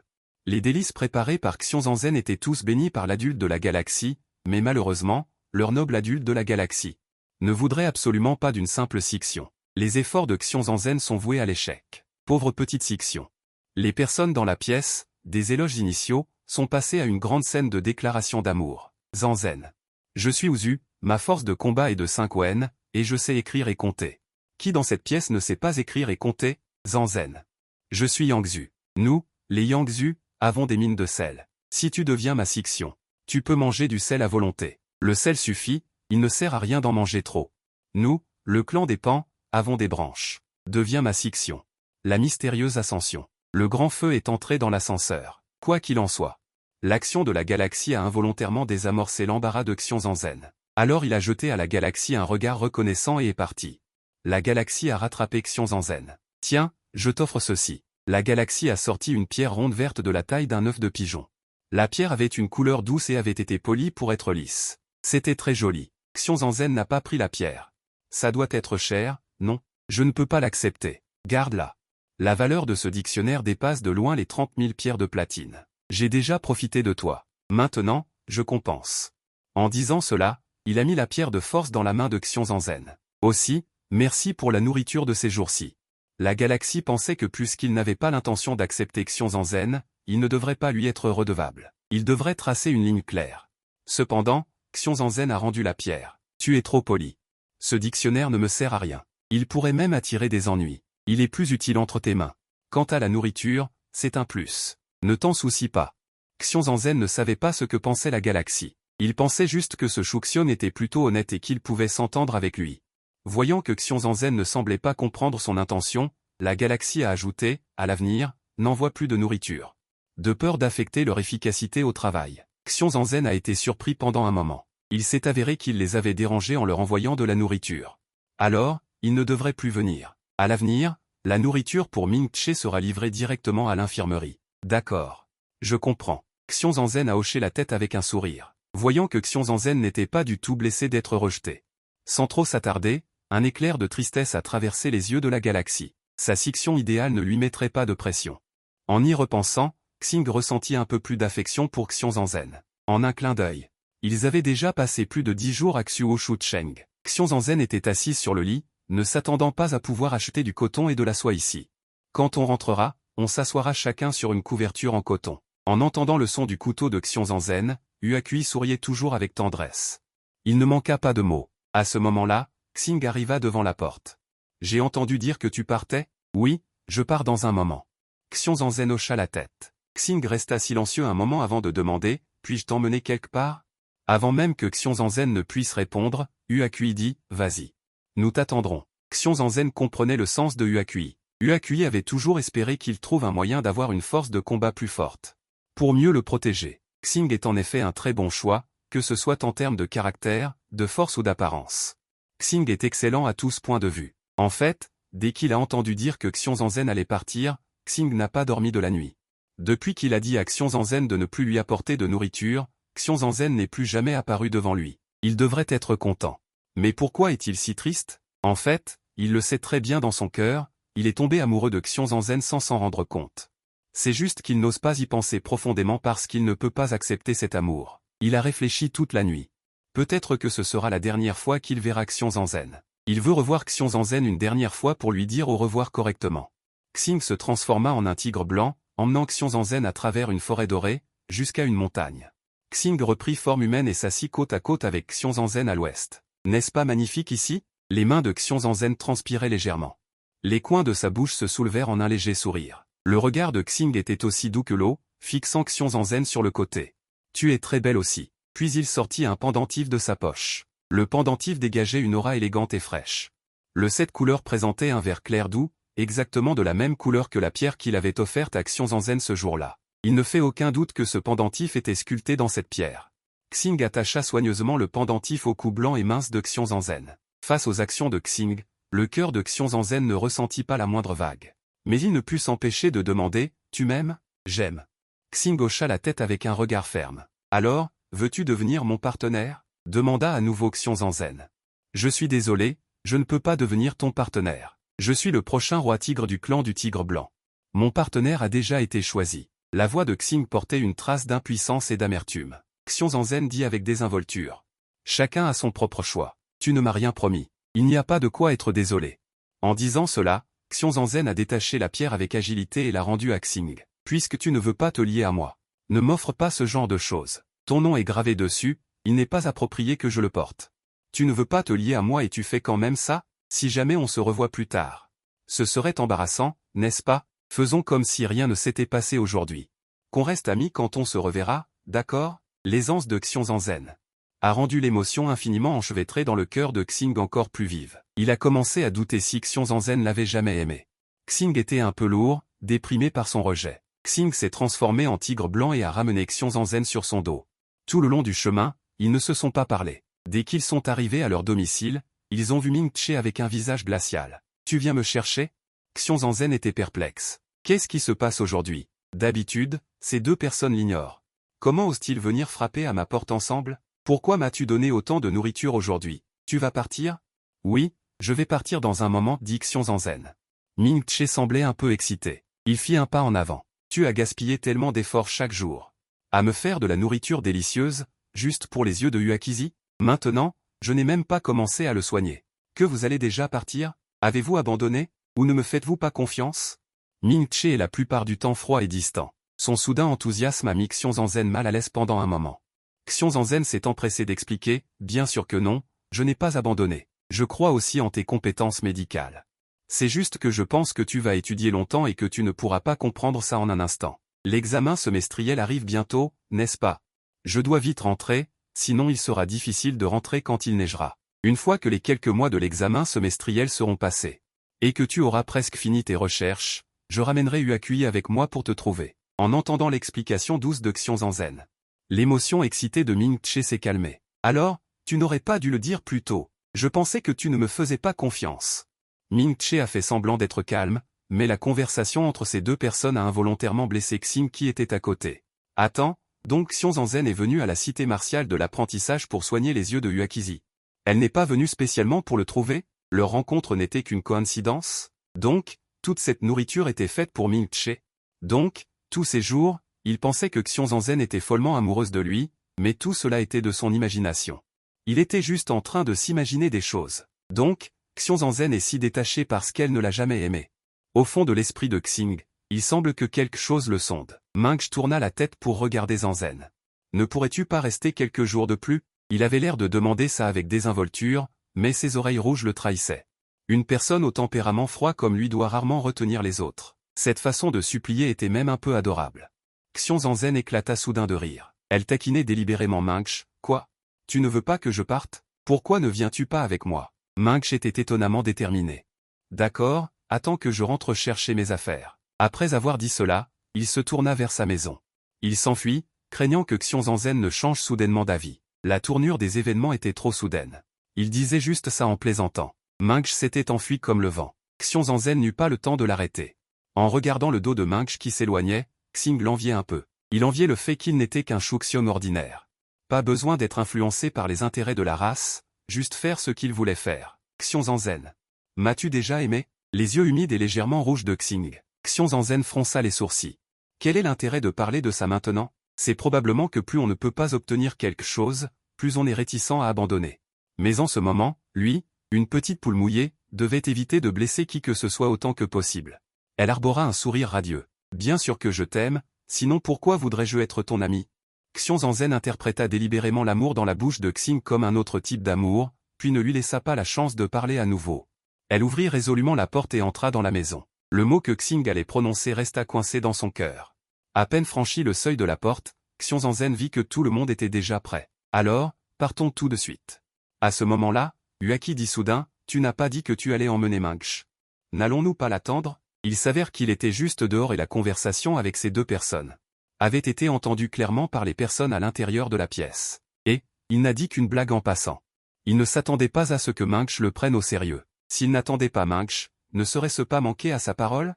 les délices préparés par Xiong Zanzen étaient tous bénis par l'adulte de la galaxie, mais malheureusement, leur noble adulte de la galaxie ne voudrait absolument pas d'une simple Sixion. Les efforts de Xiong Zanzen sont voués à l'échec. Pauvre petite Sixion. Les personnes dans la pièce, des éloges initiaux, sont passées à une grande scène de déclaration d'amour. Zanzen. Je suis Uzu, ma force de combat est de 5 Wen, et je sais écrire et compter. Qui dans cette pièce ne sait pas écrire et compter? Zanzen. Je suis Yangzu. Nous, les Yangzu, avons des mines de sel. Si tu deviens ma Sixion, tu peux manger du sel à volonté. Le sel suffit, il ne sert à rien d'en manger trop. Nous, le clan des Pans, avons des branches. Deviens ma Sixion. La mystérieuse ascension. Le grand feu est entré dans l'ascenseur. Quoi qu'il en soit, l'action de la galaxie a involontairement désamorcé l'embarras de Xiong Zanzen. Alors il a jeté à la galaxie un regard reconnaissant et est parti. La galaxie a rattrapé Xiong Zanzen. Tiens, je t'offre ceci. La galaxie a sorti une pierre ronde verte de la taille d'un œuf de pigeon. La pierre avait une couleur douce et avait été polie pour être lisse. C'était très joli. Xiong Zanzen n'a pas pris la pierre. Ça doit être cher, non? Je ne peux pas l'accepter. Garde-la. La valeur de ce dictionnaire dépasse de loin les 30 000 pierres de platine. J'ai déjà profité de toi. Maintenant, je compense. En disant cela, il a mis la pierre de force dans la main de Xiong Zanzen. Aussi, merci pour la nourriture de ces jours-ci. La galaxie pensait que puisqu'il n'avait pas l'intention d'accepter Xiong Zanzen, il ne devrait pas lui être redevable. Il devrait tracer une ligne claire. Cependant, Xiong Zanzen a rendu la pierre. Tu es trop poli. Ce dictionnaire ne me sert à rien. Il pourrait même attirer des ennuis. Il est plus utile entre tes mains. Quant à la nourriture, c'est un plus. Ne t'en soucie pas. Xiong Zanzen ne savait pas ce que pensait la galaxie. Il pensait juste que ce Shuxion était plutôt honnête et qu'il pouvait s'entendre avec lui. Voyant que Xiong Zanzen ne semblait pas comprendre son intention, la galaxie a ajouté, à l'avenir, n'envoie plus de nourriture. De peur d'affecter leur efficacité au travail. Xiong Zanzen a été surpris pendant un moment. Il s'est avéré qu'il les avait dérangés en leur envoyant de la nourriture. Alors, ils ne devraient plus venir. À l'avenir, la nourriture pour Ming Che sera livrée directement à l'infirmerie. D'accord. Je comprends. Xiong Zanzen a hoché la tête avec un sourire. Voyant que Xiong Zanzen n'était pas du tout blessé d'être rejeté. Sans trop s'attarder, un éclair de tristesse a traversé les yeux de la galaxie. Sa Sixion idéale ne lui mettrait pas de pression. En y repensant, Xing ressentit un peu plus d'affection pour Xiong Zanzen. En un clin d'œil. Ils avaient déjà passé plus de 10 jours à Xuo Shucheng. Xiong Zanzen était assise sur le lit, ne s'attendant pas à pouvoir acheter du coton et de la soie ici. Quand on rentrera, on s'assoira chacun sur une couverture en coton. En entendant le son du couteau de Xiong Zanzen, Huakui souriait toujours avec tendresse. Il ne manqua pas de mots. À ce moment-là, Xing arriva devant la porte. J'ai entendu dire que tu partais? Oui, je pars dans un moment. Xiong Zanzen hocha la tête. Xing resta silencieux un moment avant de demander, puis-je t'emmener quelque part? Avant même que Xiong Zanzen ne puisse répondre, Huakui dit, vas-y. Nous t'attendrons. Xiong Zanzen comprenait le sens de Huakui. Huakui avait toujours espéré qu'il trouve un moyen d'avoir une force de combat plus forte. Pour mieux le protéger. Xing est en effet un très bon choix, que ce soit en termes de caractère, de force ou d'apparence. Xing est excellent à tous points de vue. En fait, dès qu'il a entendu dire que Xiong Zanzen allait partir, Xing n'a pas dormi de la nuit. Depuis qu'il a dit à Xiong Zanzen de ne plus lui apporter de nourriture, Xiong Zanzen n'est plus jamais apparu devant lui. Il devrait être content. Mais pourquoi est-il si triste? En fait, il le sait très bien dans son cœur, il est tombé amoureux de Xiong Zanzen sans s'en rendre compte. C'est juste qu'il n'ose pas y penser profondément parce qu'il ne peut pas accepter cet amour. Il a réfléchi toute la nuit. Peut-être que ce sera la dernière fois qu'il verra Xiong Zanzen. Il veut revoir Xiong Zanzen une dernière fois pour lui dire au revoir correctement. Xing se transforma en un tigre blanc, emmenant Xiongzhen à travers une forêt dorée, jusqu'à une montagne. Xing reprit forme humaine et s'assit côte à côte avec Xiongzhen à l'ouest. N'est-ce pas magnifique ici? Les mains de Xiongzhen transpiraient légèrement. Les coins de sa bouche se soulevèrent en un léger sourire. Le regard de Xing était aussi doux que l'eau, fixant Xiongzhen sur le côté. Tu es très belle aussi. Puis il sortit un pendentif de sa poche. Le pendentif dégageait une aura élégante et fraîche. Le 7 couleurs présentait un vert clair doux, exactement de la même couleur que la pierre qu'il avait offerte à Xiongzhen ce jour-là. Il ne fait aucun doute que ce pendentif était sculpté dans cette pierre. Xing attacha soigneusement le pendentif au cou blanc et mince de Xiongzhen. Face aux actions de Xing, le cœur de Xiongzhen ne ressentit pas la moindre vague. Mais il ne put s'empêcher de demander « Tu m'aimes ?»« J'aime. » Xing hocha la tête avec un regard ferme. « Alors, veux-tu devenir mon partenaire ?» demanda à nouveau Xiongzhen. « Je suis désolé, je ne peux pas devenir ton partenaire. Je suis le prochain roi tigre du clan du tigre blanc. Mon partenaire a déjà été choisi. » La voix de Xing portait une trace d'impuissance et d'amertume. Xiongzhen dit avec désinvolture. « Chacun a son propre choix. Tu ne m'as rien promis. Il n'y a pas de quoi être désolé. » En disant cela, Xiongzhen a détaché la pierre avec agilité et l'a rendue à Xing. « Puisque tu ne veux pas te lier à moi, ne m'offre pas ce genre de choses. Ton nom est gravé dessus, il n'est pas approprié que je le porte. Tu ne veux pas te lier à moi et tu fais quand même ça? Si jamais on se revoit plus tard. Ce serait embarrassant, n'est-ce pas? Faisons comme si rien ne s'était passé aujourd'hui. Qu'on reste amis quand on se reverra, d'accord? » L'aisance de Xiongzhen a rendu l'émotion infiniment enchevêtrée dans le cœur de Xing encore plus vive. Il a commencé à douter si Xiongzhen l'avait jamais aimé. Xing était un peu lourd, déprimé par son rejet. Xing s'est transformé en tigre blanc et a ramené Xiongzhen sur son dos. Tout le long du chemin, ils ne se sont pas parlé. Dès qu'ils sont arrivés à leur domicile, ils ont vu Ming-Che avec un visage glacial. « Tu viens me chercher ?» Xiongzhen était perplexe. Qu'est-ce qui se passe aujourd'hui? D'habitude, ces deux personnes l'ignorent. Comment osent-ils venir frapper à ma porte ensemble? Pourquoi m'as-tu donné autant de nourriture aujourd'hui? Tu vas partir? Oui, je vais partir dans un moment, dit Xiongzhen. Ming-Che semblait un peu excité. Il fit un pas en avant. Tu as gaspillé tellement d'efforts chaque jour. À me faire de la nourriture délicieuse, juste pour les yeux de Huakizi? Maintenant, je n'ai même pas commencé à le soigner. Que vous allez déjà partir? Avez-vous abandonné? Ou ne me faites-vous pas confiance? Ming-Che est la plupart du temps froid et distant. Son soudain enthousiasme a mis Xiongzhen mal à l'aise pendant un moment. Xiongzhen s'est empressé d'expliquer, bien sûr que non, je n'ai pas abandonné. Je crois aussi en tes compétences médicales. C'est juste que je pense que tu vas étudier longtemps et que tu ne pourras pas comprendre ça en un instant. L'examen semestriel arrive bientôt, n'est-ce pas? Je dois vite rentrer, sinon il sera difficile de rentrer quand il neigera. Une fois que les quelques mois de l'examen semestriel seront passés, et que tu auras presque fini tes recherches, je ramènerai Huakui avec moi pour te trouver. En entendant l'explication douce de Xiongzhen, l'émotion excitée de Ming-Che s'est calmée. Alors, tu n'aurais pas dû le dire plus tôt. Je pensais que tu ne me faisais pas confiance. Ming-Che a fait semblant d'être calme, mais la conversation entre ces deux personnes a involontairement blessé Xing qui était à côté. Attends, donc Xiongzhen est venue à la cité martiale de l'apprentissage pour soigner les yeux de Huakizi. Elle n'est pas venue spécialement pour le trouver? Leur rencontre n'était qu'une coïncidence? Donc, toute cette nourriture était faite pour Ming-Che? Donc, tous ces jours, il pensait que Xiongzhen était follement amoureuse de lui, mais tout cela était de son imagination. Il était juste en train de s'imaginer des choses. Donc, Xiongzhen est si détaché parce qu'elle ne l'a jamais aimé. Au fond de l'esprit de Xing, il semble que quelque chose le sonde. Ming-Che tourna la tête pour regarder Zhenzen. Ne pourrais-tu pas rester quelques jours de plus? Il avait l'air de demander ça avec désinvolture, mais ses oreilles rouges le trahissaient. Une personne au tempérament froid comme lui doit rarement retenir les autres. Cette façon de supplier était même un peu adorable. Xiongzhen éclata soudain de rire. Elle taquinait délibérément Ming-Che. Quoi? Tu ne veux pas que je parte? Pourquoi ne viens-tu pas avec moi? Ming-Che était étonnamment déterminé. D'accord, attends que je rentre chercher mes affaires. Après avoir dit cela, il se tourna vers sa maison. Il s'enfuit, craignant que Xiongzhen ne change soudainement d'avis. La tournure des événements était trop soudaine. Il disait juste ça en plaisantant. Ming-Che s'était enfui comme le vent. Xiongzhen n'eut pas le temps de l'arrêter. En regardant le dos de Ming-Che qui s'éloignait, Xing l'enviait un peu. Il enviait le fait qu'il n'était qu'un Shuxiong ordinaire. Pas besoin d'être influencé par les intérêts de la race, juste faire ce qu'il voulait faire. Xiongzhen. M'as-tu déjà aimé? Les yeux humides et légèrement rouges de Xing. Xiongzhen fronça les sourcils. Quel est l'intérêt de parler de ça maintenant? C'est probablement que plus on ne peut pas obtenir quelque chose, plus on est réticent à abandonner. Mais en ce moment, lui, une petite poule mouillée, devait éviter de blesser qui que ce soit autant que possible. Elle arbora un sourire radieux. Bien sûr que je t'aime, sinon pourquoi voudrais-je être ton ami? Xiongzhen interpréta délibérément l'amour dans la bouche de Xing comme un autre type d'amour, puis ne lui laissa pas la chance de parler à nouveau. Elle ouvrit résolument la porte et entra dans la maison. Le mot que Xing allait prononcer resta coincé dans son cœur. À peine franchi le seuil de la porte, Xiongzhen vit que tout le monde était déjà prêt. Alors, partons tout de suite. À ce moment-là, Huaki dit soudain, tu n'as pas dit que tu allais emmener Mengsh. N'allons-nous pas l'attendre? Il s'avère qu'il était juste dehors et la conversation avec ces deux personnes avait été entendue clairement par les personnes à l'intérieur de la pièce. Et, il n'a dit qu'une blague en passant. Il ne s'attendait pas à ce que Mengsh le prenne au sérieux. S'il n'attendait pas Mengsh, ne serait-ce pas manquer à sa parole?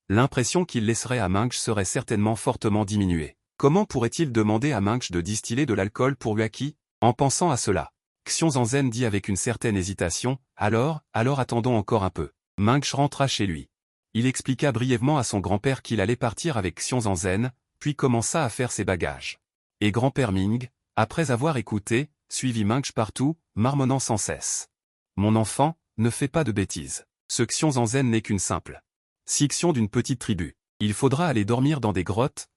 L'impression qu'il laisserait à Mengsh serait certainement fortement diminuée. Comment pourrait-il demander à Mengsh de distiller de l'alcool pour Huaki? En pensant à cela, Xiongzhen dit avec une certaine hésitation, alors attendons encore un peu. Mengsh rentra chez lui. Il expliqua brièvement à son grand-père qu'il allait partir avec Xiongzhen, puis commença à faire ses bagages. Et grand-père Ming, après avoir écouté, suivit Mengsh partout, marmonnant sans cesse. Mon enfant, ne fais pas de bêtises. Ce Xiongzhen n'est qu'une simple section d'une petite tribu. Il faudra aller dormir dans des grottes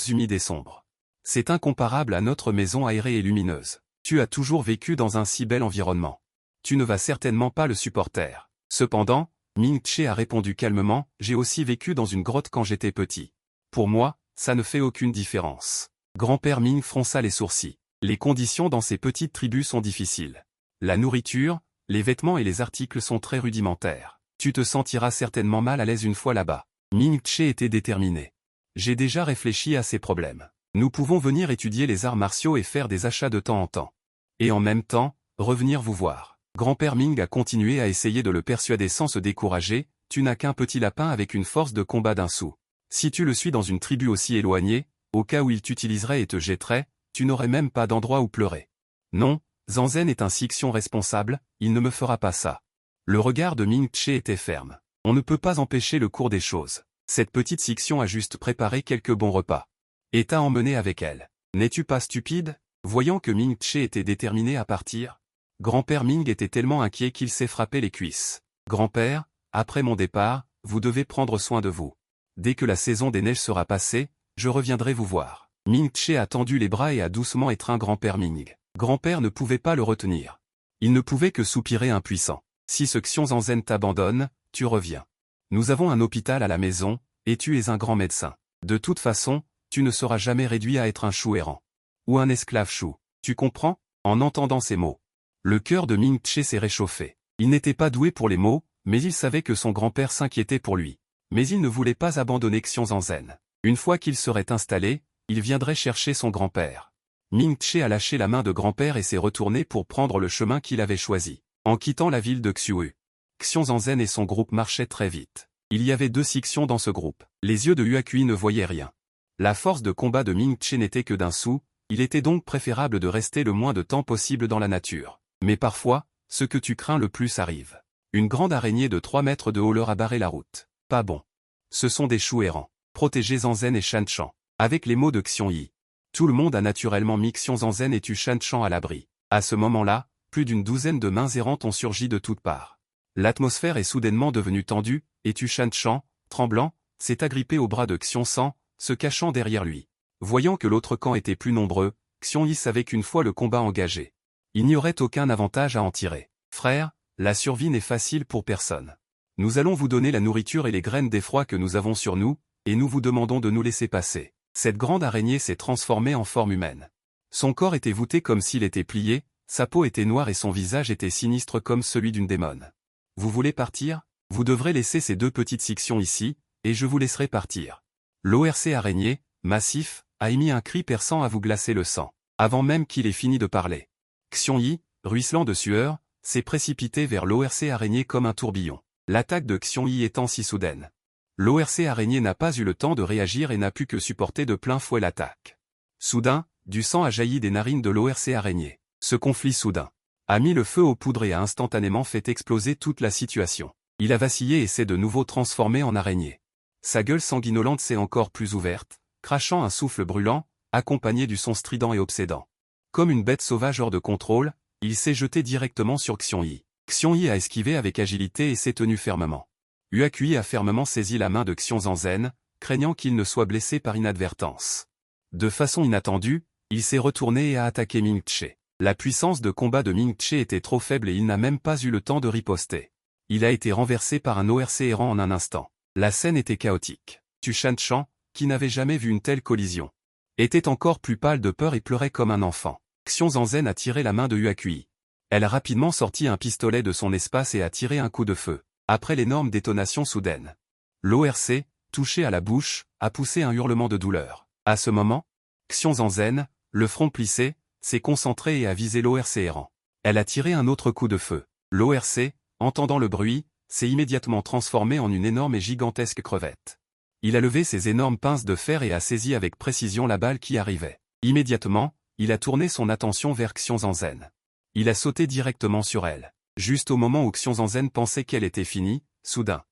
humides et sombres. C'est incomparable à notre maison aérée et lumineuse. Tu as toujours vécu dans un si bel environnement. Tu ne vas certainement pas le supporter. Cependant, Ming Che a répondu calmement, j'ai aussi vécu dans une grotte quand j'étais petit. Pour moi, ça ne fait aucune différence. Grand-père Ming fronça les sourcils. Les conditions dans ces petites tribus sont difficiles. La nourriture, les vêtements et les articles sont très rudimentaires. Tu te sentiras certainement mal à l'aise une fois là-bas. Ming Che était déterminé. J'ai déjà réfléchi à ces problèmes. Nous pouvons venir étudier les arts martiaux et faire des achats de temps en temps. Et en même temps, revenir vous voir. Grand-père Ming a continué à essayer de le persuader sans se décourager, tu n'as qu'un petit lapin avec une force de combat d'un sou. Si tu le suis dans une tribu aussi éloignée, au cas où il t'utiliserait et te jetterait, tu n'aurais même pas d'endroit où pleurer. Non, Zanzen est un Sixion responsable, il ne me fera pas ça. Le regard de Ming Che était ferme. On ne peut pas empêcher le cours des choses. Cette petite Sixion a juste préparé quelques bons repas. Et t'a emmené avec elle. N'es-tu pas stupide? Voyant que Ming Che était déterminé à partir, grand-père Ming était tellement inquiet qu'il s'est frappé les cuisses. Grand-père, après mon départ, vous devez prendre soin de vous. Dès que la saison des neiges sera passée, je reviendrai vous voir. Ming Che a tendu les bras et a doucement étreint grand-père Ming. Grand-père ne pouvait pas le retenir. Il ne pouvait que soupirer impuissant. Si ce Xiongzhen t'abandonne, tu reviens. Nous avons un hôpital à la maison, et tu es un grand médecin. De toute façon, tu ne seras jamais réduit à être un chou errant. Ou un esclave chou. Tu comprends? En entendant ces mots, le cœur de Ming Che s'est réchauffé. Il n'était pas doué pour les mots, mais il savait que son grand-père s'inquiétait pour lui. Mais il ne voulait pas abandonner Xiongzhen. Une fois qu'il serait installé, il viendrait chercher son grand-père. Ming Che a lâché la main de grand-père et s'est retourné pour prendre le chemin qu'il avait choisi. En quittant la ville de Xiu, Xiongzhen et son groupe marchaient très vite. Il y avait deux sections dans ce groupe. Les yeux de Huakui ne voyaient rien. La force de combat de Ming Che n'était que d'un sou, il était donc préférable de rester le moins de temps possible dans la nature. Mais parfois, ce que tu crains le plus arrive. Une grande araignée de 3 mètres de haut leur a barré la route. Pas bon. Ce sont des choux errants. Protégez Zanzen et Shanchan. Avec les mots de Xiongyi. Tout le monde a naturellement mis Xiongzhen et tu Shanchan à l'abri. À ce moment-là, plus d'une douzaine de mains errantes ont surgi de toutes parts. L'atmosphère est soudainement devenue tendue, et tu Shanchan, tremblant, s'est agrippé au bras de Xiongsan, se cachant derrière lui. Voyant que l'autre camp était plus nombreux, Xiongyi savait qu'une fois le combat engagé, il n'y aurait aucun avantage à en tirer. Frère, la survie n'est facile pour personne. Nous allons vous donner la nourriture et les graines d'effroi que nous avons sur nous, et nous vous demandons de nous laisser passer. Cette grande araignée s'est transformée en forme humaine. Son corps était voûté comme s'il était plié, sa peau était noire et son visage était sinistre comme celui d'une démone. Vous voulez partir? Vous devrez laisser ces deux petites sections ici, et je vous laisserai partir. L'ORC araignée, massif, a émis un cri perçant à vous glacer le sang, avant même qu'il ait fini de parler. Xiongyi, ruisselant de sueur, s'est précipité vers l'ORC araignée comme un tourbillon. L'attaque de Xiongyi étant si soudaine. L'ORC araignée n'a pas eu le temps de réagir et n'a pu que supporter de plein fouet l'attaque. Soudain, du sang a jailli des narines de l'ORC araignée. Ce conflit soudain a mis le feu aux poudres et a instantanément fait exploser toute la situation. Il a vacillé et s'est de nouveau transformé en araignée. Sa gueule sanguinolente s'est encore plus ouverte, crachant un souffle brûlant, accompagné du son strident et obsédant. Comme une bête sauvage hors de contrôle, il s'est jeté directement sur Xiongyi. Xiongyi a esquivé avec agilité et s'est tenu fermement. Huakui a fermement saisi la main de Xiongzhen, craignant qu'il ne soit blessé par inadvertance. De façon inattendue, il s'est retourné et a attaqué Ming Che. La puissance de combat de Ming Che était trop faible et il n'a même pas eu le temps de riposter. Il a été renversé par un ORC errant en un instant. La scène était chaotique. Tu Shan-Chan, qui n'avait jamais vu une telle collision, était encore plus pâle de peur et pleurait comme un enfant. Xiong Zanzhen a tiré la main de Huakui. Elle a rapidement sorti un pistolet de son espace et a tiré un coup de feu. Après l'énorme détonation soudaine, l'ORC, touché à la bouche, a poussé un hurlement de douleur. À ce moment, Xiong Zanzhen, le front plissé, s'est concentré et a visé l'ORC errant. Elle a tiré un autre coup de feu. L'ORC, entendant le bruit, s'est immédiatement transformé en une énorme et gigantesque crevette. Il a levé ses énormes pinces de fer et a saisi avec précision la balle qui arrivait. Immédiatement, il a tourné son attention vers Xiong Zanzhen. Il a sauté directement sur elle. Juste au moment où Xiong Zanzhen pensait qu'elle était finie, soudain,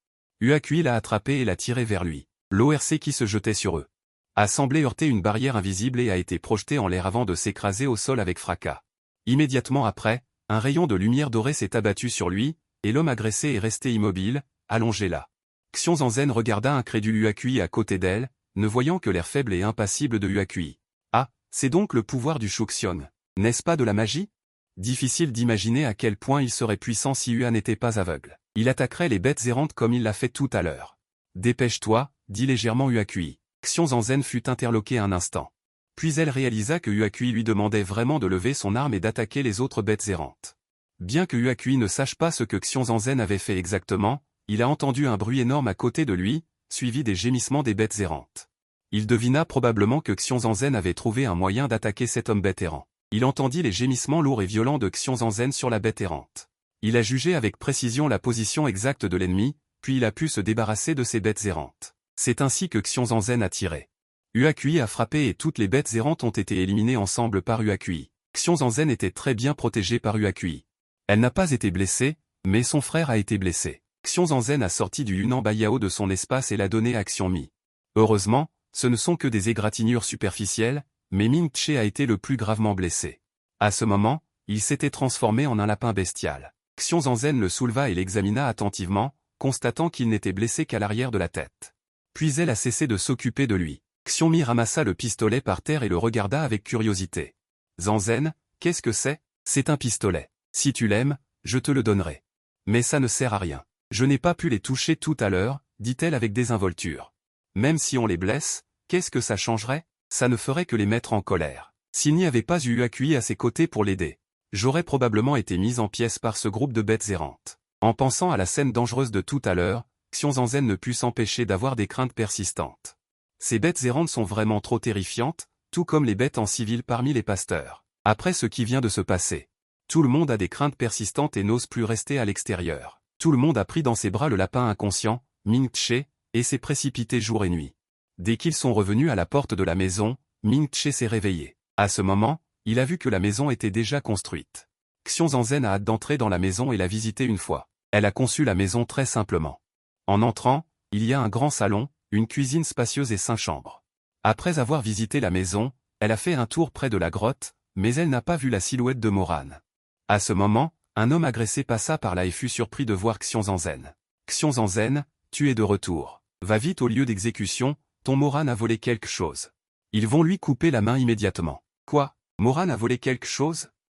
Huakui l'a attrapé et l'a tiré vers lui. L'ORC qui se jetait sur eux a semblé heurter une barrière invisible et a été projeté en l'air avant de s'écraser au sol avec fracas. Immédiatement après, un rayon de lumière dorée s'est abattu sur lui, et l'homme agressé est resté immobile, allongé là. Xiong Zanzhen regarda incrédule Huakui à côté d'elle, ne voyant que l'air faible et impassible de Huakui. Ah, c'est donc le pouvoir du Shuxiong. N'est-ce pas de la magie? Difficile d'imaginer à quel point il serait puissant si Hua n'était pas aveugle. Il attaquerait les bêtes errantes comme il l'a fait tout à l'heure. Dépêche-toi, dit légèrement Huakui. Xiong Zanzhen fut interloqué un instant. Puis elle réalisa que Huakui lui demandait vraiment de lever son arme et d'attaquer les autres bêtes errantes. Bien que Huakui ne sache pas ce que Xiong Zanzhen avait fait exactement, il a entendu un bruit énorme à côté de lui, suivi des gémissements des bêtes errantes. Il devina probablement que Xiong Zanzhen avait trouvé un moyen d'attaquer cet homme bête errant. Il entendit les gémissements lourds et violents de Xiong Zanzhen sur la bête errante. Il a jugé avec précision la position exacte de l'ennemi, puis il a pu se débarrasser de ces bêtes errantes. C'est ainsi que Xiong Zanzhen a tiré. Huakui a frappé et toutes les bêtes errantes ont été éliminées ensemble par Huakui. Xiong Zanzhen était très bien protégée par Huakui. Elle n'a pas été blessée, mais son frère a été blessé. Xiong Zanzhen a sorti du Yunnan Bayao de son espace et l'a donné à Xiongmi. Heureusement, ce ne sont que des égratignures superficielles, mais Ming Che a été le plus gravement blessé. À ce moment, il s'était transformé en un lapin bestial. Xiong Zanzhen le souleva et l'examina attentivement, constatant qu'il n'était blessé qu'à l'arrière de la tête. Puis elle a cessé de s'occuper de lui. Xiongmi ramassa le pistolet par terre et le regarda avec curiosité. Zanzhen, qu'est-ce que c'est? C'est un pistolet. Si tu l'aimes, je te le donnerai. Mais ça ne sert à rien. Je n'ai pas pu les toucher tout à l'heure, dit-elle avec désinvolture. Même si on les blesse, qu'est-ce que ça changerait? Ça ne ferait que les mettre en colère. S'il n'y avait pas eu Huakui à ses côtés pour l'aider, j'aurais probablement été mise en pièces par ce groupe de bêtes errantes. En pensant à la scène dangereuse de tout à l'heure, Xiong Zanzhen ne put s'empêcher d'avoir des craintes persistantes. Ces bêtes errantes sont vraiment trop terrifiantes, tout comme les bêtes en civil parmi les pasteurs. Après ce qui vient de se passer, tout le monde a des craintes persistantes et n'ose plus rester à l'extérieur. Tout le monde a pris dans ses bras le lapin inconscient, Ming Che, et s'est précipité jour et nuit. Dès qu'ils sont revenus à la porte de la maison, Ming Che s'est réveillé. À ce moment, il a vu que la maison était déjà construite. Xiong Zanzhen a hâte d'entrer dans la maison et l'a visiter une fois. Elle a conçu la maison très simplement. En entrant, il y a un grand salon, une cuisine spacieuse et 5 chambres. Après avoir visité la maison, elle a fait un tour près de la grotte, mais elle n'a pas vu la silhouette de Moran. À ce moment, un homme agressé passa par là et fut surpris de voir Xiong Zanzhen. Xiong Zanzhen, tu es de retour. Va vite au lieu d'exécution, ton Moran a volé quelque chose. Ils vont lui couper la main immédiatement. Quoi? Moran a volé quelque chose?